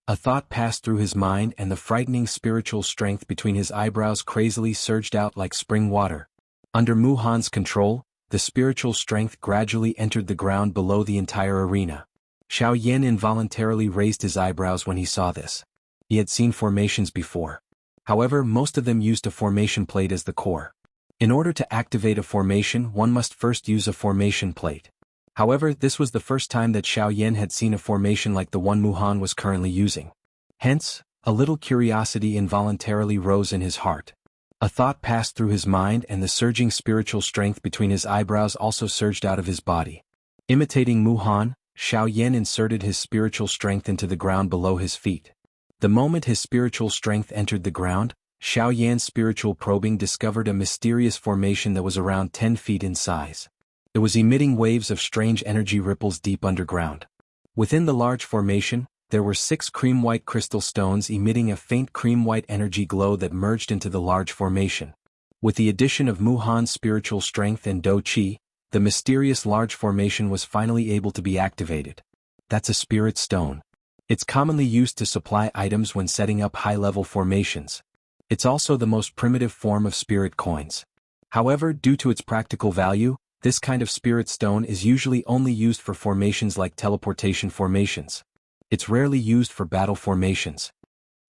A thought passed through his mind and the frightening spiritual strength between his eyebrows crazily surged out like spring water. Under Mu Han's control, the spiritual strength gradually entered the ground below the entire arena. Xiao Yan involuntarily raised his eyebrows when he saw this. He had seen formations before. However, most of them used a formation plate as the core. In order to activate a formation, one must first use a formation plate. However, this was the first time that Xiao Yan had seen a formation like the one Mu Han was currently using. Hence, a little curiosity involuntarily rose in his heart. A thought passed through his mind and the surging spiritual strength between his eyebrows also surged out of his body. Imitating Mu Han, Xiao Yan inserted his spiritual strength into the ground below his feet. The moment his spiritual strength entered the ground, Xiao Yan's spiritual probing discovered a mysterious formation that was around 10 feet in size. It was emitting waves of strange energy ripples deep underground. Within the large formation, there were 6 cream-white crystal stones emitting a faint cream-white energy glow that merged into the large formation. With the addition of Mu Han's spiritual strength and Do Qi, the mysterious large formation was finally able to be activated. That's a spirit stone. It's commonly used to supply items when setting up high-level formations. It's also the most primitive form of spirit coins. However, due to its practical value, this kind of spirit stone is usually only used for formations like teleportation formations. It's rarely used for battle formations.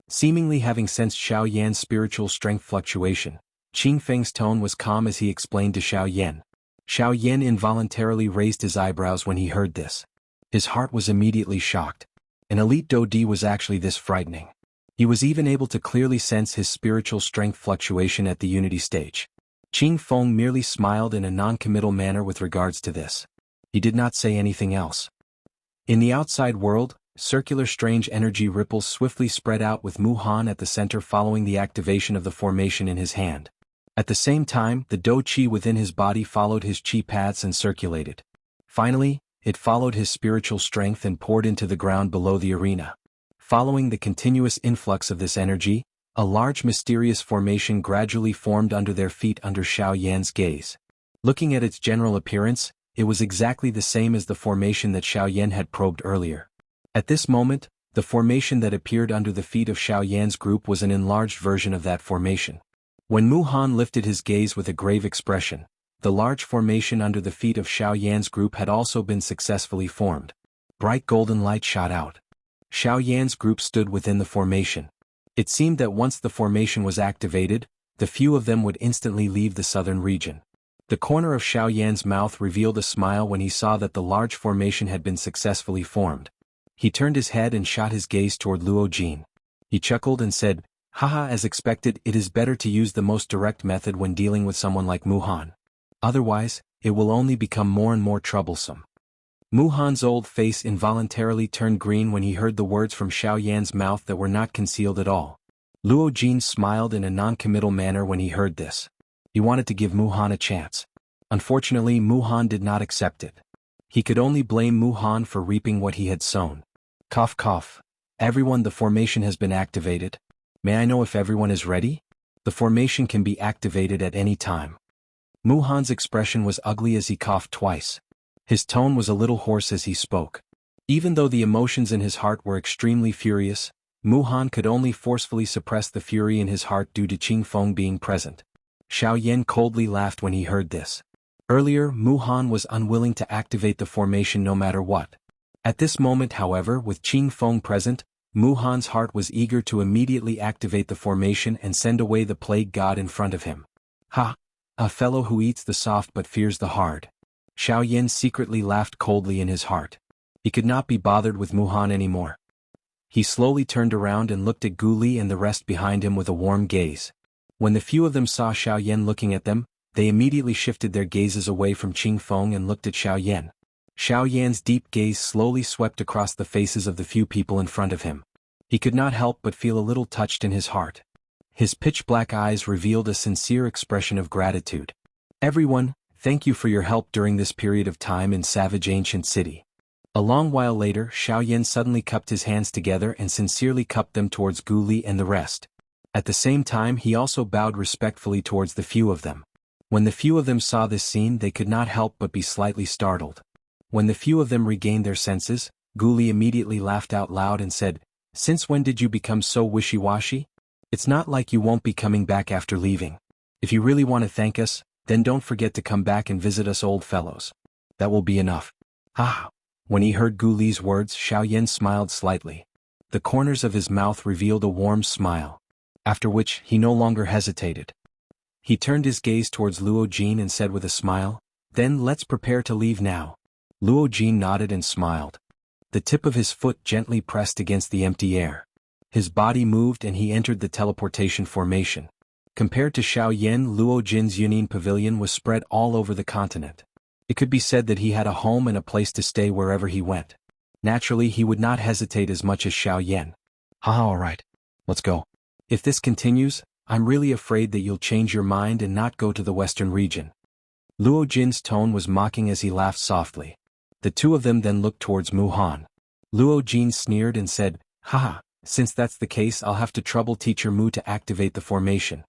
Seemingly having sensed Xiao Yan's spiritual strength fluctuation, Qing Feng's tone was calm as he explained to Xiao Yan. Xiao Yan involuntarily raised his eyebrows when he heard this. His heart was immediately shocked. An elite Do D was actually this frightening. He was even able to clearly sense his spiritual strength fluctuation at the unity stage. Qing Feng merely smiled in a non-committal manner with regards to this. He did not say anything else. In the outside world, circular strange energy ripples swiftly spread out with Mu Han at the center following the activation of the formation in his hand. At the same time, the Do Qi within his body followed his Qi paths and circulated. Finally, it followed his spiritual strength and poured into the ground below the arena. Following the continuous influx of this energy, a large mysterious formation gradually formed under their feet under Xiao Yan's gaze. Looking at its general appearance, it was exactly the same as the formation that Xiao Yan had probed earlier. At this moment, the formation that appeared under the feet of Xiao Yan's group was an enlarged version of that formation. When Mu Han lifted his gaze with a grave expression, the large formation under the feet of Xiao Yan's group had also been successfully formed. Bright golden light shot out. Xiao Yan's group stood within the formation. It seemed that once the formation was activated, the few of them would instantly leave the southern region. The corner of Xiao Yan's mouth revealed a smile when he saw that the large formation had been successfully formed. He turned his head and shot his gaze toward Luo Jin. He chuckled and said, "Haha, as expected, it is better to use the most direct method when dealing with someone like Mu Han. Otherwise, it will only become more and more troublesome." Mu Han's old face involuntarily turned green when he heard the words from Xiao Yan's mouth that were not concealed at all. Luo Jin smiled in a non-committal manner when he heard this. He wanted to give Mu Han a chance. Unfortunately, Mu Han did not accept it. He could only blame Mu Han for reaping what he had sown. Cough cough. Everyone, the formation has been activated. May I know if everyone is ready? The formation can be activated at any time. Muhan's expression was ugly as he coughed twice. His tone was a little hoarse as he spoke. Even though the emotions in his heart were extremely furious, Muhan could only forcefully suppress the fury in his heart due to Qingfeng being present. Xiaoyan coldly laughed when he heard this. Earlier, Muhan was unwilling to activate the formation no matter what. At this moment, however, with Qingfeng present, Muhan's heart was eager to immediately activate the formation and send away the plague god in front of him. Ha! A fellow who eats the soft but fears the hard. Xiaoyan secretly laughed coldly in his heart. He could not be bothered with Muhan anymore. He slowly turned around and looked at Gu Li and the rest behind him with a warm gaze. When the few of them saw Xiaoyan looking at them, they immediately shifted their gazes away from Qingfeng and looked at Xiaoyan. Xiaoyan's deep gaze slowly swept across the faces of the few people in front of him. He could not help but feel a little touched in his heart. His pitch-black eyes revealed a sincere expression of gratitude. Everyone, thank you for your help during this period of time in Savage Ancient City. A long while later, Xiaoyan suddenly cupped his hands together and sincerely cupped them towards Gu Li and the rest. At the same time, he also bowed respectfully towards the few of them. When the few of them saw this scene, they could not help but be slightly startled. When the few of them regained their senses, Gu Li immediately laughed out loud and said, "Since when did you become so wishy-washy? It's not like you won't be coming back after leaving. If you really want to thank us, then don't forget to come back and visit us old fellows. That will be enough." Ah! When he heard Gu Li's words, Xiaoyan smiled slightly. The corners of his mouth revealed a warm smile. After which, he no longer hesitated. He turned his gaze towards Luo Jin and said with a smile, "Then let's prepare to leave now." Luo Jin nodded and smiled. The tip of his foot gently pressed against the empty air. His body moved and he entered the teleportation formation. Compared to Xiaoyan, Luo Jin's Yunin pavilion was spread all over the continent. It could be said that he had a home and a place to stay wherever he went. Naturally, he would not hesitate as much as Xiaoyan. Alright. Let's go. If this continues, I'm really afraid that you'll change your mind and not go to the western region. Luo Jin's tone was mocking as he laughed softly. The two of them then looked towards Muhan. Luo Jin sneered and said, "Haha, since that's the case, I'll have to trouble Teacher Mu to activate the formation."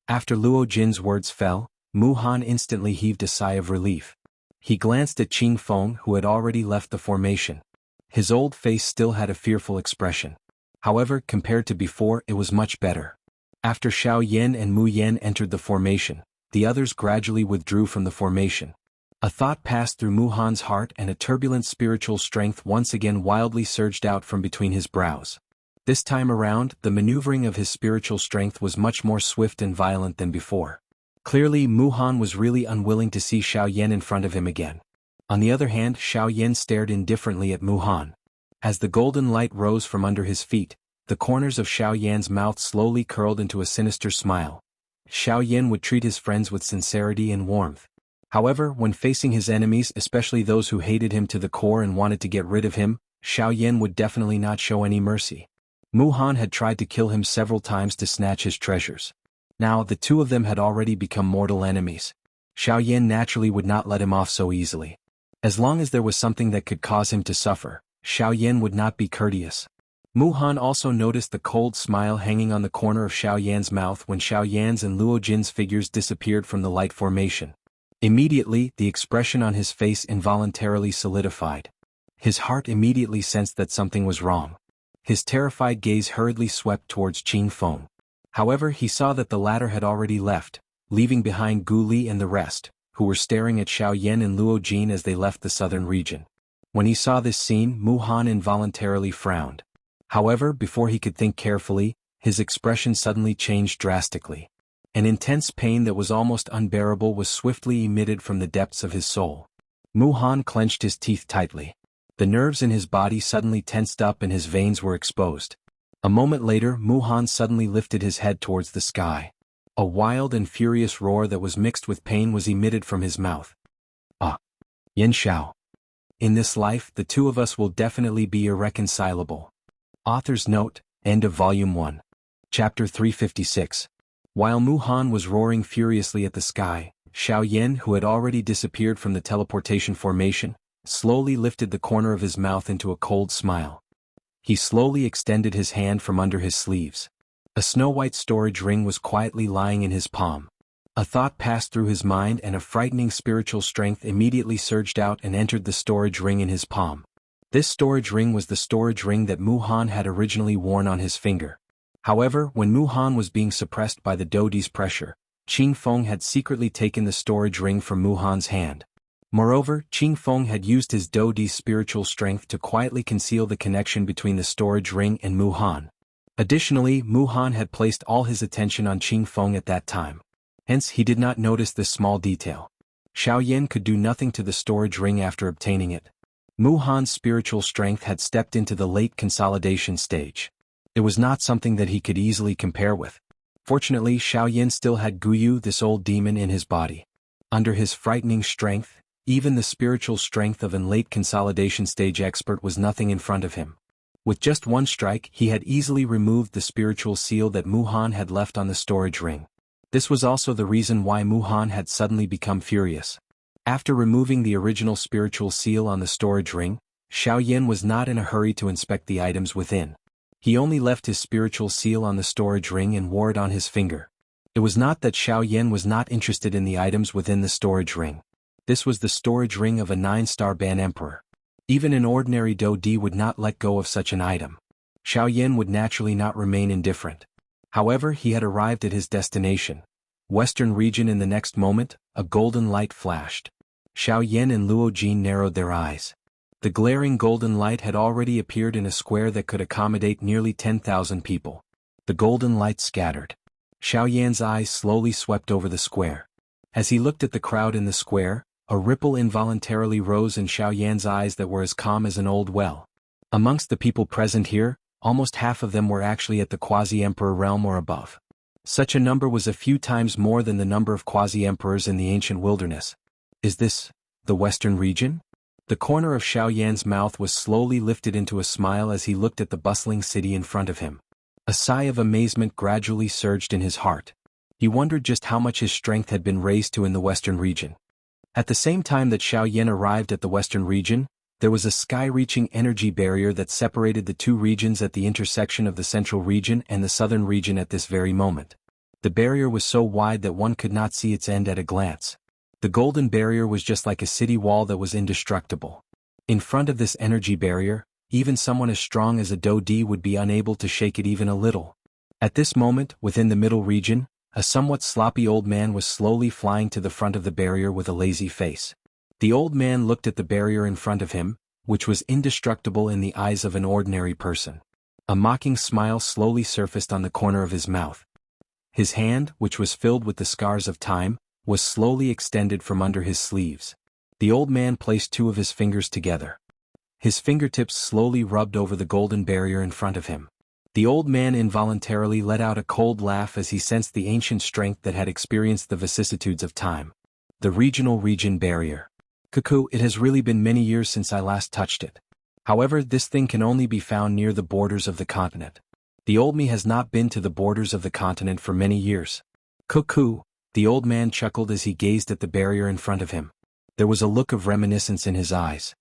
After Luo Jin's words fell, Muhan instantly heaved a sigh of relief. He glanced at Qingfeng, who had already left the formation. His old face still had a fearful expression. However, compared to before, it was much better. After Xiaoyan and Mu Yan entered the formation, the others gradually withdrew from the formation. A thought passed through Muhan's heart and a turbulent spiritual strength once again wildly surged out from between his brows. This time around, the maneuvering of his spiritual strength was much more swift and violent than before. Clearly, Muhan was really unwilling to see Xiaoyan in front of him again. On the other hand, Xiaoyan stared indifferently at Muhan. As the golden light rose from under his feet, the corners of Xiaoyan's mouth slowly curled into a sinister smile. Xiaoyan would treat his friends with sincerity and warmth. However, when facing his enemies, especially those who hated him to the core and wanted to get rid of him, Xiaoyan would definitely not show any mercy. Muhan had tried to kill him several times to snatch his treasures. Now, the two of them had already become mortal enemies. Xiaoyan naturally would not let him off so easily. As long as there was something that could cause him to suffer, Xiaoyan would not be courteous. Muhan also noticed the cold smile hanging on the corner of Xiaoyan's mouth when Xiaoyan's and Luo Jin's figures disappeared from the light formation. Immediately, the expression on his face involuntarily solidified. His heart immediately sensed that something was wrong. His terrified gaze hurriedly swept towards Qingfeng. However, he saw that the latter had already left, leaving behind Gu Li and the rest, who were staring at Xiaoyan and Luo Jin as they left the southern region. When he saw this scene, Muhan involuntarily frowned. However, before he could think carefully, his expression suddenly changed drastically. An intense pain that was almost unbearable was swiftly emitted from the depths of his soul. Muhan clenched his teeth tightly. The nerves in his body suddenly tensed up and his veins were exposed. A moment later, Muhan suddenly lifted his head towards the sky. A wild and furious roar that was mixed with pain was emitted from his mouth. Ah! Yin Shao. In this life, the two of us will definitely be irreconcilable. Author's Note, End of Volume 1. Chapter 356. While Muhan was roaring furiously at the sky, Xiaoyan, who had already disappeared from the teleportation formation, slowly lifted the corner of his mouth into a cold smile. He slowly extended his hand from under his sleeves. A snow-white storage ring was quietly lying in his palm. A thought passed through his mind and a frightening spiritual strength immediately surged out and entered the storage ring in his palm. This storage ring was the storage ring that Mu Han had originally worn on his finger. However, when Mu Han was being suppressed by the Dodi's pressure, Qing Feng had secretly taken the storage ring from Mu Han's hand. Moreover, Qing Feng had used his Dodi's spiritual strength to quietly conceal the connection between the storage ring and Mu Han. Additionally, Mu Han had placed all his attention on Qing Feng at that time. Hence, he did not notice this small detail. Xiao Yan could do nothing to the storage ring after obtaining it. Mu Han's spiritual strength had stepped into the late consolidation stage. It was not something that he could easily compare with. Fortunately, Xiao Yan still had Guyu, this old demon, in his body. Under his frightening strength, even the spiritual strength of an late consolidation stage expert was nothing in front of him. With just one strike, he had easily removed the spiritual seal that Mu Han had left on the storage ring. This was also the reason why Mu Han had suddenly become furious. After removing the original spiritual seal on the storage ring, Xiao Yan was not in a hurry to inspect the items within. He only left his spiritual seal on the storage ring and wore it on his finger. It was not that Xiao Yan was not interested in the items within the storage ring. This was the storage ring of a 9-star Ban Emperor. Even an ordinary Dodi would not let go of such an item. Xiao Yan would naturally not remain indifferent. However, he had arrived at his destination. Western region. In the next moment, a golden light flashed. Xiao Yan and Luo Jin narrowed their eyes. The glaring golden light had already appeared in a square that could accommodate nearly 10,000 people. The golden light scattered. Xiao Yan's eyes slowly swept over the square. As he looked at the crowd in the square, a ripple involuntarily rose in Xiao Yan's eyes that were as calm as an old well. Amongst the people present here, almost half of them were actually at the quasi-emperor realm or above. Such a number was a few times more than the number of quasi-emperors in the ancient wilderness. Is this the Western region? The corner of Xiao Yan's mouth was slowly lifted into a smile as he looked at the bustling city in front of him. A sigh of amazement gradually surged in his heart. He wondered just how much his strength had been raised to in the Western region. At the same time that Xiao Yan arrived at the Western region, there was a sky-reaching energy barrier that separated the two regions at the intersection of the Central region and the Southern region at this very moment. The barrier was so wide that one could not see its end at a glance. The golden barrier was just like a city wall that was indestructible. In front of this energy barrier, even someone as strong as a Dodi would be unable to shake it even a little. At this moment, within the middle region, a somewhat sloppy old man was slowly flying to the front of the barrier with a lazy face. The old man looked at the barrier in front of him, which was indestructible in the eyes of an ordinary person. A mocking smile slowly surfaced on the corner of his mouth. His hand, which was filled with the scars of time, was slowly extended from under his sleeves. The old man placed two of his fingers together. His fingertips slowly rubbed over the golden barrier in front of him. The old man involuntarily let out a cold laugh as he sensed the ancient strength that had experienced the vicissitudes of time. The region barrier. Cuckoo, it has really been many years since I last touched it. However, this thing can only be found near the borders of the continent. The old me has not been to the borders of the continent for many years. Cuckoo, the old man chuckled as he gazed at the barrier in front of him. There was a look of reminiscence in his eyes.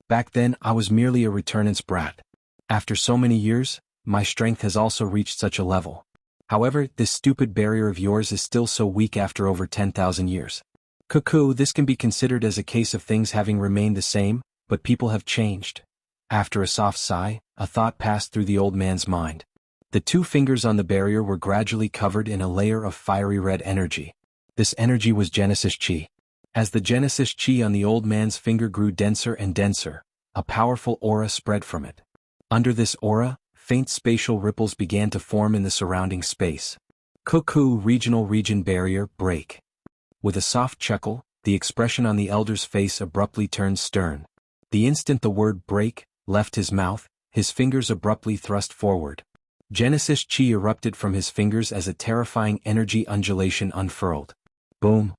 Back then, I was merely a returnant's brat. After so many years, my strength has also reached such a level. However, this stupid barrier of yours is still so weak after over 10,000 years. Cuckoo, this can be considered as a case of things having remained the same, but people have changed. After a soft sigh, a thought passed through the old man's mind. The two fingers on the barrier were gradually covered in a layer of fiery red energy. This energy was Genesis Chi. As the Genesis Chi on the old man's finger grew denser and denser, a powerful aura spread from it. Under this aura, faint spatial ripples began to form in the surrounding space. Cuckoo, region barrier, break. With a soft chuckle, the expression on the elder's face abruptly turned stern. The instant the word break left his mouth, his fingers abruptly thrust forward. Genesis Chi erupted from his fingers as a terrifying energy undulation unfurled. Boom!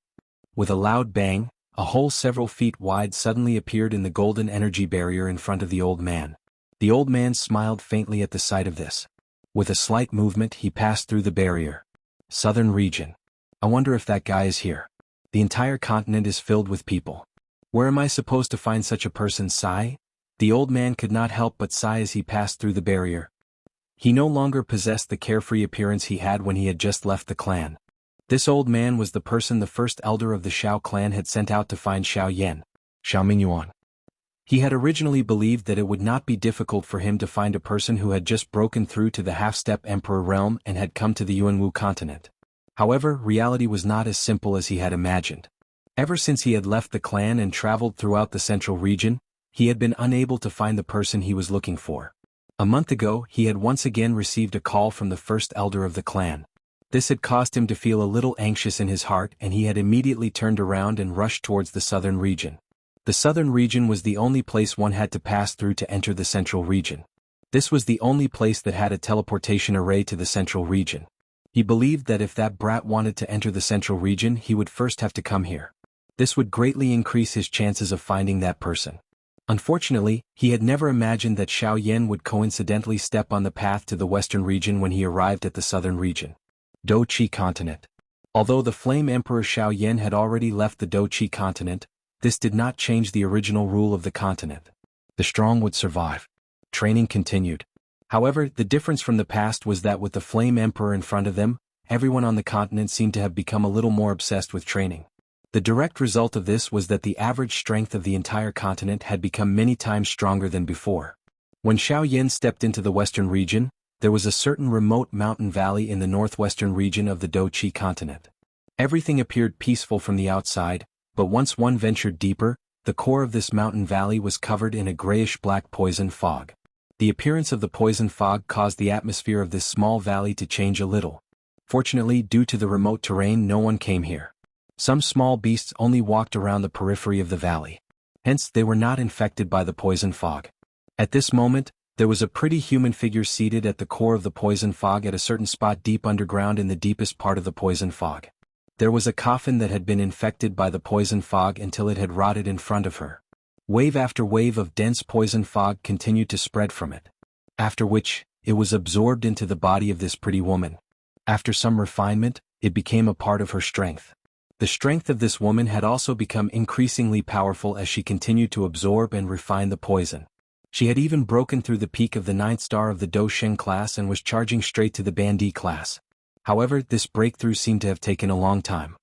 With a loud bang, a hole several feet wide suddenly appeared in the golden energy barrier in front of the old man. The old man smiled faintly at the sight of this. With a slight movement, he passed through the barrier. Southern region. I wonder if that guy is here. The entire continent is filled with people. Where am I supposed to find such a person? Sigh? The old man could not help but sigh as he passed through the barrier. He no longer possessed the carefree appearance he had when he had just left the clan. This old man was the person the first elder of the Xiao clan had sent out to find Xiao Yan, Xiao Mingyuan. He had originally believed that it would not be difficult for him to find a person who had just broken through to the half-step emperor realm and had come to the Yuanwu continent. However, reality was not as simple as he had imagined. Ever since he had left the clan and traveled throughout the central region, he had been unable to find the person he was looking for. A month ago, he had once again received a call from the first elder of the clan. This had caused him to feel a little anxious in his heart, and he had immediately turned around and rushed towards the southern region. The southern region was the only place one had to pass through to enter the central region. This was the only place that had a teleportation array to the central region. He believed that if that brat wanted to enter the central region, he would first have to come here. This would greatly increase his chances of finding that person. Unfortunately, he had never imagined that Xiao Yan would coincidentally step on the path to the western region when he arrived at the southern region. Doqi continent. Although the Flame Emperor Xiao Yan had already left the Doqi continent, this did not change the original rule of the continent. The strong would survive. Training continued. However, the difference from the past was that with the Flame Emperor in front of them, everyone on the continent seemed to have become a little more obsessed with training. The direct result of this was that the average strength of the entire continent had become many times stronger than before. When Xiao Yan stepped into the western region, there was a certain remote mountain valley in the northwestern region of the Doqi continent. Everything appeared peaceful from the outside, but once one ventured deeper, the core of this mountain valley was covered in a grayish-black poison fog. The appearance of the poison fog caused the atmosphere of this small valley to change a little. Fortunately, due to the remote terrain, no one came here. Some small beasts only walked around the periphery of the valley. Hence, they were not infected by the poison fog. At this moment, there was a pretty human figure seated at the core of the poison fog at a certain spot deep underground in the deepest part of the poison fog. There was a coffin that had been infected by the poison fog until it had rotted in front of her. Wave after wave of dense poison fog continued to spread from it. After which, it was absorbed into the body of this pretty woman. After some refinement, it became a part of her strength. The strength of this woman had also become increasingly powerful as she continued to absorb and refine the poison. She had even broken through the peak of the 9th star of the Do Sheng class and was charging straight to the Bandi class. However, this breakthrough seemed to have taken a long time.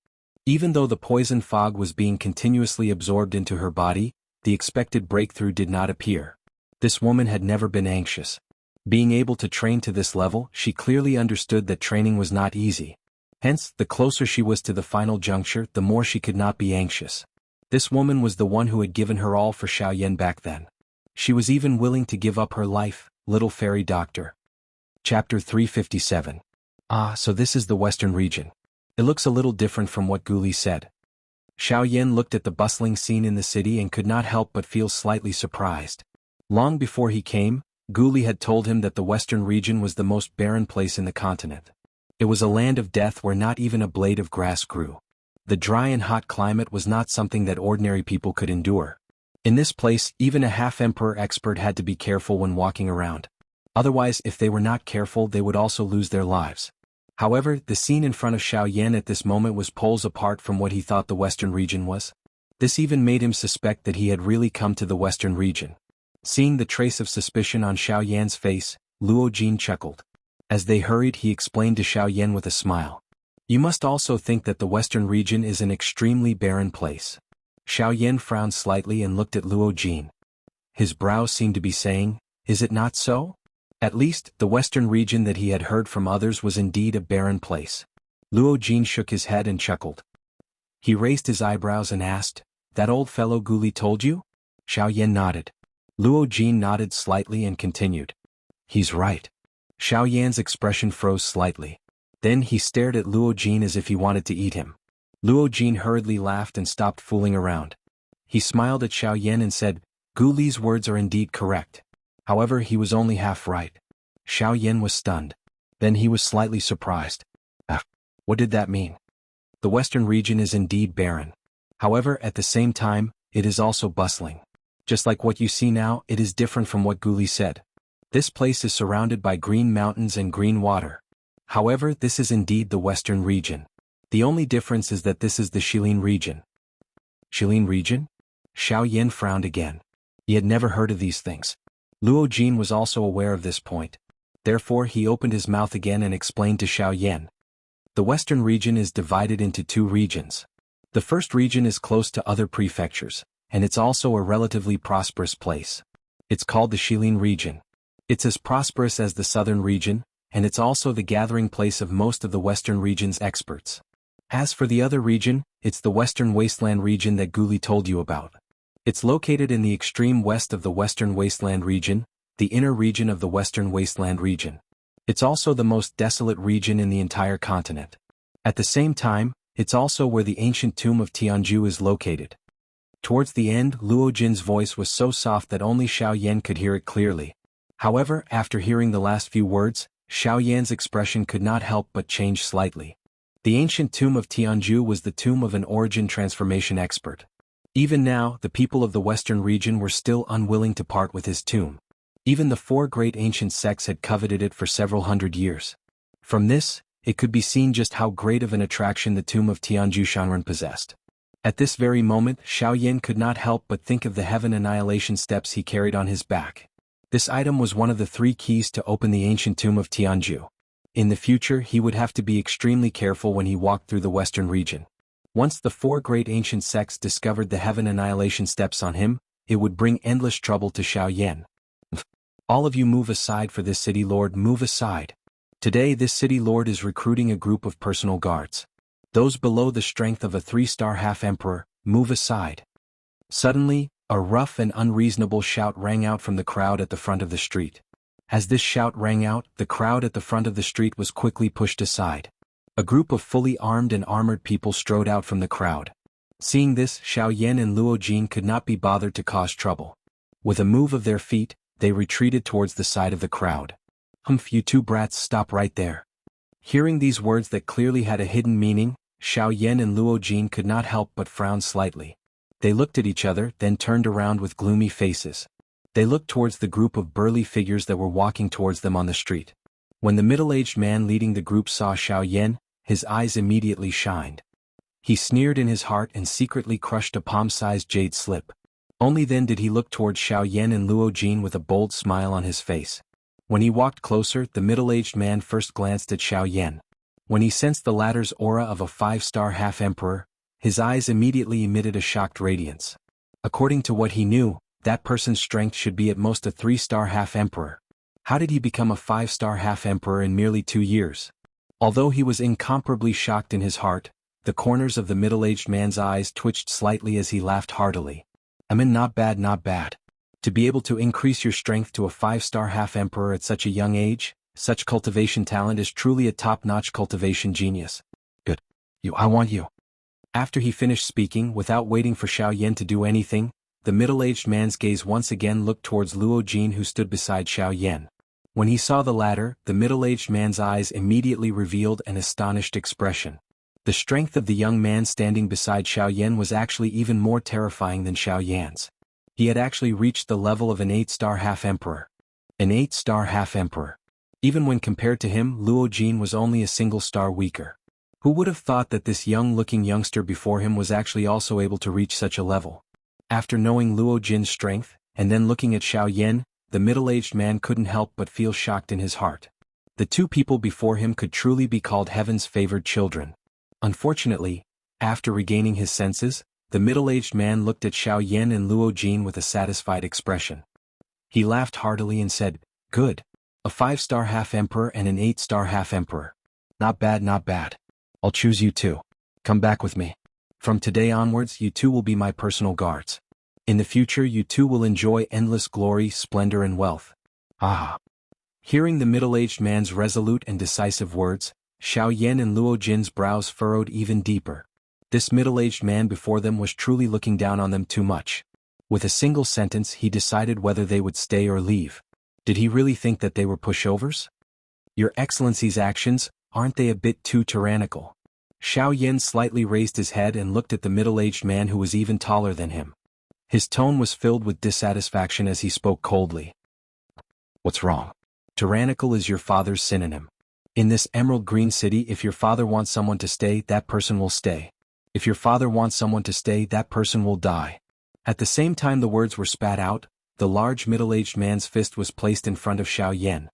Even though the poison fog was being continuously absorbed into her body, the expected breakthrough did not appear. This woman had never been anxious. Being able to train to this level, she clearly understood that training was not easy. Hence, the closer she was to the final juncture, the more she could not be anxious. This woman was the one who had given her all for Xiao Yan back then. She was even willing to give up her life, little fairy doctor. Chapter 357. Ah, so this is the western region. It looks a little different from what Guli said. Xiao Yan looked at the bustling scene in the city and could not help but feel slightly surprised. Long before he came, Guli had told him that the western region was the most barren place in the continent. It was a land of death where not even a blade of grass grew. The dry and hot climate was not something that ordinary people could endure. In this place, even a half-emperor expert had to be careful when walking around. Otherwise, if they were not careful, they would also lose their lives. However, the scene in front of Xiao Yan at this moment was poles apart from what he thought the western region was. This even made him suspect that he had really come to the western region. Seeing the trace of suspicion on Xiao Yan's face, Luo Jin chuckled. As they hurried, he explained to Xiao Yan with a smile. You must also think that the western region is an extremely barren place. Xiao Yan frowned slightly and looked at Luo Jin. His brows seemed to be saying, is it not so? At least, the western region that he had heard from others was indeed a barren place. Luo Jin shook his head and chuckled. He raised his eyebrows and asked, that old fellow Guli told you? Xiao Yan nodded. Luo Jin nodded slightly and continued. He's right. Xiao Yan's expression froze slightly. Then he stared at Luo Jin as if he wanted to eat him. Luo Jin hurriedly laughed and stopped fooling around. He smiled at Xiao Yan and said, Guli's words are indeed correct. However, he was only half right. Xiao Yan was stunned. Then he was slightly surprised. What did that mean? The western region is indeed barren. However, at the same time, it is also bustling. Just like what you see now, it is different from what Guli said. This place is surrounded by green mountains and green water. However, this is indeed the western region. The only difference is that this is the Shilin region. Shilin region? Xiao Yan frowned again. He had never heard of these things. Luo Jin was also aware of this point. Therefore he opened his mouth again and explained to Xiao Yan. The western region is divided into two regions. The first region is close to other prefectures, and it's also a relatively prosperous place. It's called the Shilin region. It's as prosperous as the southern region, and it's also the gathering place of most of the western region's experts. As for the other region, it's the western wasteland region that Guli told you about. It's located in the extreme west of the western wasteland region, the inner region of the western wasteland region. It's also the most desolate region in the entire continent. At the same time, it's also where the ancient tomb of Jianghu is located. Towards the end, Luo Jin's voice was so soft that only Xiao Yan could hear it clearly. However, after hearing the last few words, Xiao Yan's expression could not help but change slightly. The ancient tomb of Jianghu was the tomb of an origin transformation expert. Even now, the people of the western region were still unwilling to part with his tomb. Even the four great ancient sects had coveted it for several hundred years. From this, it could be seen just how great of an attraction the tomb of Jianghu Shanren possessed. At this very moment, Xiao Yan could not help but think of the heaven annihilation steps he carried on his back. This item was one of the 3 keys to open the ancient tomb of Jianghu. In the future he would have to be extremely careful when he walked through the western region. Once the 4 great ancient sects discovered the heaven annihilation steps on him, it would bring endless trouble to Xiao Yan. All of you move aside for this city lord, move aside. Today this city lord is recruiting a group of personal guards. Those below the strength of a 3-star half-emperor, move aside. Suddenly, a rough and unreasonable shout rang out from the crowd at the front of the street. As this shout rang out, the crowd at the front of the street was quickly pushed aside. A group of fully armed and armored people strode out from the crowd. Seeing this, Xiao Yan and Luo Jin could not be bothered to cause trouble. With a move of their feet, they retreated towards the side of the crowd. "Humph, you 2 brats, stop right there." Hearing these words that clearly had a hidden meaning, Xiao Yan and Luo Jin could not help but frown slightly. They looked at each other, then turned around with gloomy faces. They looked towards the group of burly figures that were walking towards them on the street. When the middle-aged man leading the group saw Xiao Yan, his eyes immediately shined. He sneered in his heart and secretly crushed a palm-sized jade slip. Only then did he look towards Xiao Yan and Luo Jin with a bold smile on his face. When he walked closer, the middle-aged man first glanced at Xiao Yan. When he sensed the latter's aura of a 5-star half-emperor, his eyes immediately emitted a shocked radiance. According to what he knew, that person's strength should be at most a 3-star half-emperor. How did he become a 5-star half-emperor in merely 2 years? Although he was incomparably shocked in his heart, the corners of the middle-aged man's eyes twitched slightly as he laughed heartily. Not bad, not bad. To be able to increase your strength to a 5-star half-emperor at such a young age, such cultivation talent is truly a top-notch cultivation genius. Good. I want you. After he finished speaking, without waiting for Xiao Yan to do anything, the middle-aged man's gaze once again looked towards Luo Jin, who stood beside Xiao Yan. When he saw the latter, the middle-aged man's eyes immediately revealed an astonished expression. The strength of the young man standing beside Xiao Yan was actually even more terrifying than Xiao Yan's. He had actually reached the level of an 8-star half-emperor. An 8-star half-emperor. Even when compared to him, Luo Jin was only a single star weaker. Who would have thought that this young-looking youngster before him was actually also able to reach such a level? After knowing Luo Jin's strength, and then looking at Xiao Yan, the middle-aged man couldn't help but feel shocked in his heart. The 2 people before him could truly be called heaven's favored children. Unfortunately, after regaining his senses, the middle-aged man looked at Xiao Yan and Luo Jin with a satisfied expression. He laughed heartily and said, "Good. A 5-star half-emperor and an 8-star half-emperor. Not bad, not bad. I'll choose you 2. Come back with me. From today onwards you 2 will be my personal guards. In the future you 2 will enjoy endless glory, splendor and wealth." Ah! Hearing the middle-aged man's resolute and decisive words, Xiao Yan and Luo Jin's brows furrowed even deeper. This middle-aged man before them was truly looking down on them too much. With a single sentence he decided whether they would stay or leave. Did he really think that they were pushovers? "Your Excellency's actions, aren't they a bit too tyrannical?" Xiao Yan slightly raised his head and looked at the middle-aged man who was even taller than him. His tone was filled with dissatisfaction as he spoke coldly. "What's wrong? Tyrannical is your father's synonym. In this emerald green city, if your father wants someone to stay, that person will stay. If your father wants someone to stay, that person will die." At the same time the words were spat out, the large middle-aged man's fist was placed in front of Xiao Yan.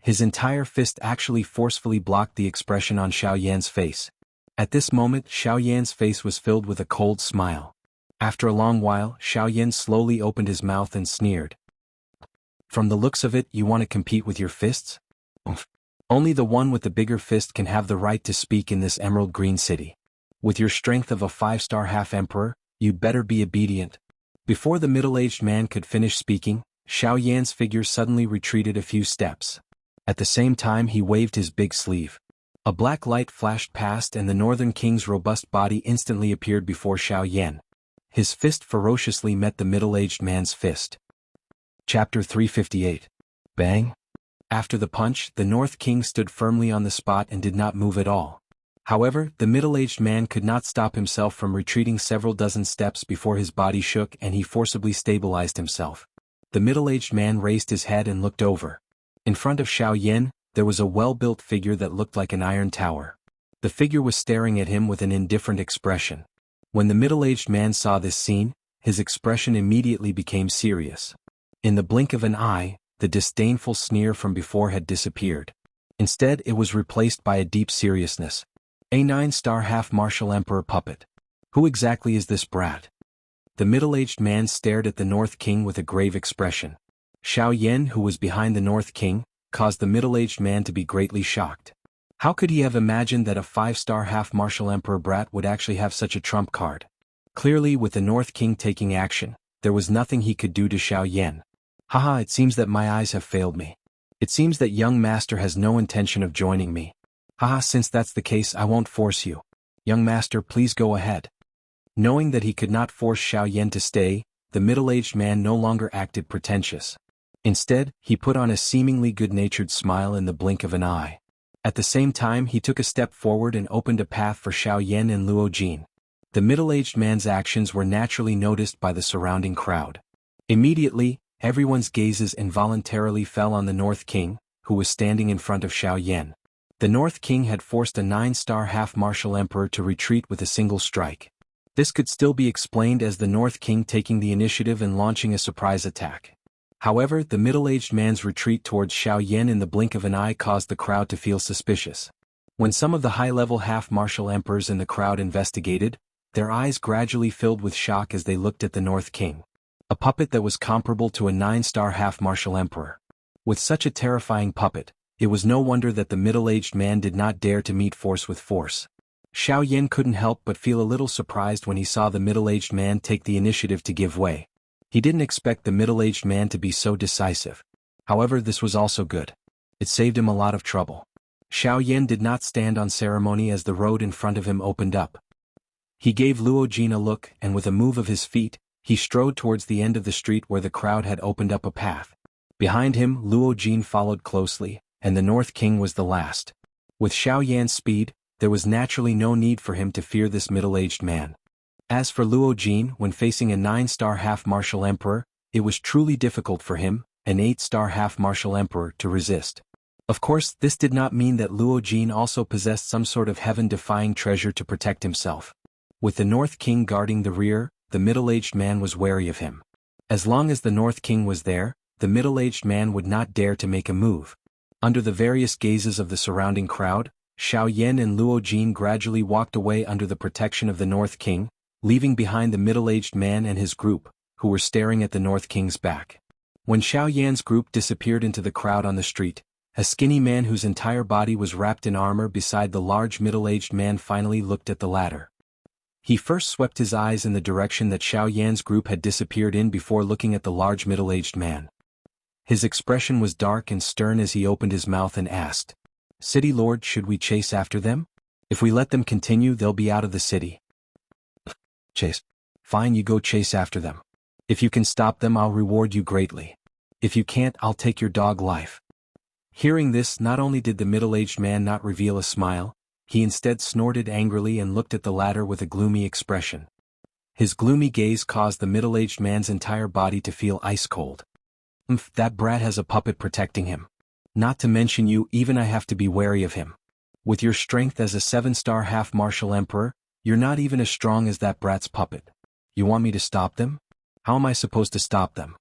His entire fist actually forcefully blocked the expression on Xiao Yan's face. At this moment, Xiao Yan's face was filled with a cold smile. After a long while, Xiao Yan slowly opened his mouth and sneered. From the looks of it, you want to compete with your fists? Only the one with the bigger fist can have the right to speak in this emerald green city. With your strength of a 5-star half-emperor, you'd better be obedient. Before the middle-aged man could finish speaking, Xiao Yan's figure suddenly retreated a few steps. At the same time he waved his big sleeve. A black light flashed past and the Northern King's robust body instantly appeared before Xiao Yan. His fist ferociously met the middle-aged man's fist. Chapter 358. Bang! After the punch, the North King stood firmly on the spot and did not move at all. However, the middle-aged man could not stop himself from retreating several dozen steps before his body shook and he forcibly stabilized himself. The middle-aged man raised his head and looked over. In front of Xiao Yan, there was a well-built figure that looked like an iron tower. The figure was staring at him with an indifferent expression. When the middle-aged man saw this scene, his expression immediately became serious. In the blink of an eye, the disdainful sneer from before had disappeared. Instead, it was replaced by a deep seriousness. A 9-star half-martial emperor puppet. Who exactly is this brat? The middle-aged man stared at the North King with a grave expression. Xiao Yan, who was behind the North King, caused the middle-aged man to be greatly shocked. How could he have imagined that a 5-star half-martial emperor brat would actually have such a trump card? Clearly, with the North King taking action, there was nothing he could do to Xiao Yan. Haha, it seems that my eyes have failed me. It seems that young master has no intention of joining me. Haha, since that's the case, I won't force you. Young master, please go ahead. Knowing that he could not force Xiao Yan to stay, the middle-aged man no longer acted pretentious. Instead, he put on a seemingly good-natured smile in the blink of an eye. At the same time, he took a step forward and opened a path for Xiao Yan and Luo Jin. The middle-aged man's actions were naturally noticed by the surrounding crowd. Immediately, everyone's gazes involuntarily fell on the North King, who was standing in front of Xiao Yan. The North King had forced a 9-star half-martial emperor to retreat with a single strike. This could still be explained as the North King taking the initiative and launching a surprise attack. However, the middle-aged man's retreat towards Xiao Yan in the blink of an eye caused the crowd to feel suspicious. When some of the high-level half-martial emperors in the crowd investigated, their eyes gradually filled with shock as they looked at the North King. A puppet that was comparable to a 9-star half-martial emperor. With such a terrifying puppet, it was no wonder that the middle-aged man did not dare to meet force with force. Xiao Yan couldn't help but feel a little surprised when he saw the middle-aged man take the initiative to give way. He didn't expect the middle-aged man to be so decisive. However, this was also good. It saved him a lot of trouble. Xiao Yan did not stand on ceremony as the road in front of him opened up. He gave Luo Jin a look and with a move of his feet, he strode towards the end of the street where the crowd had opened up a path. Behind him, Luo Jin followed closely, and the North King was the last. With Xiao Yan's speed, there was naturally no need for him to fear this middle-aged man. As for Luo Jin, when facing a 9-star half-martial emperor, it was truly difficult for him, an 8-star half-martial emperor, to resist. Of course, this did not mean that Luo Jin also possessed some sort of heaven-defying treasure to protect himself. With the North King guarding the rear, the middle-aged man was wary of him. As long as the North King was there, the middle-aged man would not dare to make a move. Under the various gazes of the surrounding crowd, Xiao Yan and Luo Jin gradually walked away under the protection of the North King, leaving behind the middle-aged man and his group, who were staring at the North King's back. When Xiao Yan's group disappeared into the crowd on the street, a skinny man whose entire body was wrapped in armor beside the large middle-aged man finally looked at the latter. He first swept his eyes in the direction that Xiao Yan's group had disappeared in before looking at the large middle-aged man. His expression was dark and stern as he opened his mouth and asked, "City Lord, should we chase after them? If we let them continue, they'll be out of the city." "Chase. Fine, you go chase after them. If you can stop them, I'll reward you greatly. If you can't, I'll take your dog life." Hearing this, not only did the middle-aged man not reveal a smile, he instead snorted angrily and looked at the latter with a gloomy expression. His gloomy gaze caused the middle-aged man's entire body to feel ice-cold. That brat has a puppet protecting him. Not to mention you, even I have to be wary of him. With your strength as a 7-star half-martial emperor, you're not even as strong as that brat's puppet. You want me to stop them? How am I supposed to stop them?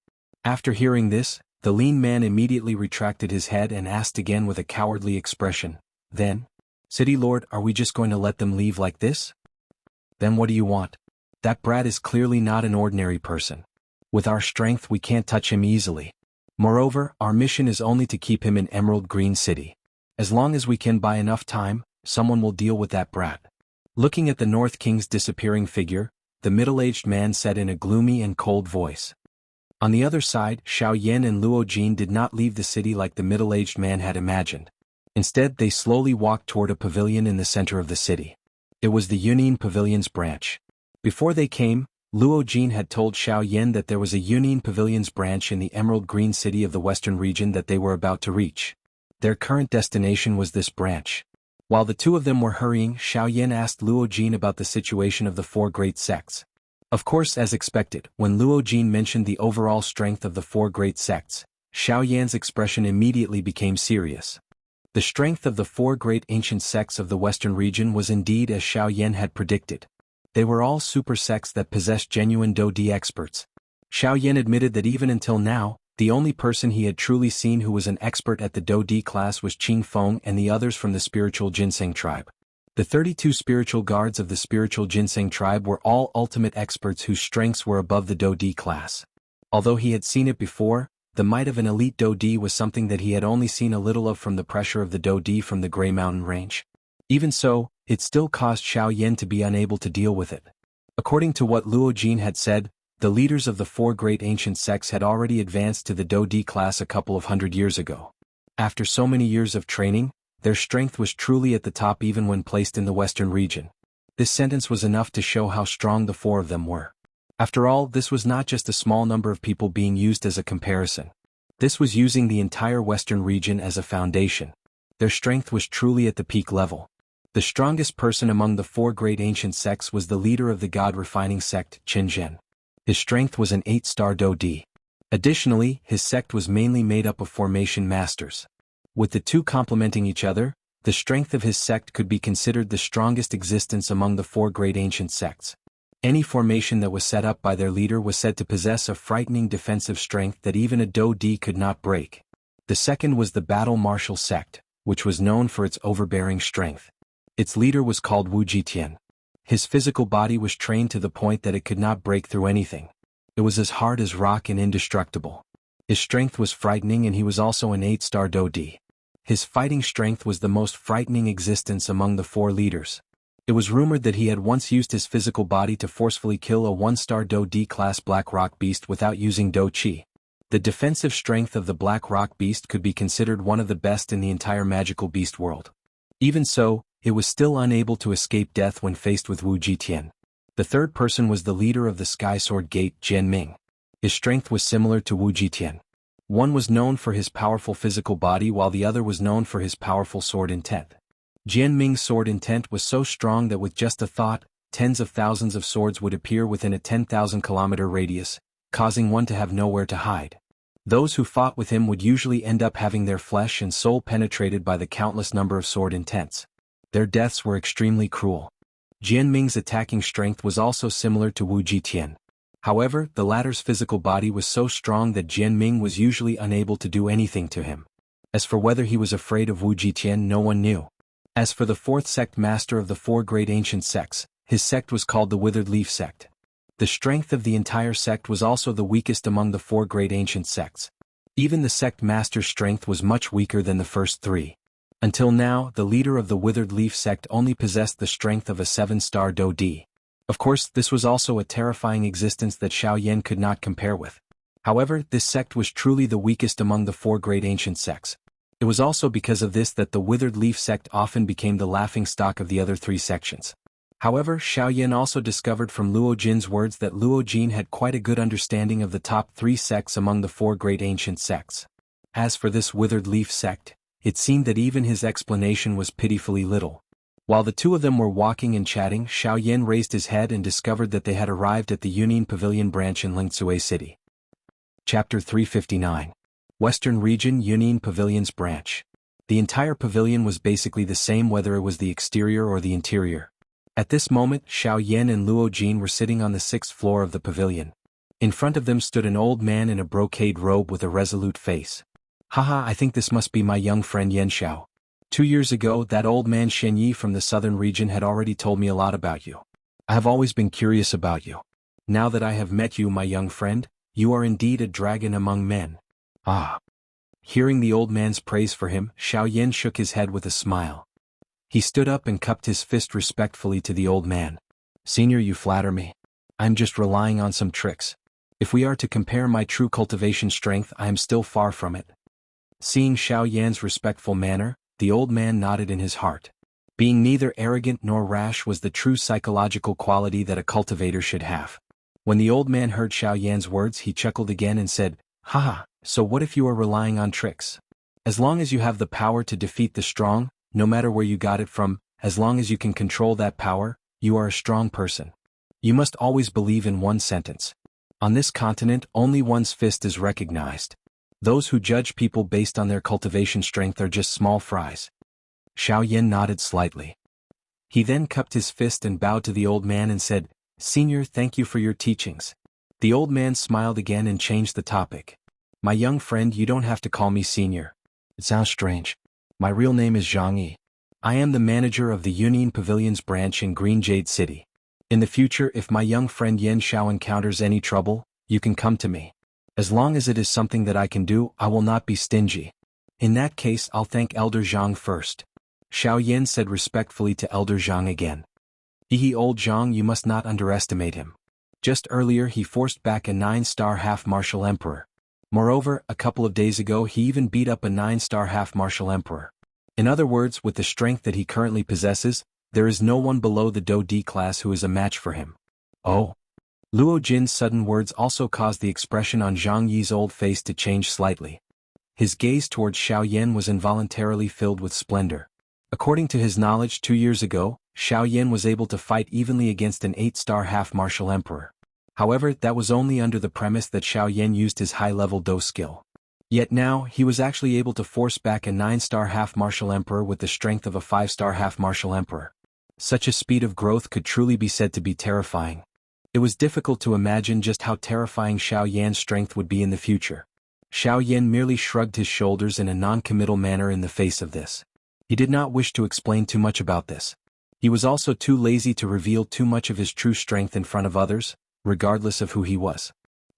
After hearing this, the lean man immediately retracted his head and asked again with a cowardly expression, "Then? City Lord, are we just going to let them leave like this? Then what do you want? That brat is clearly not an ordinary person. With our strength we can't touch him easily. Moreover, our mission is only to keep him in Emerald Green City. As long as we can buy enough time, someone will deal with that brat." Looking at the North King's disappearing figure, the middle-aged man said in a gloomy and cold voice. On the other side, Xiao Yan and Luo Jin did not leave the city like the middle-aged man had imagined. Instead, they slowly walked toward a pavilion in the center of the city. It was the Union Pavilion's branch. Before they came, Luo Jin had told Xiao Yan that there was a Union Pavilion's branch in the Emerald Green City of the Western region that they were about to reach. Their current destination was this branch. While the two of them were hurrying, Xiao Yan asked Luo Jin about the situation of the four great sects. Of course, as expected, when Luo Jin mentioned the overall strength of the four great sects, Xiao Yan's expression immediately became serious. The strength of the four great ancient sects of the Western region was indeed as Xiao Yan had predicted. They were all super sects that possessed genuine Do-Di experts. Xiao Yan admitted that even until now, the only person he had truly seen who was an expert at the Do-Di class was Qing Feng and the others from the spiritual Ginseng tribe. The 32 spiritual guards of the spiritual Ginseng tribe were all ultimate experts whose strengths were above the Do-Di class. Although he had seen it before, the might of an elite Do-Di was something that he had only seen a little of from the pressure of the Do-Di from the Grey Mountain Range. Even so, it still caused Xiao Yan to be unable to deal with it. According to what Luo Jin had said, the leaders of the four great ancient sects had already advanced to the Do-Di class a couple of hundred years ago. After so many years of training, their strength was truly at the top even when placed in the Western region. This sentence was enough to show how strong the four of them were. After all, this was not just a small number of people being used as a comparison. This was using the entire Western region as a foundation. Their strength was truly at the peak level. The strongest person among the four great ancient sects was the leader of the God-refining sect, Qin Zhen. His strength was an 8-star Do-Di. Additionally, his sect was mainly made up of formation masters. With the two complementing each other, the strength of his sect could be considered the strongest existence among the four great ancient sects. Any formation that was set up by their leader was said to possess a frightening defensive strength that even a Do-Di could not break. The second was the Battle Martial sect, which was known for its overbearing strength. Its leader was called Wu Jitian. His physical body was trained to the point that it could not break through anything. It was as hard as rock and indestructible. His strength was frightening and he was also an 8-star Do-Di. His fighting strength was the most frightening existence among the four leaders. It was rumored that he had once used his physical body to forcefully kill a 1-star Do-Di class Black Rock Beast without using Do-Chi. The defensive strength of the Black Rock Beast could be considered one of the best in the entire magical beast world. Even so, it was still unable to escape death when faced with Wu Jitian. The third person was the leader of the Sky Sword Gate, Jian Ming. His strength was similar to Wu Jitian. One was known for his powerful physical body while the other was known for his powerful sword intent. Jian Ming's sword intent was so strong that with just a thought, tens of thousands of swords would appear within a 10,000-kilometer radius, causing one to have nowhere to hide. Those who fought with him would usually end up having their flesh and soul penetrated by the countless number of sword intents. Their deaths were extremely cruel. Jian Ming's attacking strength was also similar to Wu Jitian. However, the latter's physical body was so strong that Jian Ming was usually unable to do anything to him. As for whether he was afraid of Wu Jitian, no one knew. As for the fourth sect master of the four great ancient sects, his sect was called the Withered Leaf sect. The strength of the entire sect was also the weakest among the four great ancient sects. Even the sect master's strength was much weaker than the first three. Until now, the leader of the Withered Leaf sect only possessed the strength of a 7-star Do-Di. Of course, this was also a terrifying existence that Xiao Yan could not compare with. However, this sect was truly the weakest among the four great ancient sects. It was also because of this that the Withered Leaf sect often became the laughingstock of the other three sections. However, Xiao Yan also discovered from Luo Jin's words that Luo Jin had quite a good understanding of the top three sects among the four great ancient sects. As for this Withered Leaf sect, it seemed that even his explanation was pitifully little. While the two of them were walking and chatting, Xiao Yan raised his head and discovered that they had arrived at the Union Pavilion branch in Lingzue City. Chapter 359. Western Region Union Pavilion's branch. The entire pavilion was basically the same whether it was the exterior or the interior. At this moment, Xiao Yan and Luo Jin were sitting on the 6th floor of the pavilion. In front of them stood an old man in a brocade robe with a resolute face. Haha, I think this must be my young friend Xianxia. 2 years ago, that old man Xianyi from the southern region had already told me a lot about you. I have always been curious about you. Now that I have met you, my young friend, you are indeed a dragon among men. Ah. Hearing the old man's praise for him, Xiaoyan shook his head with a smile. He stood up and cupped his fist respectfully to the old man. Senior, you flatter me. I'm just relying on some tricks. If we are to compare my true cultivation strength, I am still far from it. Seeing Xiaoyan's respectful manner, the old man nodded in his heart. Being neither arrogant nor rash was the true psychological quality that a cultivator should have. When the old man heard Xiaoyan's words, he chuckled again and said, Haha, so what if you are relying on tricks? As long as you have the power to defeat the strong, no matter where you got it from, as long as you can control that power, you are a strong person. You must always believe in one sentence. On this continent, only one's fist is recognized. Those who judge people based on their cultivation strength are just small fries. Xiaoyan nodded slightly. He then cupped his fist and bowed to the old man and said, Senior, thank you for your teachings. The old man smiled again and changed the topic. My young friend, you don't have to call me senior. It sounds strange. My real name is Jianghu. I am the manager of the Union Pavilion's branch in Green Jade City. In the future, if my young friend Yan Xiao encounters any trouble, you can come to me. As long as it is something that I can do, I will not be stingy. In that case, I'll thank Elder Jiang first. Xiaoyan said respectfully to Elder Jiang again. Old Jiang, you must not underestimate him. Just earlier he forced back a 9-star half-martial emperor. Moreover, a couple of days ago he even beat up a 9-star half-martial emperor. In other words, with the strength that he currently possesses, there is no one below the Do D class who is a match for him. Oh. Luo Jin's sudden words also caused the expression on Zhang Yi's old face to change slightly. His gaze towards Xiaoyan was involuntarily filled with splendor. According to his knowledge 2 years ago, Xiaoyan was able to fight evenly against an 8-star half-martial emperor. However, that was only under the premise that Xiaoyan used his high-level Do skill. Yet now, he was actually able to force back a 9-star half-martial emperor with the strength of a 5-star half-martial emperor. Such a speed of growth could truly be said to be terrifying. It was difficult to imagine just how terrifying Xiaoyan's strength would be in the future. Xiaoyan merely shrugged his shoulders in a non-committal manner in the face of this. He did not wish to explain too much about this. He was also too lazy to reveal too much of his true strength in front of others, regardless of who he was.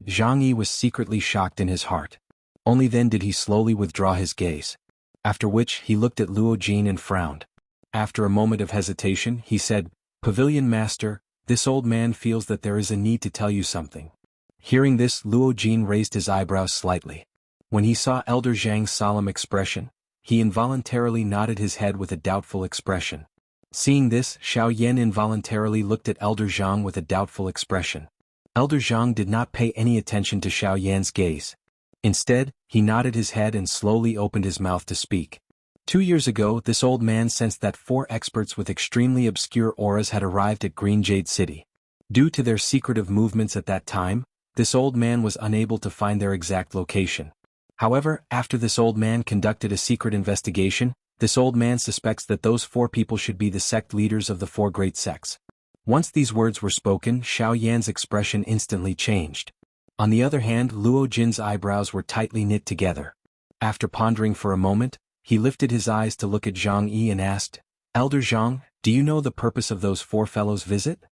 Zhang Yi was secretly shocked in his heart. Only then did he slowly withdraw his gaze. After which, he looked at Luo Jin and frowned. After a moment of hesitation, he said, Pavilion Master, this old man feels that there is a need to tell you something. Hearing this, Luo Jin raised his eyebrows slightly. When he saw Elder Zhang's solemn expression, he involuntarily nodded his head with a doubtful expression. Seeing this, Xiaoyan involuntarily looked at Elder Zhang with a doubtful expression. Elder Zhang did not pay any attention to Xiaoyan's gaze. Instead, he nodded his head and slowly opened his mouth to speak. 2 years ago, this old man sensed that 4 experts with extremely obscure auras had arrived at Green Jade City. Due to their secretive movements at that time, this old man was unable to find their exact location. However, after this old man conducted a secret investigation, this old man suspects that those 4 people should be the sect leaders of the 4 great sects. Once these words were spoken, Xiaoyan's expression instantly changed. On the other hand, Luo Jin's eyebrows were tightly knit together. After pondering for a moment, he lifted his eyes to look at Zhang Yi and asked, Elder Zhang, do you know the purpose of those 4 fellows' visit?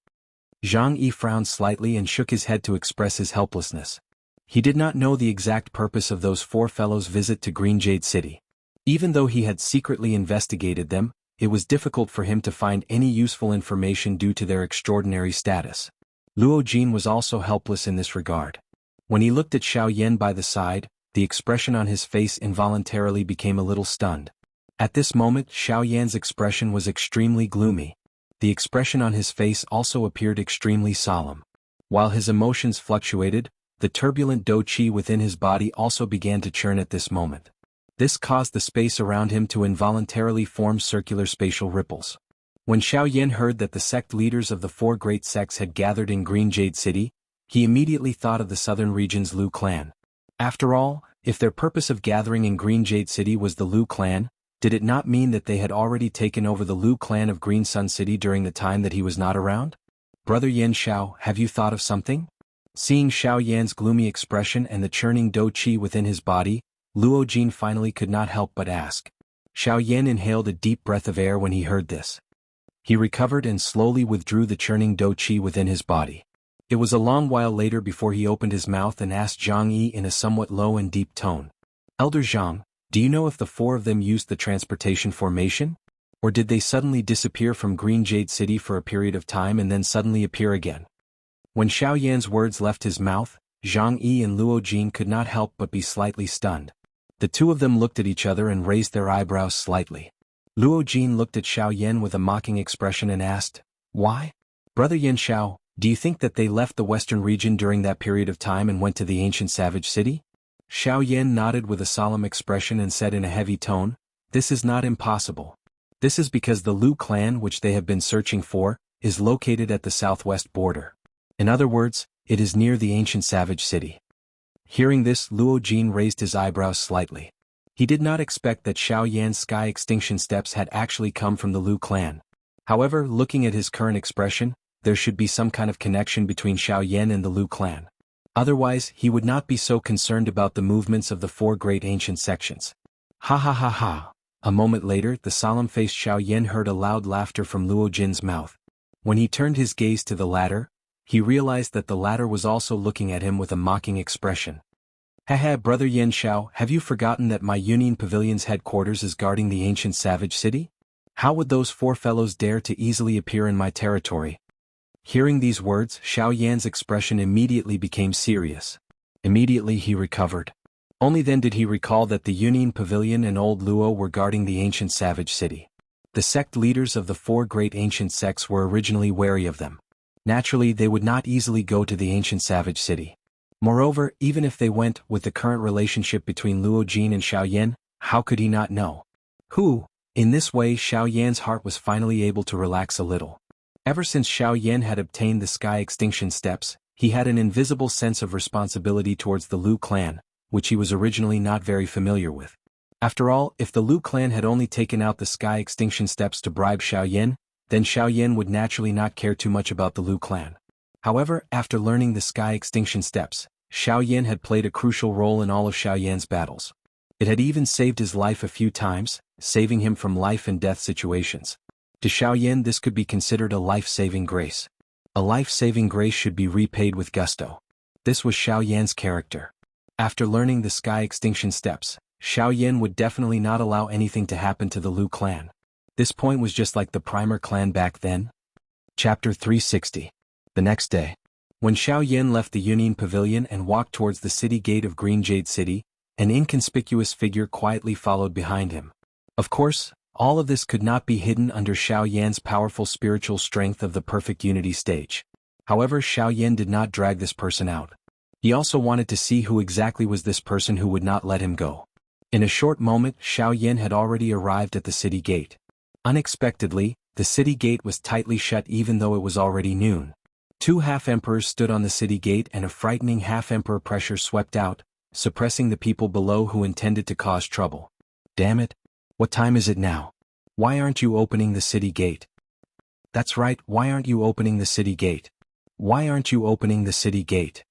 Zhang Yi frowned slightly and shook his head to express his helplessness. He did not know the exact purpose of those 4 fellows' visit to Green Jade City. Even though he had secretly investigated them, it was difficult for him to find any useful information due to their extraordinary status. Luo Jin was also helpless in this regard. When he looked at Xiaoyan by the side, the expression on his face involuntarily became a little stunned. At this moment, Xiaoyan's expression was extremely gloomy. The expression on his face also appeared extremely solemn. While his emotions fluctuated, the turbulent Do Qi within his body also began to churn at this moment. This caused the space around him to involuntarily form circular spatial ripples. When Xiaoyan heard that the sect leaders of the 4 great sects had gathered in Green Jade City, he immediately thought of the southern region's Lu clan. After all, if their purpose of gathering in Green Jade City was the Lu clan, did it not mean that they had already taken over the Lu clan of Green Sun City during the time that he was not around? Brother Yan Xiao, have you thought of something? Seeing Xiao Yan's gloomy expression and the churning dou qi within his body, Luo Jin finally could not help but ask. Xiao Yan inhaled a deep breath of air when he heard this. He recovered and slowly withdrew the churning dou qi within his body. It was a long while later before he opened his mouth and asked Zhang Yi in a somewhat low and deep tone. Elder Zhang, do you know if the four of them used the transportation formation? Or did they suddenly disappear from Green Jade City for a period of time and then suddenly appear again? When Xiao Yan's words left his mouth, Zhang Yi and Luo Jin could not help but be slightly stunned. The two of them looked at each other and raised their eyebrows slightly. Luo Jin looked at Xiao Yan with a mocking expression and asked, "Why? Brother Yan Xiao, do you think that they left the western region during that period of time and went to the ancient savage city?" Xiao Yan nodded with a solemn expression and said in a heavy tone, "This is not impossible. This is because the Lu clan which they have been searching for, is located at the southwest border. In other words, it is near the ancient savage city." Hearing this, Luo Jin raised his eyebrows slightly. He did not expect that Xiao Yan's sky extinction steps had actually come from the Lu clan. However, looking at his current expression, there should be some kind of connection between Xiao Yan and the Lu clan. Otherwise, he would not be so concerned about the movements of the four great ancient sections. Ha ha ha ha. A moment later, the solemn-faced Xiao Yan heard a loud laughter from Luo Jin's mouth. When he turned his gaze to the latter, he realized that the latter was also looking at him with a mocking expression. "Haha, brother Yan Xiao, have you forgotten that my Union Pavilion's headquarters is guarding the ancient savage city? How would those four fellows dare to easily appear in my territory?" Hearing these words, Xiao Yan's expression immediately became serious. Immediately he recovered. Only then did he recall that the Union Pavilion and Old Luo were guarding the ancient savage city. The sect leaders of the four great ancient sects were originally wary of them. Naturally, they would not easily go to the ancient savage city. Moreover, even if they went, with the current relationship between Luo Jin and Xiao Yan, how could he not know? Who? In this way, Xiao Yan's heart was finally able to relax a little. Ever since Xiao Yan had obtained the sky extinction steps, he had an invisible sense of responsibility towards the Lu clan, which he was originally not very familiar with. After all, if the Lu clan had only taken out the sky extinction steps to bribe Xiao Yan, then Xiao Yan would naturally not care too much about the Lu clan. However, after learning the sky extinction steps, Xiao Yan had played a crucial role in all of Xiao Yan's battles. It had even saved his life a few times, saving him from life and death situations. To Xiao Yan, this could be considered a life-saving grace. A life-saving grace should be repaid with gusto. This was Xiao Yan's character. After learning the sky extinction steps, Xiao Yan would definitely not allow anything to happen to the Lu clan. This point was just like the Primer clan back then. Chapter 360. The next day. When Xiao Yan left the Union Pavilion and walked towards the city gate of Green Jade City, an inconspicuous figure quietly followed behind him. Of course, all of this could not be hidden under Xiao Yan's powerful spiritual strength of the perfect unity stage. However, Xiao Yan did not drag this person out. He also wanted to see who exactly was this person who would not let him go. In a short moment, Xiao Yan had already arrived at the city gate. Unexpectedly, the city gate was tightly shut even though it was already noon. Two half-emperors stood on the city gate and a frightening half-emperor pressure swept out, suppressing the people below who intended to cause trouble. Damn it! What time is it now? Why aren't you opening the city gate? That's right, why aren't you opening the city gate? Why aren't you opening the city gate?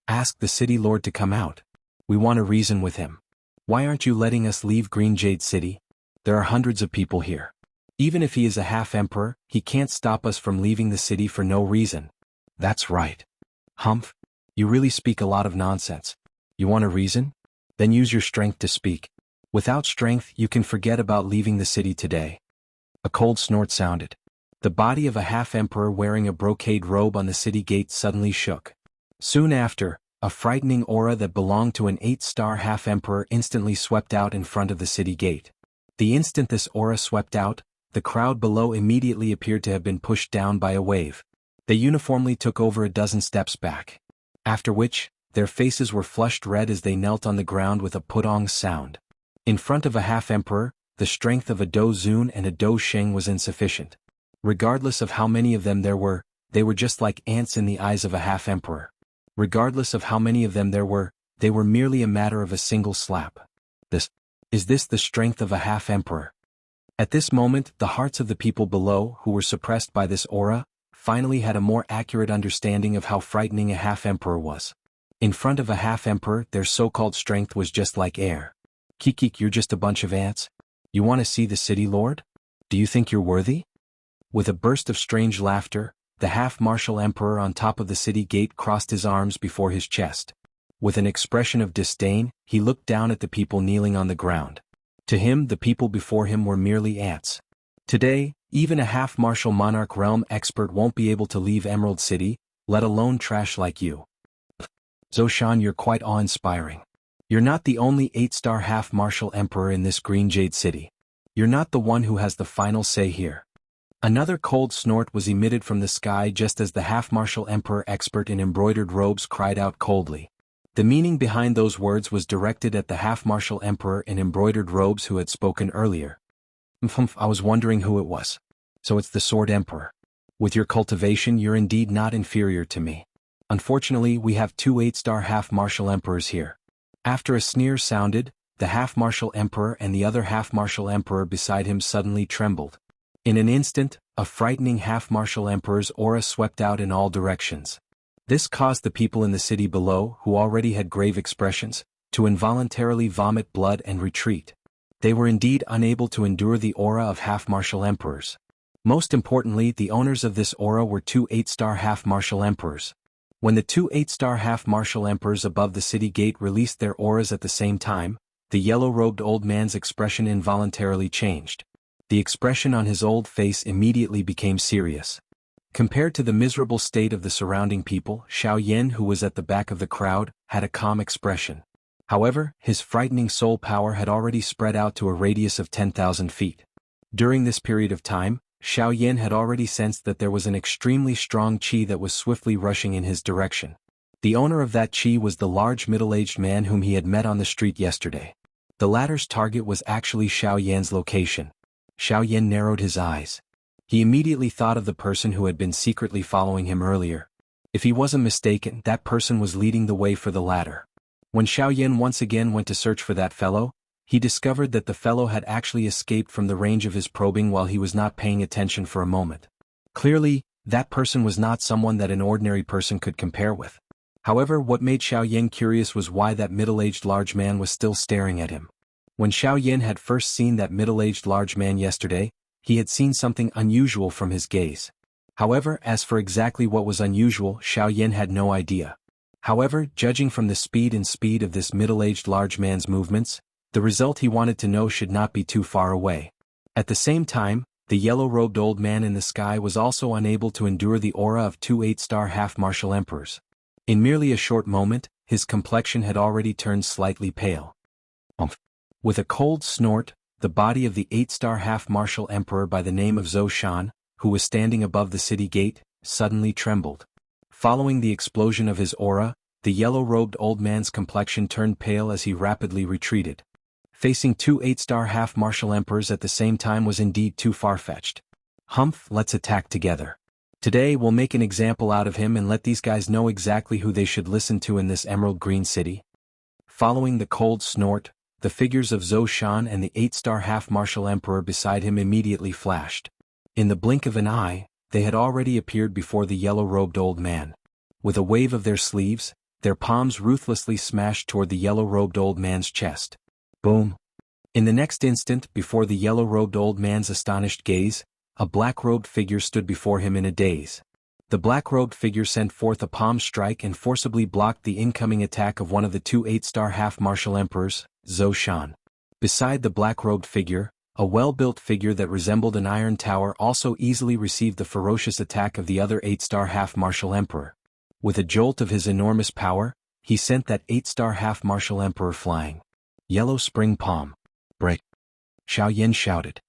Ask the city lord to come out. We want to reason with him. Why aren't you letting us leave Green Jade City? There are hundreds of people here. Even if he is a half-emperor, he can't stop us from leaving the city for no reason. That's right. Humph. You really speak a lot of nonsense. You want a reason? Then use your strength to speak. Without strength, you can forget about leaving the city today. A cold snort sounded. The body of a half-emperor wearing a brocade robe on the city gate suddenly shook. Soon after, a frightening aura that belonged to an 8-star half-emperor instantly swept out in front of the city gate. The instant this aura swept out, the crowd below immediately appeared to have been pushed down by a wave. They uniformly took over a dozen steps back. After which, their faces were flushed red as they knelt on the ground with a putong sound. In front of a half-emperor, the strength of a Do Zun and a Do Sheng was insufficient. Regardless of how many of them there were, they were just like ants in the eyes of a half-emperor. Regardless of how many of them there were, they were merely a matter of a single slap. Is this the strength of a half-emperor? At this moment, the hearts of the people below, who were suppressed by this aura, finally had a more accurate understanding of how frightening a half-emperor was. In front of a half-emperor, their so-called strength was just like air. Kikik, you're just a bunch of ants? You want to see the city, Lord? Do you think you're worthy? With a burst of strange laughter, the half-martial emperor on top of the city gate crossed his arms before his chest. With an expression of disdain, he looked down at the people kneeling on the ground. To him, the people before him were merely ants. Today, even a half-martial monarch realm expert won't be able to leave Emerald City, let alone trash like you. Zoshan, you're quite awe-inspiring. You're not the only 8-star half-martial emperor in this green jade city. You're not the one who has the final say here. Another cold snort was emitted from the sky just as the half-martial emperor expert in embroidered robes cried out coldly. The meaning behind those words was directed at the half-martial emperor in embroidered robes who had spoken earlier. I was wondering who it was. So it's the Sword Emperor. With your cultivation, you're indeed not inferior to me. Unfortunately, we have 2 8-star half-martial emperors here. After a sneer sounded, the half-martial emperor and the other half-martial emperor beside him suddenly trembled. In an instant, a frightening half-martial emperor's aura swept out in all directions. This caused the people in the city below, who already had grave expressions, to involuntarily vomit blood and retreat. They were indeed unable to endure the aura of half-martial emperors. Most importantly, the owners of this aura were 2 8-star half-martial emperors. When the 2 8-star half-martial emperors above the city gate released their auras at the same time, the yellow-robed old man's expression involuntarily changed. The expression on his old face immediately became serious. Compared to the miserable state of the surrounding people, Xiaoyan, who was at the back of the crowd, had a calm expression. However, his frightening soul power had already spread out to a radius of 10,000 feet. During this period of time, Xiaoyan had already sensed that there was an extremely strong qi that was swiftly rushing in his direction. The owner of that qi was the large middle-aged man whom he had met on the street yesterday. The latter's target was actually Xiaoyan's location. Xiaoyan narrowed his eyes. He immediately thought of the person who had been secretly following him earlier. If he wasn't mistaken, that person was leading the way for the latter. When Xiaoyan once again went to search for that fellow, he discovered that the fellow had actually escaped from the range of his probing while he was not paying attention for a moment. Clearly, that person was not someone that an ordinary person could compare with. However, what made Xiaoyan curious was why that middle-aged large man was still staring at him. When Xiaoyan had first seen that middle-aged large man yesterday, he had seen something unusual from his gaze. However, as for exactly what was unusual, Xiaoyan had no idea. However, judging from the speed of this middle-aged large man's movements, the result he wanted to know should not be too far away. At the same time, the yellow-robed old man in the sky was also unable to endure the aura of 2 8-star half-martial emperors. In merely a short moment, his complexion had already turned slightly pale. With a cold snort, the body of the 8-star half-martial emperor by the name of Zoshan, who was standing above the city gate, suddenly trembled. Following the explosion of his aura, the yellow-robed old man's complexion turned pale as he rapidly retreated. Facing 2 8-star half-martial emperors at the same time was indeed too far-fetched. Let's attack together. Today we'll make an example out of him and let these guys know exactly who they should listen to in this emerald green city. Following the cold snort, the figures of Zoshan and the 8-star half-martial emperor beside him immediately flashed. In the blink of an eye, they had already appeared before the yellow-robed old man. With a wave of their sleeves, their palms ruthlessly smashed toward the yellow-robed old man's chest. Boom! In the next instant, before the yellow-robed old man's astonished gaze, a black-robed figure stood before him in a daze. The black-robed figure sent forth a palm strike and forcibly blocked the incoming attack of one of the 2 8-star half-martial emperors, Zoshan. Beside the black-robed figure, a well-built figure that resembled an iron tower also easily received the ferocious attack of the other 8-star half-martial emperor. With a jolt of his enormous power, he sent that 8-star half-martial emperor flying. Yellow spring palm. Break! Xiaoyan shouted.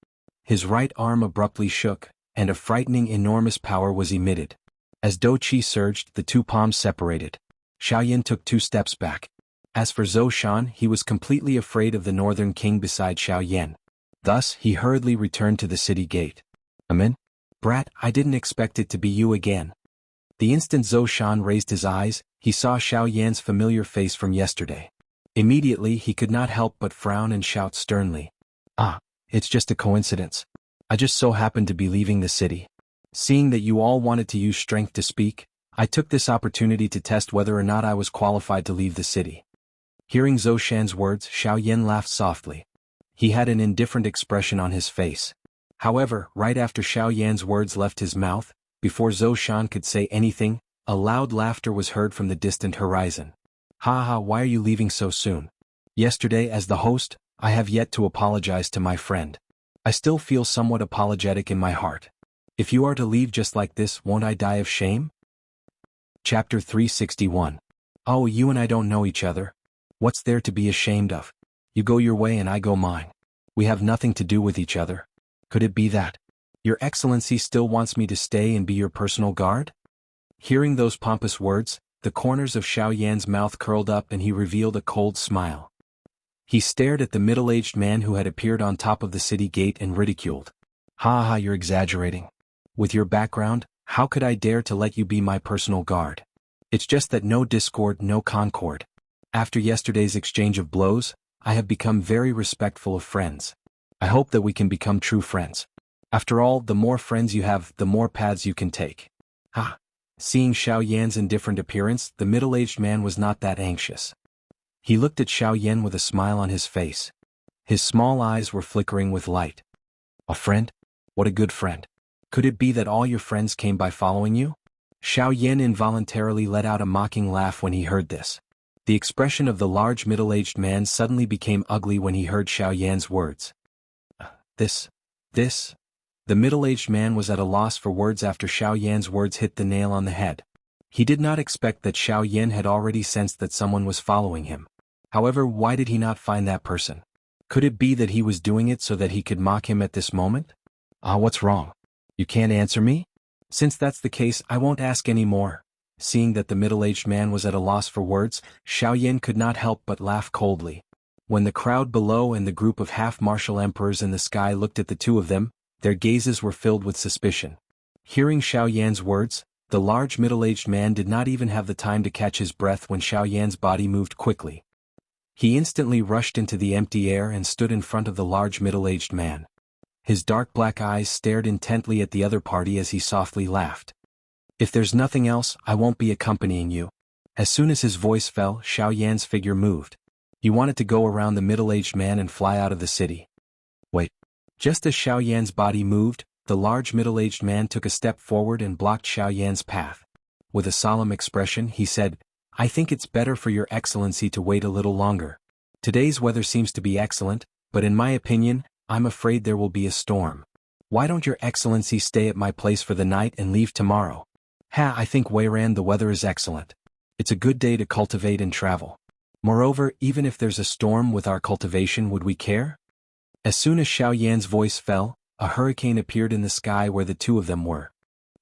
His right arm abruptly shook, and a frightening enormous power was emitted. As Do Qi surged, the two palms separated. Xiaoyan took 2 steps back. As for Zoshan, he was completely afraid of the northern king beside Xiaoyan. Thus, he hurriedly returned to the city gate. Amen? Brat, I didn't expect it to be you again. The instant Zoshan raised his eyes, he saw Xiaoyan's familiar face from yesterday. Immediately he could not help but frown and shout sternly. It's just a coincidence. I just so happened to be leaving the city. Seeing that you all wanted to use strength to speak, I took this opportunity to test whether or not I was qualified to leave the city. Hearing Zhou Shan's words, Xiaoyan laughed softly. He had an indifferent expression on his face. However, right after Xiaoyan's words left his mouth, before Zhou Shan could say anything, a loud laughter was heard from the distant horizon. Ha ha, why are you leaving so soon? Yesterday, as the host, I have yet to apologize to my friend. I still feel somewhat apologetic in my heart. If you are to leave just like this, won't I die of shame? Chapter 361. Oh, you and I don't know each other. What's there to be ashamed of? You go your way and I go mine. We have nothing to do with each other. Could it be that Your Excellency still wants me to stay and be your personal guard? Hearing those pompous words, the corners of Xiaoyan's mouth curled up and he revealed a cold smile. He stared at the middle-aged man who had appeared on top of the city gate and ridiculed. Ha ha, you're exaggerating. With your background, how could I dare to let you be my personal guard? It's just that no discord, no concord. After yesterday's exchange of blows, I have become very respectful of friends. I hope that we can become true friends. After all, the more friends you have, the more paths you can take. Ha! Seeing Xiaoyan's indifferent appearance, the middle-aged man was not that anxious. He looked at Xiaoyan with a smile on his face. His small eyes were flickering with light. A friend? What a good friend. Could it be that all your friends came by following you? Xiaoyan involuntarily let out a mocking laugh when he heard this. The expression of the large middle-aged man suddenly became ugly when he heard Xiaoyan's words. This. The middle-aged man was at a loss for words after Xiaoyan's words hit the nail on the head. He did not expect that Xiaoyan had already sensed that someone was following him. However, why did he not find that person? Could it be that he was doing it so that he could mock him at this moment? What's wrong? You can't answer me? Since that's the case, I won't ask any more. Seeing that the middle-aged man was at a loss for words, Xiaoyan could not help but laugh coldly. When the crowd below and the group of half-martial emperors in the sky looked at the two of them, their gazes were filled with suspicion. Hearing Xiaoyan's words, the large middle-aged man did not even have the time to catch his breath when Xiaoyan's body moved quickly. He instantly rushed into the empty air and stood in front of the large middle-aged man. His dark black eyes stared intently at the other party as he softly laughed. If there's nothing else, I won't be accompanying you. As soon as his voice fell, Xiaoyan's figure moved. He wanted to go around the middle-aged man and fly out of the city. Wait. Just as Xiaoyan's body moved, the large middle-aged man took a step forward and blocked Xiaoyan's path. With a solemn expression, he said, I think it's better for your excellency to wait a little longer. Today's weather seems to be excellent, but in my opinion, I'm afraid there will be a storm. Why don't your excellency stay at my place for the night and leave tomorrow? I think Weiran the weather is excellent. It's a good day to cultivate and travel. Moreover, even if there's a storm with our cultivation, would we care? As soon as Xiaoyan's voice fell, a hurricane appeared in the sky where the two of them were.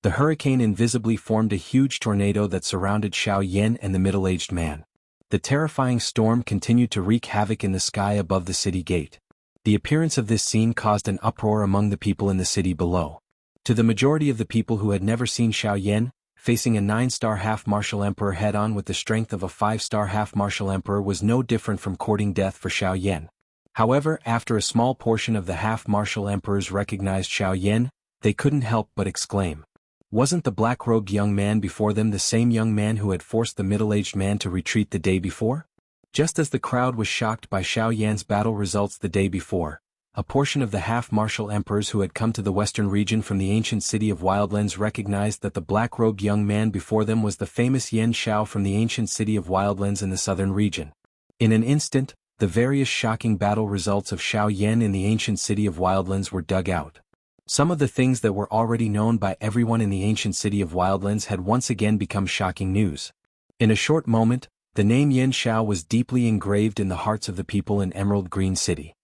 The hurricane invisibly formed a huge tornado that surrounded Xiaoyan and the middle-aged man. The terrifying storm continued to wreak havoc in the sky above the city gate. The appearance of this scene caused an uproar among the people in the city below. To the majority of the people who had never seen Xiaoyan, facing a 9-star half-martial emperor head-on with the strength of a 5-star half-martial emperor was no different from courting death for Xiaoyan. However, after a small portion of the half-martial emperors recognized Xiaoyan, they couldn't help but exclaim. Wasn't the black-robed young man before them the same young man who had forced the middle-aged man to retreat the day before? Just as the crowd was shocked by Xiaoyan's battle results the day before, a portion of the half-martial emperors who had come to the western region from the ancient city of Wildlands recognized that the black-robed young man before them was the famous Yan Xiao from the ancient city of Wildlands in the southern region. In an instant, the various shocking battle results of Xiaoyan in the ancient city of Wildlands were dug out. Some of the things that were already known by everyone in the ancient city of Wildlands had once again become shocking news. In a short moment, the name Yan Xiao was deeply engraved in the hearts of the people in Emerald Green City.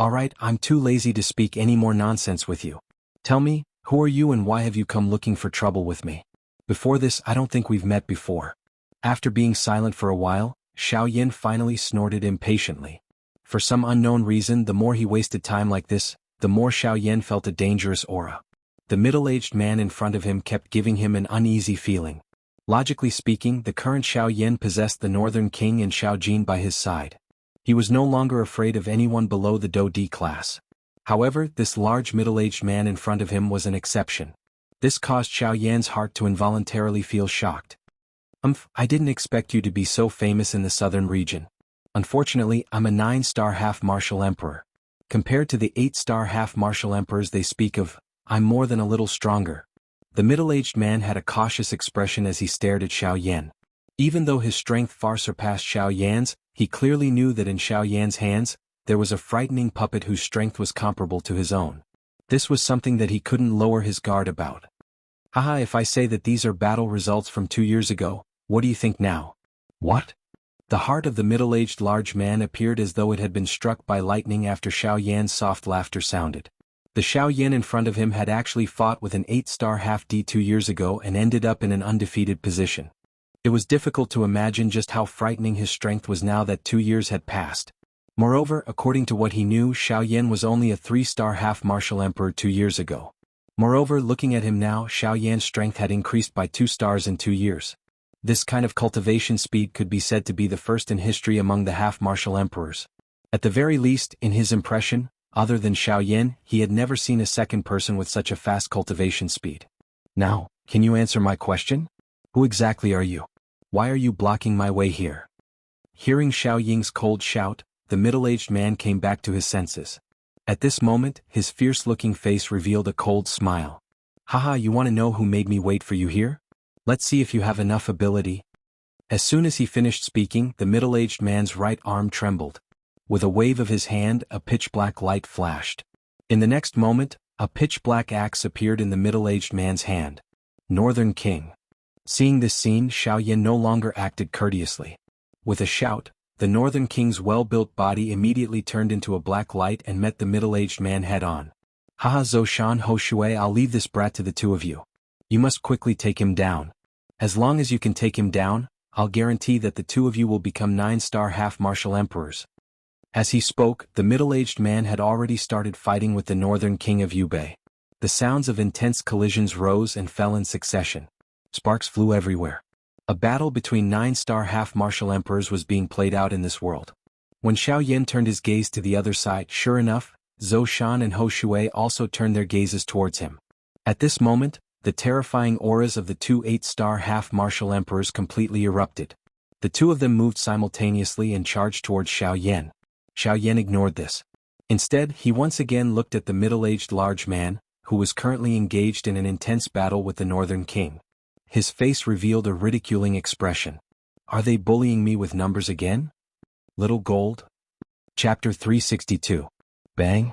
Alright, I'm too lazy to speak any more nonsense with you. Tell me, who are you and why have you come looking for trouble with me? Before this, I don't think we've met before. After being silent for a while, Xiaoyan finally snorted impatiently. For some unknown reason, the more he wasted time like this, the more Xiaoyan felt a dangerous aura. The middle-aged man in front of him kept giving him an uneasy feeling. Logically speaking, the current Xiaoyan possessed the Northern King and Xiaojin by his side. He was no longer afraid of anyone below the Do D class. However, this large middle-aged man in front of him was an exception. This caused Xiao Yan's heart to involuntarily feel shocked. I didn't expect you to be so famous in the southern region. Unfortunately, I'm a 9-star half-martial emperor. Compared to the 8-star half-martial emperors they speak of, I'm more than a little stronger. The middle-aged man had a cautious expression as he stared at Xiao Yan. Even though his strength far surpassed Xiao Yan's, he clearly knew that in Xiao Yan's hands, there was a frightening puppet whose strength was comparable to his own. This was something that he couldn't lower his guard about. Haha, if I say that these are battle results from 2 years ago, what do you think now? What? The heart of the middle-aged large man appeared as though it had been struck by lightning after Xiao Yan's soft laughter sounded. The Xiao Yan in front of him had actually fought with an 8-star half-D 2 years ago and ended up in an undefeated position. It was difficult to imagine just how frightening his strength was now that 2 years had passed. Moreover, according to what he knew, Xiao Yan was only a 3-star half-martial emperor 2 years ago. Moreover, looking at him now, Xiao Yan's strength had increased by 2 stars in 2 years. This kind of cultivation speed could be said to be the first in history among the half-martial emperors. At the very least, in his impression, other than Xiao Yan, he had never seen a second person with such a fast cultivation speed. Now, can you answer my question? Who exactly are you? Why are you blocking my way here? Hearing Xiao Ying's cold shout, the middle-aged man came back to his senses. At this moment, his fierce-looking face revealed a cold smile. Haha, you want to know who made me wait for you here? Let's see if you have enough ability. As soon as he finished speaking, the middle-aged man's right arm trembled. With a wave of his hand, a pitch-black light flashed. In the next moment, a pitch-black axe appeared in the middle-aged man's hand. Northern King. Seeing this scene, Xiao Yan no longer acted courteously. With a shout, the Northern King's well-built body immediately turned into a black light and met the middle-aged man head-on. Haha, Zhoushan Ho Shui, I'll leave this brat to the two of you. You must quickly take him down. As long as you can take him down, I'll guarantee that the two of you will become 9-star half-martial emperors. As he spoke, the middle-aged man had already started fighting with the Northern King of Yubei. The sounds of intense collisions rose and fell in succession. Sparks flew everywhere. A battle between 9-star half-martial emperors was being played out in this world. When Xiao Yan turned his gaze to the other side, sure enough, Zhou Shan and Ho Shui also turned their gazes towards him. At this moment, the terrifying auras of the two 8-star half-martial emperors completely erupted. The two of them moved simultaneously and charged towards Xiao Yan. Xiao Yan ignored this. Instead, he once again looked at the middle-aged large man, who was currently engaged in an intense battle with the Northern King. His face revealed a ridiculing expression. Are they bullying me with numbers again? Little Gold? Chapter 362. Bang!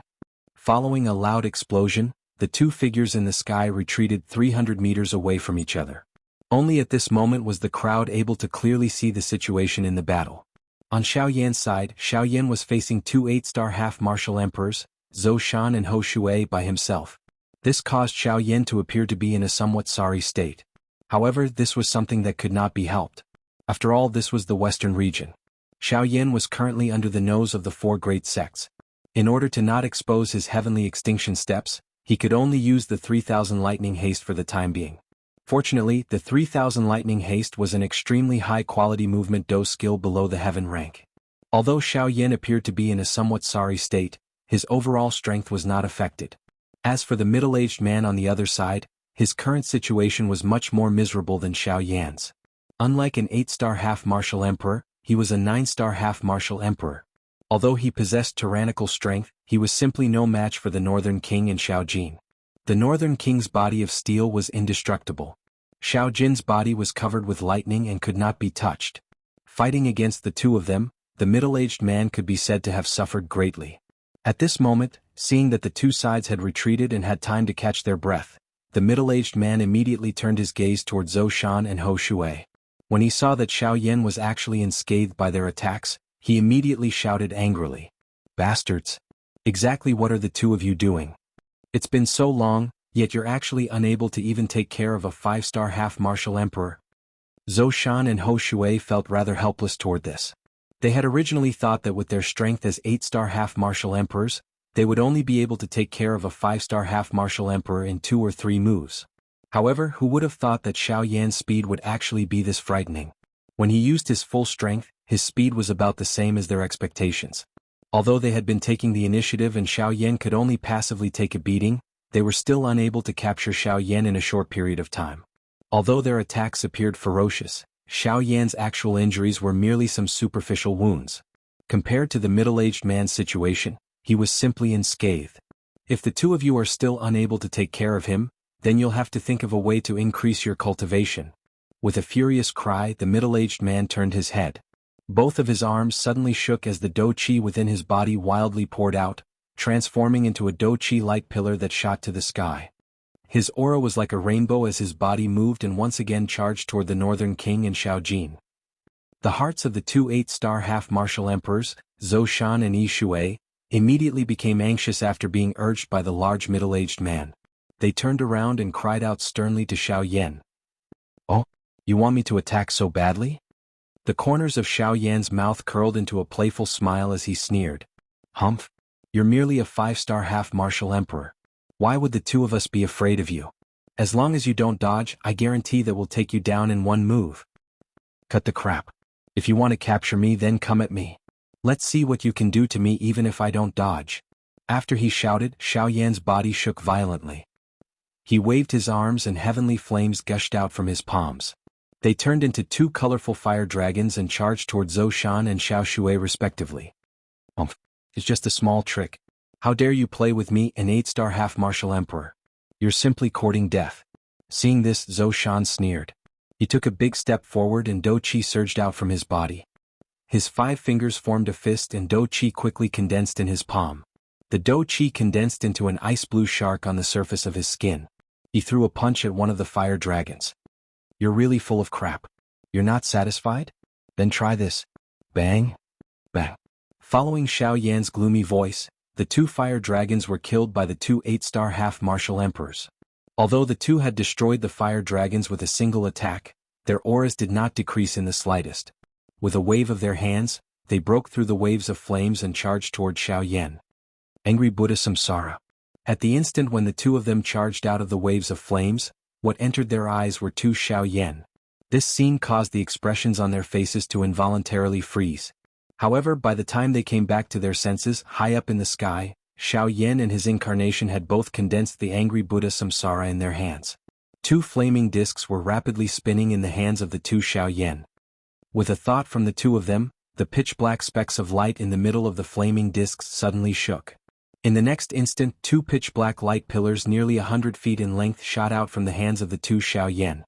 Following a loud explosion, the two figures in the sky retreated 300 meters away from each other. Only at this moment was the crowd able to clearly see the situation in the battle. On Xiao Yan's side, Xiao Yan was facing two 8-star half-martial emperors, Zhou Shan and Ho Shui by himself. This caused Xiao Yan to appear to be in a somewhat sorry state. However, this was something that could not be helped. After all, this was the Western region. Xiao Yan was currently under the nose of the 4 great sects. In order to not expose his heavenly extinction steps, he could only use the 3000 lightning haste for the time being. Fortunately, the 3000 lightning haste was an extremely high-quality movement dose skill below the heaven rank. Although Xiao Yan appeared to be in a somewhat sorry state, his overall strength was not affected. As for the middle-aged man on the other side, his current situation was much more miserable than Xiao Yan's. Unlike an 8-star half-martial emperor, he was a 9-star half-martial emperor. Although he possessed tyrannical strength, he was simply no match for the Northern King and Xiao Jin. The Northern King's body of steel was indestructible. Xiao Jin's body was covered with lightning and could not be touched. Fighting against the two of them, the middle-aged man could be said to have suffered greatly. At this moment, seeing that the two sides had retreated and had time to catch their breath, the middle-aged man immediately turned his gaze toward Zhou Shan and Ho Shui. When he saw that Xiao Yan was actually unscathed by their attacks, he immediately shouted angrily, "Bastards! Exactly what are the two of you doing? It's been so long, yet you're actually unable to even take care of a 5-star half-martial emperor." Zhou Shan and Ho Shui felt rather helpless toward this. They had originally thought that with their strength as 8-star half-martial emperors, they would only be able to take care of a 5-star half-martial emperor in 2 or 3 moves. However, who would have thought that Xiao Yan's speed would actually be this frightening? When he used his full strength, his speed was about the same as their expectations. Although they had been taking the initiative and Xiao Yan could only passively take a beating, they were still unable to capture Xiao Yan in a short period of time. Although their attacks appeared ferocious, Xiao Yan's actual injuries were merely some superficial wounds. Compared to the middle-aged man's situation, he was simply unscathed. If the two of you are still unable to take care of him, then you'll have to think of a way to increase your cultivation. With a furious cry, the middle-aged man turned his head. Both of his arms suddenly shook as the dou qi within his body wildly poured out, transforming into a dou qi light pillar that shot to the sky. His aura was like a rainbow as his body moved and once again charged toward the Northern King and Shaojin. The hearts of the two 8-star half-martial emperors, Zhou Shan and Yi Shui, immediately became anxious after being urged by the large middle-aged man. They turned around and cried out sternly to Xiao Yan. "Oh, you want me to attack so badly?" The corners of Xiao Yan's mouth curled into a playful smile as he sneered. "Humph! You're merely a 5-star half-martial emperor. Why would the two of us be afraid of you? As long as you don't dodge, I guarantee that we'll take you down in one move." "Cut the crap. If you want to capture me, then come at me. Let's see what you can do to me even if I don't dodge." After he shouted, Xiao Yan's body shook violently. He waved his arms and heavenly flames gushed out from his palms. They turned into two colorful fire dragons and charged toward Zhou Shan and Xiao Shui respectively. It's just a small trick. How dare you play with me, an 8-star half-martial emperor? You're simply courting death." Seeing this, Zhou Shan sneered. He took a big step forward and dou qi surged out from his body. His 5 fingers formed a fist and dou qi quickly condensed in his palm. The dou qi condensed into an ice-blue shark on the surface of his skin. He threw a punch at one of the fire dragons. "You're really full of crap. You're not satisfied? Then try this." Bang! Bang! Following Xiao Yan's gloomy voice, the 2 fire dragons were killed by the 2 8-star half-martial emperors. Although the 2 had destroyed the fire dragons with a single attack, their auras did not decrease in the slightest. With a wave of their hands, they broke through the waves of flames and charged toward Xiao Yan. Angry Buddha Samsara. At the instant when the 2 of them charged out of the waves of flames, what entered their eyes were 2 Xiao Yan. This scene caused the expressions on their faces to involuntarily freeze. However, by the time they came back to their senses, high up in the sky, Xiao Yan and his incarnation had both condensed the angry Buddha Samsara in their hands. 2 flaming discs were rapidly spinning in the hands of the 2 Xiao Yan. With a thought from the 2 of them, the pitch-black specks of light in the middle of the flaming discs suddenly shook. In the next instant, 2 pitch-black light pillars nearly 100 feet in length shot out from the hands of the 2 Xiao Yan.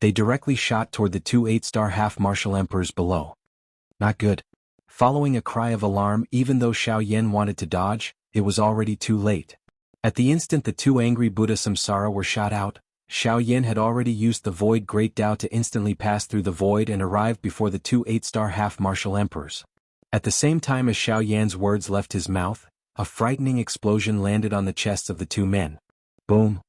They directly shot toward the 2 8-star half-martial emperors below. Not good. Following a cry of alarm, even though Xiao Yan wanted to dodge, it was already too late. At the instant the 2 angry Buddha Samsara were shot out, Xiao Yan had already used the Void Great Tao to instantly pass through the void and arrived before the 2 8-star half-martial emperors. At the same time as Xiao Yan's words left his mouth, a frightening explosion landed on the chests of the 2 men. Boom!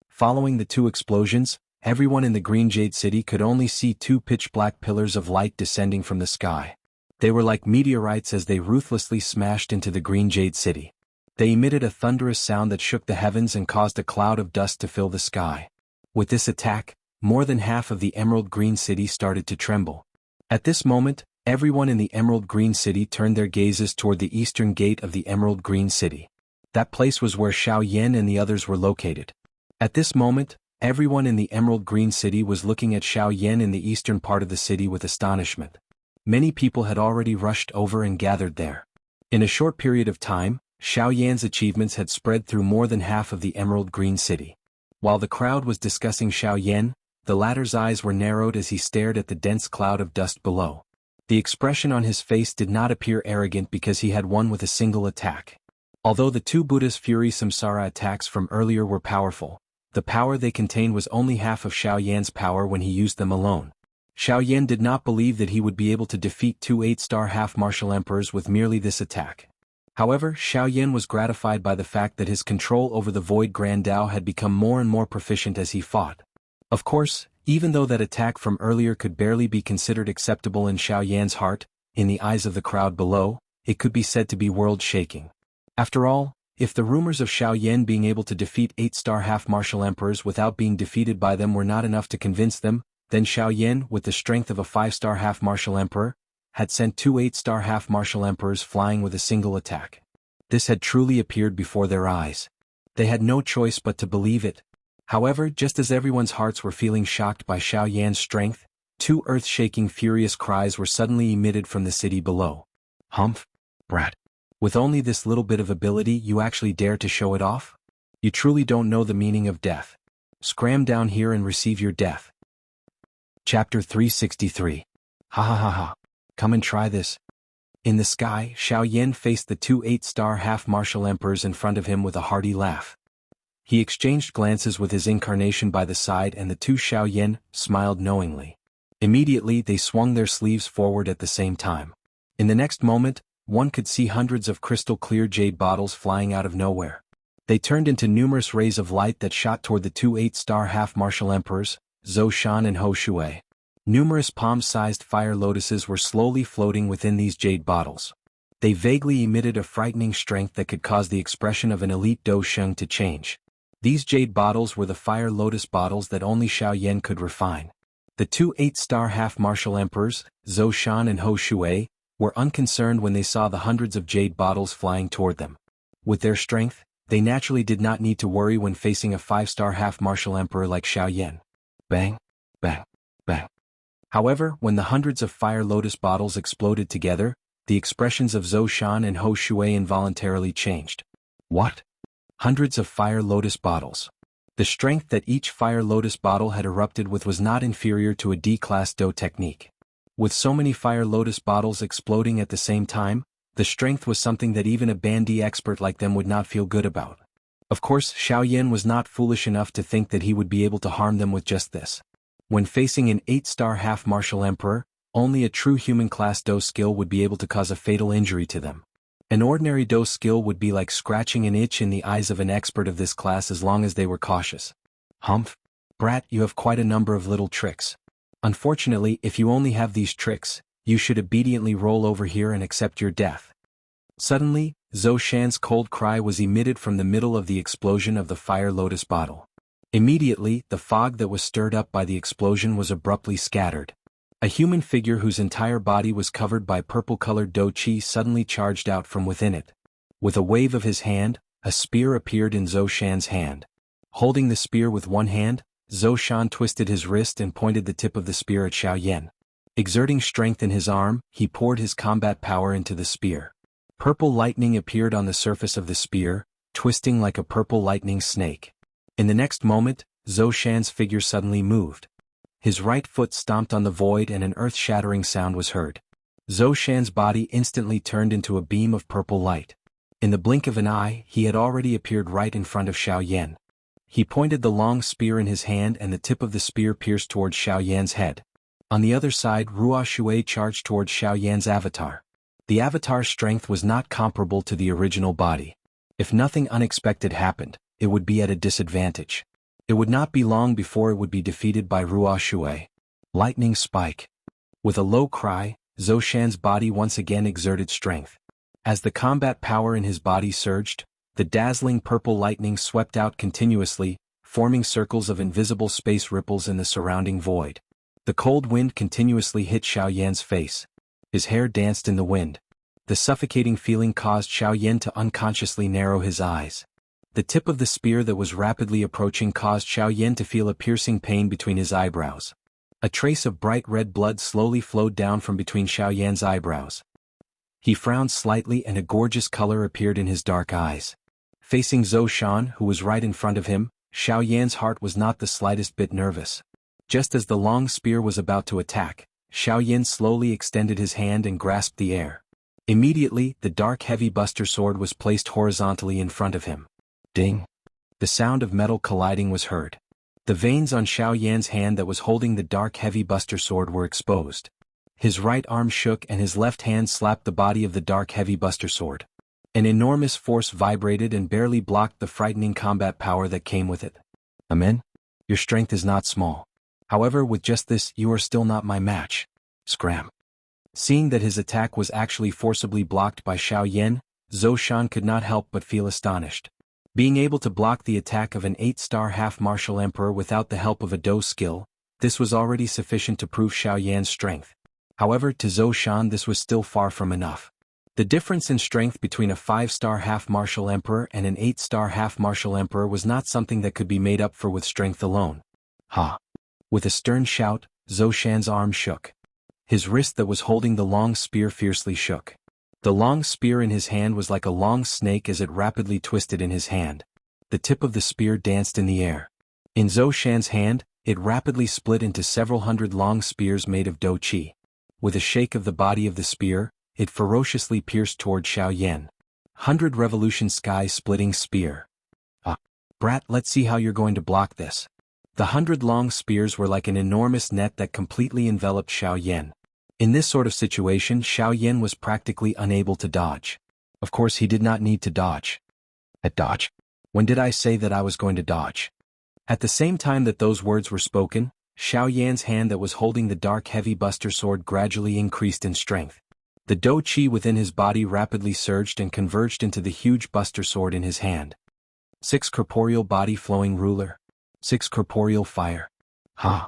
Following the 2 explosions, everyone in the Green Jade City could only see 2 pitch-black pillars of light descending from the sky. They were like meteorites as they ruthlessly smashed into the Green Jade City. They emitted a thunderous sound that shook the heavens and caused a cloud of dust to fill the sky. With this attack, more than half of the Emerald Green City started to tremble. At this moment, everyone in the Emerald Green City turned their gazes toward the eastern gate of the Emerald Green City. That place was where Xiao Yan and the others were located. At this moment, everyone in the Emerald Green City was looking at Xiao Yan in the eastern part of the city with astonishment. Many people had already rushed over and gathered there. In a short period of time, Xiao Yan's achievements had spread through more than half of the Emerald Green City. While the crowd was discussing Xiao Yan, the latter's eyes were narrowed as he stared at the dense cloud of dust below. The expression on his face did not appear arrogant because he had won with a single attack. Although the 2 Buddha's Fury Samsara attacks from earlier were powerful, the power they contained was only half of Xiao Yan's power when he used them alone. Xiao Yan did not believe that he would be able to defeat 2 8-star half-martial emperors with merely this attack. However, Xiao Yan was gratified by the fact that his control over the Void Grand Tao had become more and more proficient as he fought. Of course, even though that attack from earlier could barely be considered acceptable in Xiao Yan's heart, in the eyes of the crowd below, it could be said to be world-shaking. After all, if the rumors of Xiao Yan being able to defeat 8-star half-martial emperors without being defeated by them were not enough to convince them, then Xiao Yan, with the strength of a 5-star half-martial emperor, had sent 2 8-star half-martial emperors flying with a single attack. This had truly appeared before their eyes. They had no choice but to believe it. However, just as everyone's hearts were feeling shocked by Xiao Yan's strength, two earth-shaking furious cries were suddenly emitted from the city below. Humph, brat. With only this little bit of ability you actually dare to show it off? You truly don't know the meaning of death. Scram down here and receive your death. Chapter 363. Ha ha ha ha. Come and try this. In the sky, Xiao Yan faced the two 8-star half-martial emperors in front of him with a hearty laugh. He exchanged glances with his incarnation by the side and the two Xiao Yan smiled knowingly. Immediately they swung their sleeves forward at the same time. In the next moment, one could see hundreds of crystal-clear jade bottles flying out of nowhere. They turned into numerous rays of light that shot toward the two 8-star half-martial emperors, Zhou Shan and Hou Shui. Numerous palm-sized fire lotuses were slowly floating within these jade bottles. They vaguely emitted a frightening strength that could cause the expression of an elite Dou Sheng to change. These jade bottles were the fire lotus bottles that only Xiao Yan could refine. The two 8-star half-martial emperors, Zhou Shan and Hou Shui, were unconcerned when they saw the hundreds of jade bottles flying toward them. With their strength, they naturally did not need to worry when facing a 5-star half-martial emperor like Xiao Yan. Bang, bang, bang. However, when the hundreds of fire lotus bottles exploded together, the expressions of Zhou Shan and Hou Shui involuntarily changed. What? Hundreds of fire lotus bottles. The strength that each fire lotus bottle had erupted with was not inferior to a D-class Dou technique. With so many fire lotus bottles exploding at the same time, the strength was something that even a Bandi expert like them would not feel good about. Of course, Xiao Yan was not foolish enough to think that he would be able to harm them with just this. When facing an 8-star half-martial emperor, only a true human-class Dou skill would be able to cause a fatal injury to them. An ordinary Dou skill would be like scratching an itch in the eyes of an expert of this class as long as they were cautious. Humph, brat, you have quite a number of little tricks. Unfortunately, if you only have these tricks, you should obediently roll over here and accept your death. Suddenly, Zhou Shan's cold cry was emitted from the middle of the explosion of the fire lotus bottle. Immediately, the fog that was stirred up by the explosion was abruptly scattered. A human figure whose entire body was covered by purple-colored Dou Qi suddenly charged out from within it. With a wave of his hand, a spear appeared in Zhou Shan's hand. Holding the spear with one hand, Zhou Shan twisted his wrist and pointed the tip of the spear at Xiao Yan. Exerting strength in his arm, he poured his combat power into the spear. Purple lightning appeared on the surface of the spear, twisting like a purple lightning snake. In the next moment, Zhou Shan's figure suddenly moved. His right foot stomped on the void and an earth-shattering sound was heard. Zhou Shan's body instantly turned into a beam of purple light. In the blink of an eye, he had already appeared right in front of Xiao Yan. He pointed the long spear in his hand and the tip of the spear pierced towards Xiao Yan's head. On the other side, Ruo Shui charged towards Xiao Yan's avatar. The avatar's strength was not comparable to the original body. If nothing unexpected happened, it would be at a disadvantage. It would not be long before it would be defeated by Ruo Shui. Lightning spike. With a low cry, Zhou Shan's body once again exerted strength. As the combat power in his body surged, the dazzling purple lightning swept out continuously, forming circles of invisible space ripples in the surrounding void. The cold wind continuously hit Xiao Yan's face. His hair danced in the wind. The suffocating feeling caused Xiao Yan to unconsciously narrow his eyes. The tip of the spear that was rapidly approaching caused Xiao Yan to feel a piercing pain between his eyebrows. A trace of bright red blood slowly flowed down from between Xiao Yan's eyebrows. He frowned slightly and a gorgeous color appeared in his dark eyes. Facing Zhou Shan, who was right in front of him, Xiao Yan's heart was not the slightest bit nervous. Just as the long spear was about to attack, Xiao Yan slowly extended his hand and grasped the air. Immediately, the dark heavy buster sword was placed horizontally in front of him. Ding! The sound of metal colliding was heard. The veins on Xiao Yan's hand that was holding the dark heavy buster sword were exposed. His right arm shook and his left hand slapped the body of the dark heavy buster sword. An enormous force vibrated and barely blocked the frightening combat power that came with it. Amen? Your strength is not small. However, with just this, you are still not my match. Scram. Seeing that his attack was actually forcibly blocked by Xiao Yan, Zhou Shan could not help but feel astonished. Being able to block the attack of an 8-star half-martial emperor without the help of a Dou skill, this was already sufficient to prove Xiao Yan's strength. However, to Zhou Shan this was still far from enough. The difference in strength between a 5-star half-martial emperor and an 8-star half-martial emperor was not something that could be made up for with strength alone. Ha! With a stern shout, Zhou Shan's arm shook. His wrist that was holding the long spear fiercely shook. The long spear in his hand was like a long snake as it rapidly twisted in his hand. The tip of the spear danced in the air. In Zhou Shan's hand, it rapidly split into several hundred long spears made of dou qi. With a shake of the body of the spear, it ferociously pierced toward Xiaoyan. 100 revolution sky-splitting spear. Ah, brat, let's see how you're going to block this. The 100 long spears were like an enormous net that completely enveloped Xiaoyan. In this sort of situation, Xiaoyan was practically unable to dodge. Of course, he did not need to dodge. Dodge? When did I say that I was going to dodge? At the same time that those words were spoken, Xiaoyan's hand that was holding the dark heavy buster sword gradually increased in strength. The dou qi within his body rapidly surged and converged into the huge buster sword in his hand. 6 corporeal body flowing ruler. 6 corporeal fire. Ha!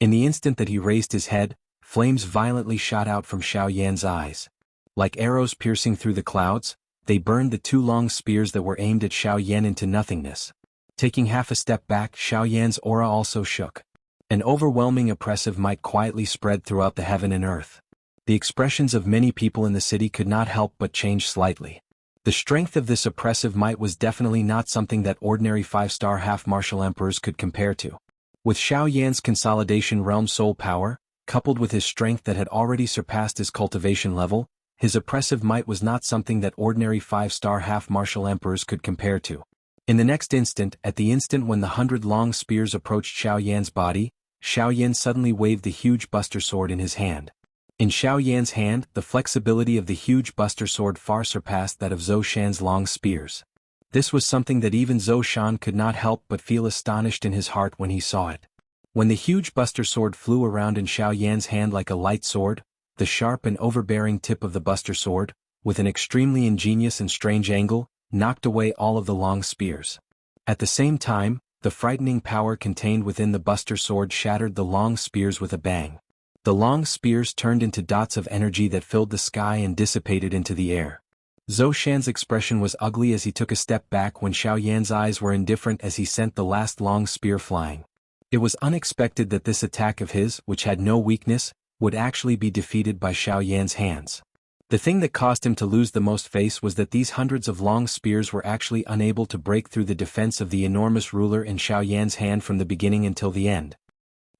In the instant that he raised his head, flames violently shot out from Xiaoyan's eyes. Like arrows piercing through the clouds, they burned the 2 long spears that were aimed at Xiaoyan into nothingness. Taking half a step back, Xiaoyan's aura also shook. An overwhelming oppressive might quietly spread throughout the heaven and earth. The expressions of many people in the city could not help but change slightly. The strength of this oppressive might was definitely not something that ordinary 5-star half-martial emperors could compare to. With Xiaoyan's consolidation realm soul power, coupled with his strength that had already surpassed his cultivation level, his oppressive might was not something that ordinary 5-star half-martial emperors could compare to. In the next instant, at the instant when the 100 long spears approached Xiaoyan's body, Xiaoyan suddenly waved the huge buster sword in his hand. In Xiaoyan's hand, the flexibility of the huge buster sword far surpassed that of Zhou Shan's long spears. This was something that even Zhou Shan could not help but feel astonished in his heart when he saw it. When the huge buster sword flew around in Xiaoyan's hand like a light sword, the sharp and overbearing tip of the buster sword, with an extremely ingenious and strange angle, knocked away all of the long spears. At the same time, the frightening power contained within the buster sword shattered the long spears with a bang. The long spears turned into dots of energy that filled the sky and dissipated into the air. Zhou Shan's expression was ugly as he took a step back when Xiaoyan's eyes were indifferent as he sent the last long spear flying. It was unexpected that this attack of his, which had no weakness, would actually be defeated by Xiaoyan's hands. The thing that caused him to lose the most face was that these hundreds of long spears were actually unable to break through the defense of the enormous ruler in Xiaoyan's hand from the beginning until the end.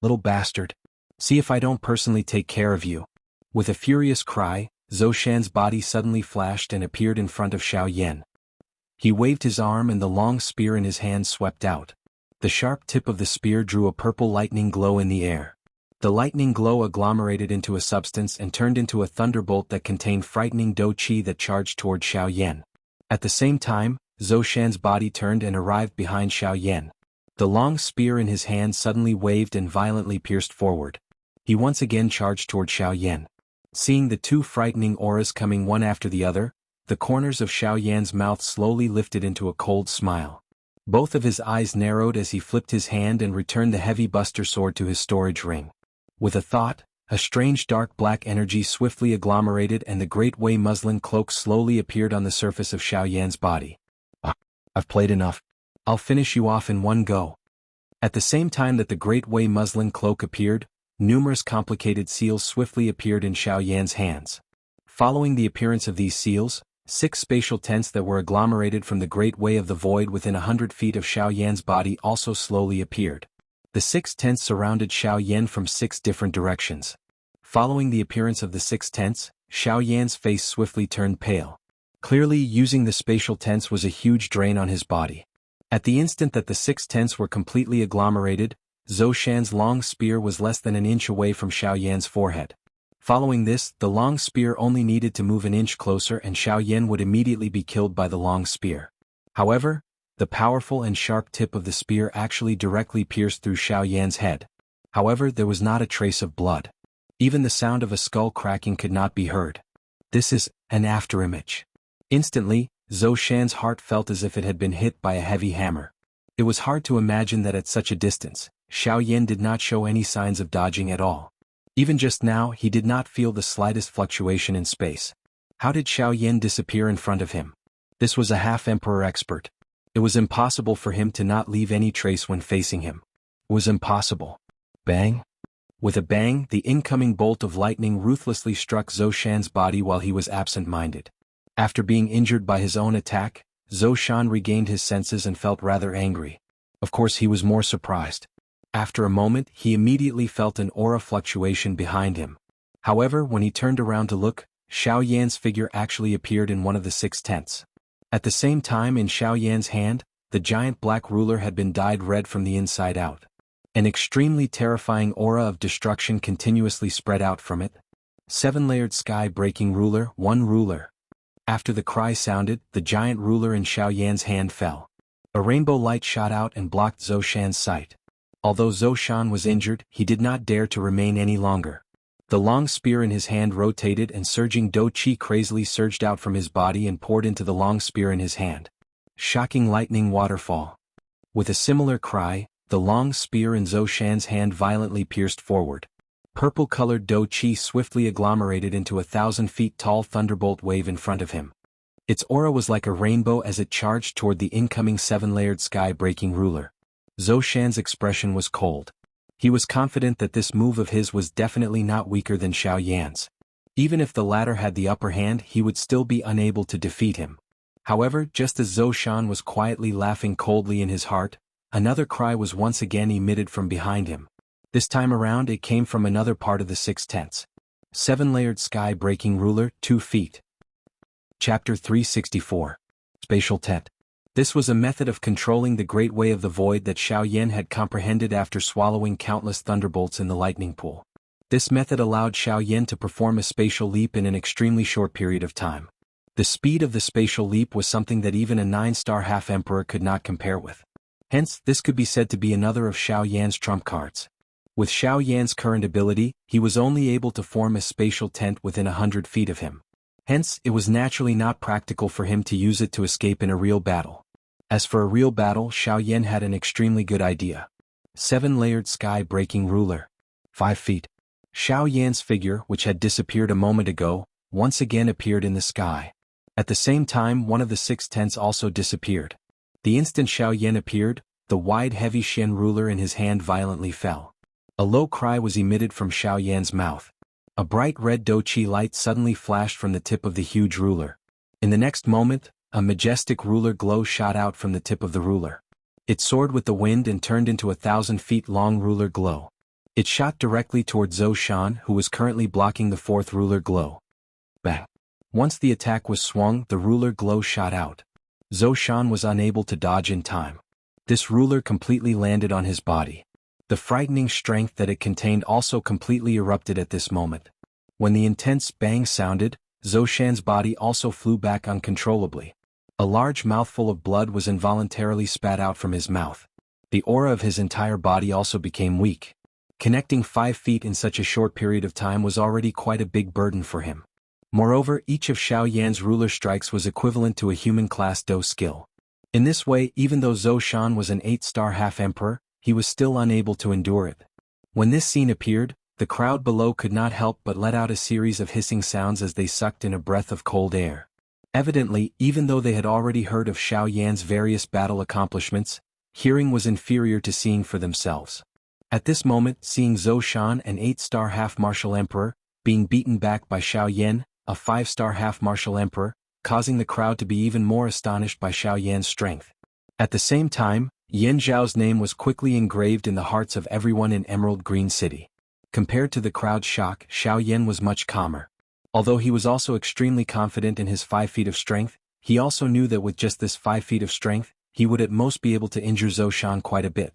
Little bastard. See if I don't personally take care of you. With a furious cry, Zhou Shan's body suddenly flashed and appeared in front of Xiaoyan. He waved his arm and the long spear in his hand swept out. The sharp tip of the spear drew a purple lightning glow in the air. The lightning glow agglomerated into a substance and turned into a thunderbolt that contained frightening dou qi that charged toward Xiaoyan. At the same time, Zhou Shan's body turned and arrived behind Xiaoyan. The long spear in his hand suddenly waved and violently pierced forward. He once again charged toward Xiaoyan. Seeing the 2 frightening auras coming one after the other, the corners of Xiaoyan's mouth slowly lifted into a cold smile. Both of his eyes narrowed as he flipped his hand and returned the heavy buster sword to his storage ring. With a thought, a strange dark black energy swiftly agglomerated and the Great Way muslin cloak slowly appeared on the surface of Xiaoyan's body. I've played enough. I'll finish you off in one go. At the same time that the Great Way muslin cloak appeared, numerous complicated seals swiftly appeared in Xiaoyan's hands. Following the appearance of these seals, 6 spatial tents that were agglomerated from the Great Way of the Void within 100 feet of Xiaoyan's body also slowly appeared. The 6 tents surrounded Xiaoyan from 6 different directions. Following the appearance of the 6 tents, Xiaoyan's face swiftly turned pale. Clearly, using the spatial tents was a huge drain on his body. At the instant that the 6 tents were completely agglomerated, Zhou Shan's long spear was less than an inch away from Xiaoyan's forehead. Following this, the long spear only needed to move an inch closer and Xiaoyan would immediately be killed by the long spear. However, the powerful and sharp tip of the spear actually directly pierced through Xiaoyan's head. However, there was not a trace of blood. Even the sound of a skull cracking could not be heard. This is an afterimage. Instantly, Zhou Shan's heart felt as if it had been hit by a heavy hammer. It was hard to imagine that at such a distance, Xiaoyan did not show any signs of dodging at all. Even just now, he did not feel the slightest fluctuation in space. How did Xiao Yan disappear in front of him? This was a half-emperor expert. It was impossible for him to not leave any trace when facing him. It was impossible. Bang! With a bang, the incoming bolt of lightning ruthlessly struck Zhou Shan's body while he was absent-minded. After being injured by his own attack, Zhou Shan regained his senses and felt rather angry. Of course he was more surprised. After a moment he immediately felt an aura fluctuation behind him. However, when he turned around to look, Xiao Yan's figure actually appeared in one of the 6 tents. At the same time, in Xiao Yan's hand, the giant black ruler had been dyed red from the inside out. An extremely terrifying aura of destruction continuously spread out from it. 7-layered sky-breaking ruler, 1 ruler. After the cry sounded, the giant ruler in Xiao Yan's hand fell. A rainbow light shot out and blocked Zhou Shan's sight. Although Zhou Shan was injured, he did not dare to remain any longer. The long spear in his hand rotated and surging Do Qi crazily surged out from his body and poured into the long spear in his hand. Shocking lightning waterfall. With a similar cry, the long spear in Zhou Shan's hand violently pierced forward. Purple-colored Do Qi swiftly agglomerated into a 1,000-feet-tall thunderbolt wave in front of him. Its aura was like a rainbow as it charged toward the incoming 7-layered sky-breaking ruler. Zhou Shan's expression was cold. He was confident that this move of his was definitely not weaker than Xiao Yan's. Even if the latter had the upper hand, he would still be unable to defeat him. However, just as Zhou Shan was quietly laughing coldly in his heart, another cry was once again emitted from behind him. This time around it came from another part of the 6 tents. 7-layered sky-breaking ruler, 2 feet. Chapter 364. Spatial Tent. This was a method of controlling the Great Way of the Void that Xiao Yan had comprehended after swallowing countless thunderbolts in the lightning pool. This method allowed Xiao Yan to perform a spatial leap in an extremely short period of time. The speed of the spatial leap was something that even a 9-star half-emperor could not compare with. Hence, this could be said to be another of Xiao Yan's trump cards. With Xiao Yan's current ability, he was only able to form a spatial tent within 100 feet of him. Hence, it was naturally not practical for him to use it to escape in a real battle. As for a real battle, Xiao Yan had an extremely good idea. 7-layered sky-breaking ruler. 5 feet. Xiao Yan's figure, which had disappeared a moment ago, once again appeared in the sky. At the same time, one of the 6 tents also disappeared. The instant Xiao Yan appeared, the wide heavy Xian ruler in his hand violently fell. A low cry was emitted from Xiao Yan's mouth. A bright red Do Qi light suddenly flashed from the tip of the huge ruler. In the next moment, a majestic ruler glow shot out from the tip of the ruler. It soared with the wind and turned into a 1,000-feet-long ruler glow. It shot directly toward Zhou Shan, who was currently blocking the 4th ruler glow. Bang! Once the attack was swung, the ruler glow shot out. Zhou Shan was unable to dodge in time. This ruler completely landed on his body. The frightening strength that it contained also completely erupted at this moment. When the intense bang sounded, Zhou Shan's body also flew back uncontrollably. A large mouthful of blood was involuntarily spat out from his mouth. The aura of his entire body also became weak. Connecting 5 feet in such a short period of time was already quite a big burden for him. Moreover, each of Xiao Yan's ruler strikes was equivalent to a human-class Do skill. In this way, even though Zhou Shan was an 8-star half-emperor, he was still unable to endure it. When this scene appeared, the crowd below could not help but let out a series of hissing sounds as they sucked in a breath of cold air. Evidently, even though they had already heard of Xiao Yan's various battle accomplishments, hearing was inferior to seeing for themselves. At this moment, seeing Zhou Shan, an 8-star half-martial emperor, being beaten back by Xiao Yan, a 5-star half-martial emperor, causing the crowd to be even more astonished by Xiao Yan's strength. At the same time, Yan Zhao's name was quickly engraved in the hearts of everyone in Emerald Green City. Compared to the crowd's shock, Xiao Yan was much calmer. Although he was also extremely confident in his 5 feet of strength, he also knew that with just this 5 feet of strength, he would at most be able to injure Zhou Shan quite a bit.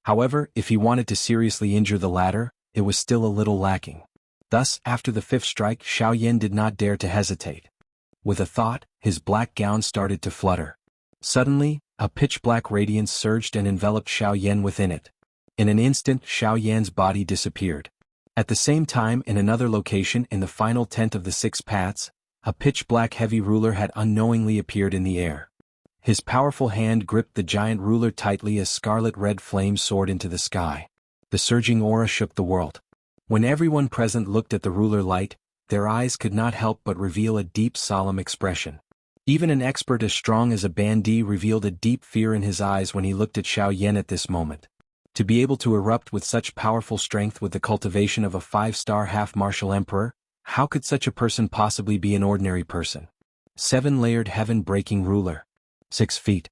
However, if he wanted to seriously injure the latter, it was still a little lacking. Thus, after the 5th strike, Xiao Yan did not dare to hesitate. With a thought, his black gown started to flutter. Suddenly, a pitch-black radiance surged and enveloped Xiao Yan within it. In an instant, Xiao Yan's body disappeared. At the same time, in another location in the final tent of the 6 paths, a pitch-black heavy ruler had unknowingly appeared in the air. His powerful hand gripped the giant ruler tightly as scarlet-red flames soared into the sky. The surging aura shook the world. When everyone present looked at the ruler light, their eyes could not help but reveal a deep solemn expression. Even an expert as strong as a bandit revealed a deep fear in his eyes when he looked at Xiaoyan at this moment. To be able to erupt with such powerful strength with the cultivation of a 5-star half-martial emperor, how could such a person possibly be an ordinary person? 7-layered heaven-breaking ruler. 6 feet.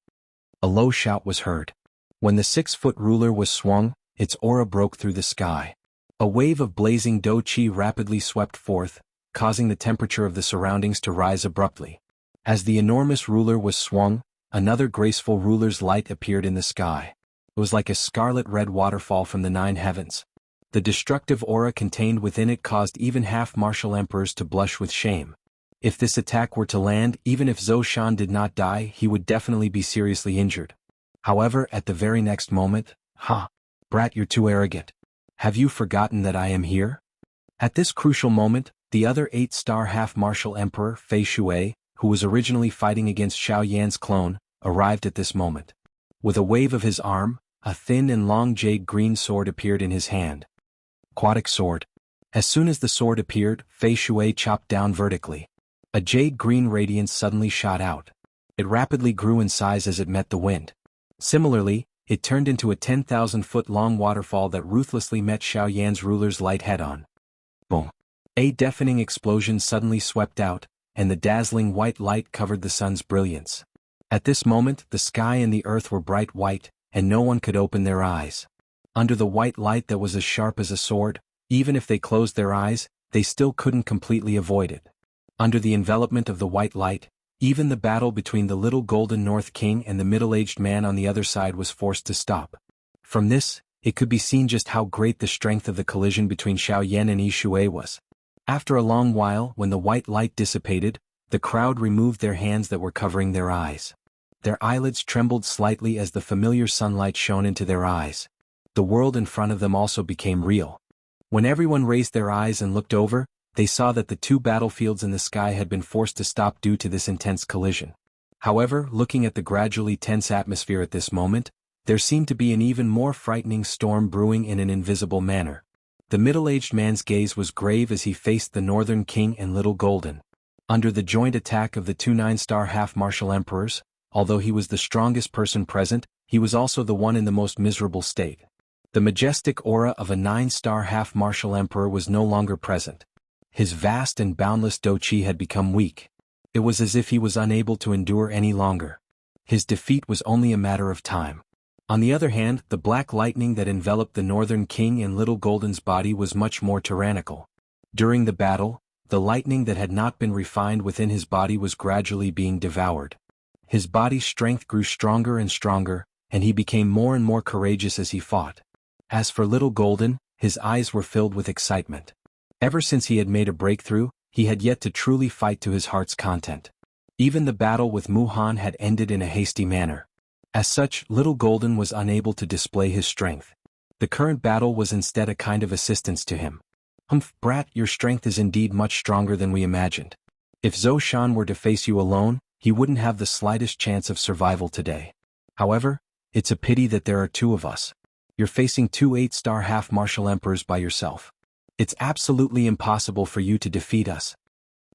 A low shout was heard. When the 6-foot ruler was swung, its aura broke through the sky. A wave of blazing do qi rapidly swept forth, causing the temperature of the surroundings to rise abruptly. As the enormous ruler was swung, another graceful ruler's light appeared in the sky. It was like a scarlet-red waterfall from the 9 heavens. The destructive aura contained within it caused even half-martial emperors to blush with shame. If this attack were to land, even if Zhou Shan did not die, he would definitely be seriously injured. However, at the very next moment, brat, you're too arrogant. Have you forgotten that I am here? At this crucial moment, the other 8-star half-martial emperor, Fei Shui, who was originally fighting against Xiaoyan's clone, arrived at this moment. With a wave of his arm, a thin and long jade-green sword appeared in his hand. Aquatic sword. As soon as the sword appeared, Fei Shui chopped down vertically. A jade-green radiance suddenly shot out. It rapidly grew in size as it met the wind. Similarly, it turned into a 10,000-foot-long waterfall that ruthlessly met Xiaoyan's ruler's light head-on. Boom! A deafening explosion suddenly swept out, and the dazzling white light covered the sun's brilliance. At this moment, the sky and the earth were bright white, and no one could open their eyes. Under the white light that was as sharp as a sword, even if they closed their eyes, they still couldn't completely avoid it. Under the envelopment of the white light, even the battle between the little golden North King and the middle-aged man on the other side was forced to stop. From this, it could be seen just how great the strength of the collision between Xiaoyan and Yi Shui was. After a long while, when the white light dissipated, the crowd removed their hands that were covering their eyes. Their eyelids trembled slightly as the familiar sunlight shone into their eyes. The world in front of them also became real. When everyone raised their eyes and looked over, they saw that the 2 battlefields in the sky had been forced to stop due to this intense collision. However, looking at the gradually tense atmosphere at this moment, there seemed to be an even more frightening storm brewing in an invisible manner. The middle-aged man's gaze was grave as he faced the Northern King and Little Golden. Under the joint attack of the 2 9-star half-martial emperors, although he was the strongest person present, he was also the one in the most miserable state. The majestic aura of a 9-star half-martial emperor was no longer present. His vast and boundless do qi had become weak. It was as if he was unable to endure any longer. His defeat was only a matter of time. On the other hand, the black lightning that enveloped the Northern King and Little Golden's body was much more tyrannical. During the battle, the lightning that had not been refined within his body was gradually being devoured. His body's strength grew stronger and stronger, and he became more and more courageous as he fought. As for Little Golden, his eyes were filled with excitement. Ever since he had made a breakthrough, he had yet to truly fight to his heart's content. Even the battle with Muhan had ended in a hasty manner. As such, Little Golden was unable to display his strength. The current battle was instead a kind of assistance to him. Brat, your strength is indeed much stronger than we imagined. If Zhou Shan were to face you alone, he wouldn't have the slightest chance of survival today. However, it's a pity that there are 2 of us. You're facing 2 8-star half-martial emperors by yourself. It's absolutely impossible for you to defeat us.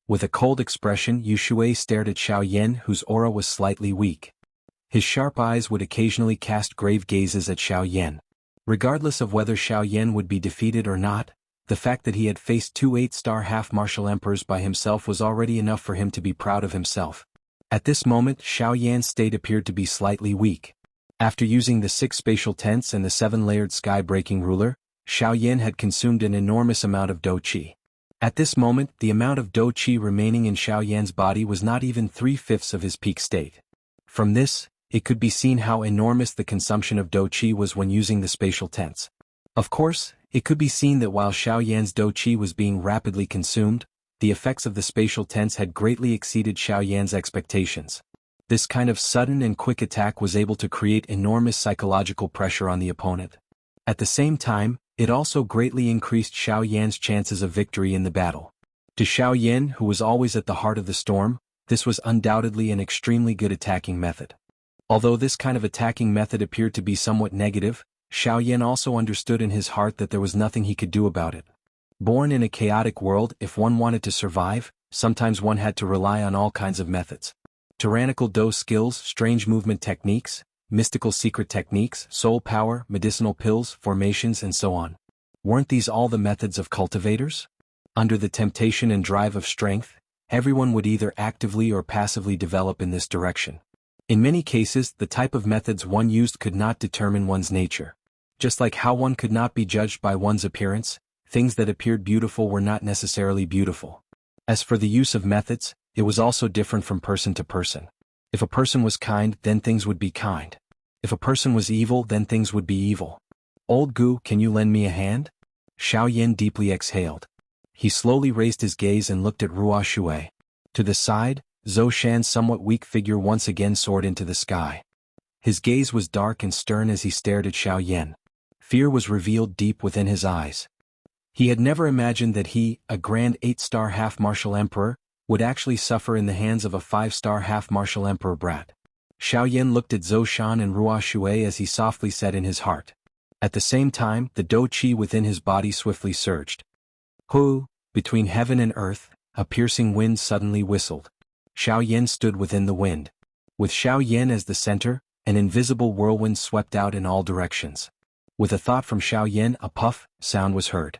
With a cold expression, Yi Shui stared at Xiaoyan, whose aura was slightly weak. His sharp eyes would occasionally cast grave gazes at Xiaoyan. Regardless of whether Xiaoyan would be defeated or not, the fact that he had faced 2 8-star half-martial emperors by himself was already enough for him to be proud of himself. At this moment, Xiaoyan's state appeared to be slightly weak. After using the 6 spatial tents and the 7-layered sky-breaking ruler, Xiaoyan had consumed an enormous amount of do qi. At this moment, the amount of do qi remaining in Xiaoyan's body was not even 3/5 of his peak state. From this, it could be seen how enormous the consumption of do qi was when using the spatial tents. Of course, it could be seen that while Xiaoyan's do qi was being rapidly consumed, the effects of the spatial tents had greatly exceeded Xiaoyan's expectations. This kind of sudden and quick attack was able to create enormous psychological pressure on the opponent. At the same time, it also greatly increased Xiaoyan's chances of victory in the battle. To Xiaoyan, who was always at the heart of the storm, this was undoubtedly an extremely good attacking method. Although this kind of attacking method appeared to be somewhat negative, Xiaoyan also understood in his heart that there was nothing he could do about it. Born in a chaotic world, if one wanted to survive, sometimes one had to rely on all kinds of methods. Tyrannical dose skills, strange movement techniques, mystical secret techniques, soul power, medicinal pills, formations and so on. Weren't these all the methods of cultivators? Under the temptation and drive of strength, everyone would either actively or passively develop in this direction. In many cases, the type of methods one used could not determine one's nature. Just like how one could not be judged by one's appearance, things that appeared beautiful were not necessarily beautiful. As for the use of methods, it was also different from person to person. If a person was kind, then things would be kind. If a person was evil, then things would be evil. Old Gu, can you lend me a hand? Xiaoyan deeply exhaled. He slowly raised his gaze and looked at Ruo Shui. To the side, Zhou Shan's somewhat weak figure once again soared into the sky. His gaze was dark and stern as he stared at Xiaoyan. Fear was revealed deep within his eyes. He had never imagined that he, a grand 8-star half-martial emperor, would actually suffer in the hands of a 5-star half-martial emperor brat. Xiaoyan looked at Zhou Shan and Ruo Shui as he softly said in his heart. At the same time, the dou qi within his body swiftly surged. Hu, between heaven and earth, a piercing wind suddenly whistled. Xiaoyan stood within the wind. With Xiaoyan as the center, an invisible whirlwind swept out in all directions. With a thought from Xiaoyan, a puff sound was heard.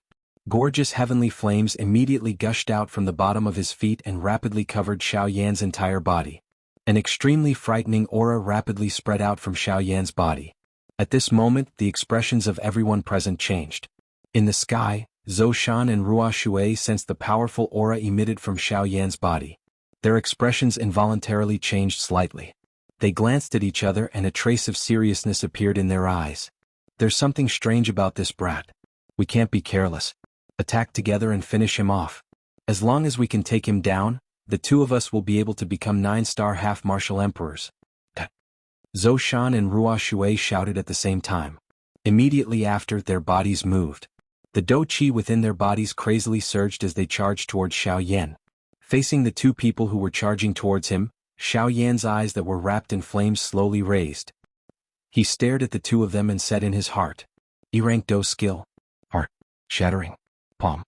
Gorgeous heavenly flames immediately gushed out from the bottom of his feet and rapidly covered Xiaoyan's entire body. An extremely frightening aura rapidly spread out from Xiaoyan's body. At this moment, the expressions of everyone present changed. In the sky, Zhou Shan and Ruo Shui sensed the powerful aura emitted from Xiaoyan's body. Their expressions involuntarily changed slightly. They glanced at each other and a trace of seriousness appeared in their eyes. There's something strange about this brat. We can't be careless. Attack together and finish him off. As long as we can take him down, the two of us will be able to become 9-star half-martial emperors. Zhou Shan and Ruo Shui shouted at the same time. Immediately after, their bodies moved. The dou qi within their bodies crazily surged as they charged towards Xiaoyan. Facing the two people who were charging towards him, Xiaoyan's eyes that were wrapped in flames slowly raised. He stared at the two of them and said in his heart, E-rank dou skill. Heart. Shattering. Palm.